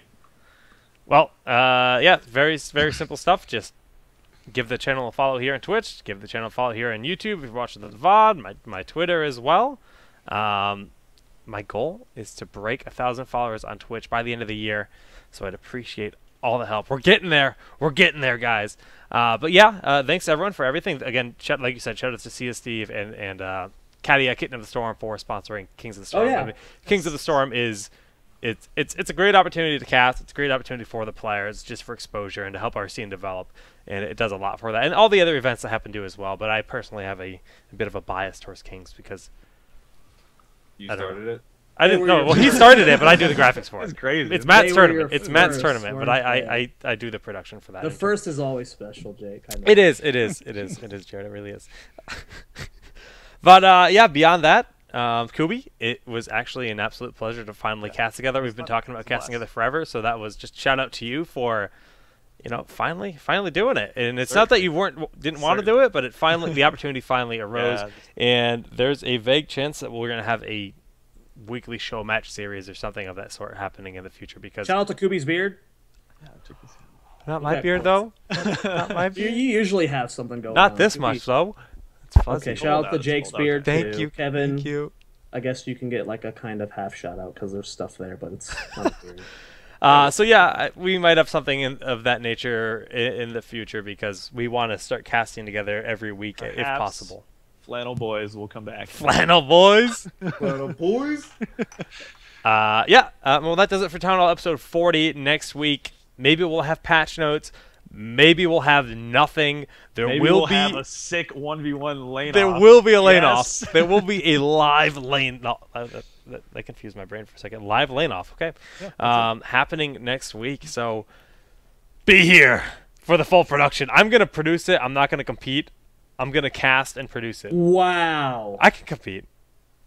Well, yeah, very simple stuff. Just give the channel a follow here on Twitch. Give the channel a follow here on YouTube if you're watching the VOD. My Twitter as well. My goal is to break 1,000 followers on Twitch by the end of the year. So I'd appreciate all the help. We're getting there. We're getting there, guys. But yeah, thanks everyone for everything. Again, like you said, shout out to Sia Steve and Cadia, Kitten of the Storm, for sponsoring Kings of the Storm. Oh, yeah. I mean, Kings of the Storm is it's a great opportunity to cast. It's a great opportunity for the players, just for exposure and to help our scene develop. And it does a lot for that, and all the other events that happen to as well. But I personally have a bit of a bias towards Kings because You started it. I didn't know. Well, he started it, but I do the graphics for it. That's crazy. It's Matt's They were tournament. your It's Matt's first, tournament, but weren't I do the production for that. The first is always special, Jake. I know. It is, Jared. It really is. But yeah, beyond that, Cooby, it was actually an absolute pleasure to finally cast together. We've been talking about casting together forever, so that was just shout out to you for, finally doing it. And it's not that you didn't want to do it, but the opportunity finally arose. Yeah. And there's a vague chance that we're gonna have a weekly show match series or something of that sort happening in the future. Because Shout out to Cooby's beard. not my beard though. Not my You beard. usually have something going on. Not this Cooby. much though. It's fuzzy. Okay, shout out to Jake's beard. Thank too. you, Kevin. Thank you. I guess you can get like a kind of half shout out because there's stuff there, but it's not a beard. So yeah, we might have something of that nature in the future because we want to start casting together every week if Perhaps possible. Flannel Boys will come back. Flannel boys. Little boys. Yeah. Well, that does it for Town Hall episode 40. Next week, maybe we'll have patch notes. Maybe we'll have nothing. Maybe we'll have a sick 1v1 lane There off. will be a lane Yes. off. There will be a live lane. No, that confused my brain for a second. Live lane off. Okay. Happening next week. So be here for the full production. I'm gonna produce it. I'm not gonna compete. I'm gonna cast and produce it. Wow. I can compete.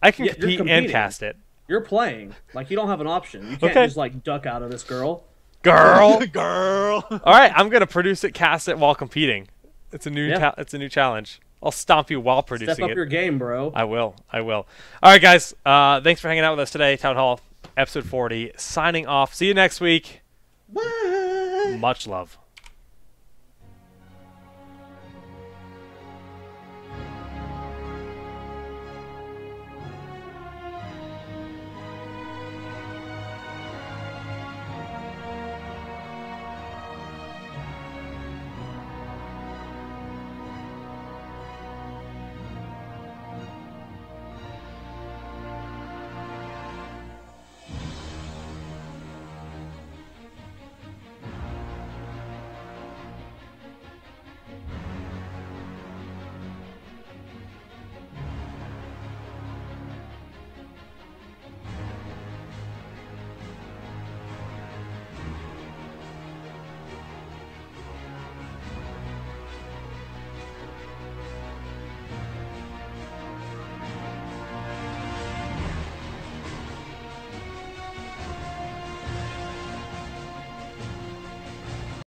I can Yeah, you're compete and competing. cast it. You're playing. Like, you don't have an option. You can't Okay. just, like, duck out of this girl. Girl. Girl. All right, I'm gonna produce it, cast it while competing. It's a new Yeah. it's a new challenge. I'll stomp you while producing Step up it. your game, bro. I will. All right, guys. Thanks for hanging out with us today. Town Hall episode 40. Signing off. See you next week. Bye. Much love.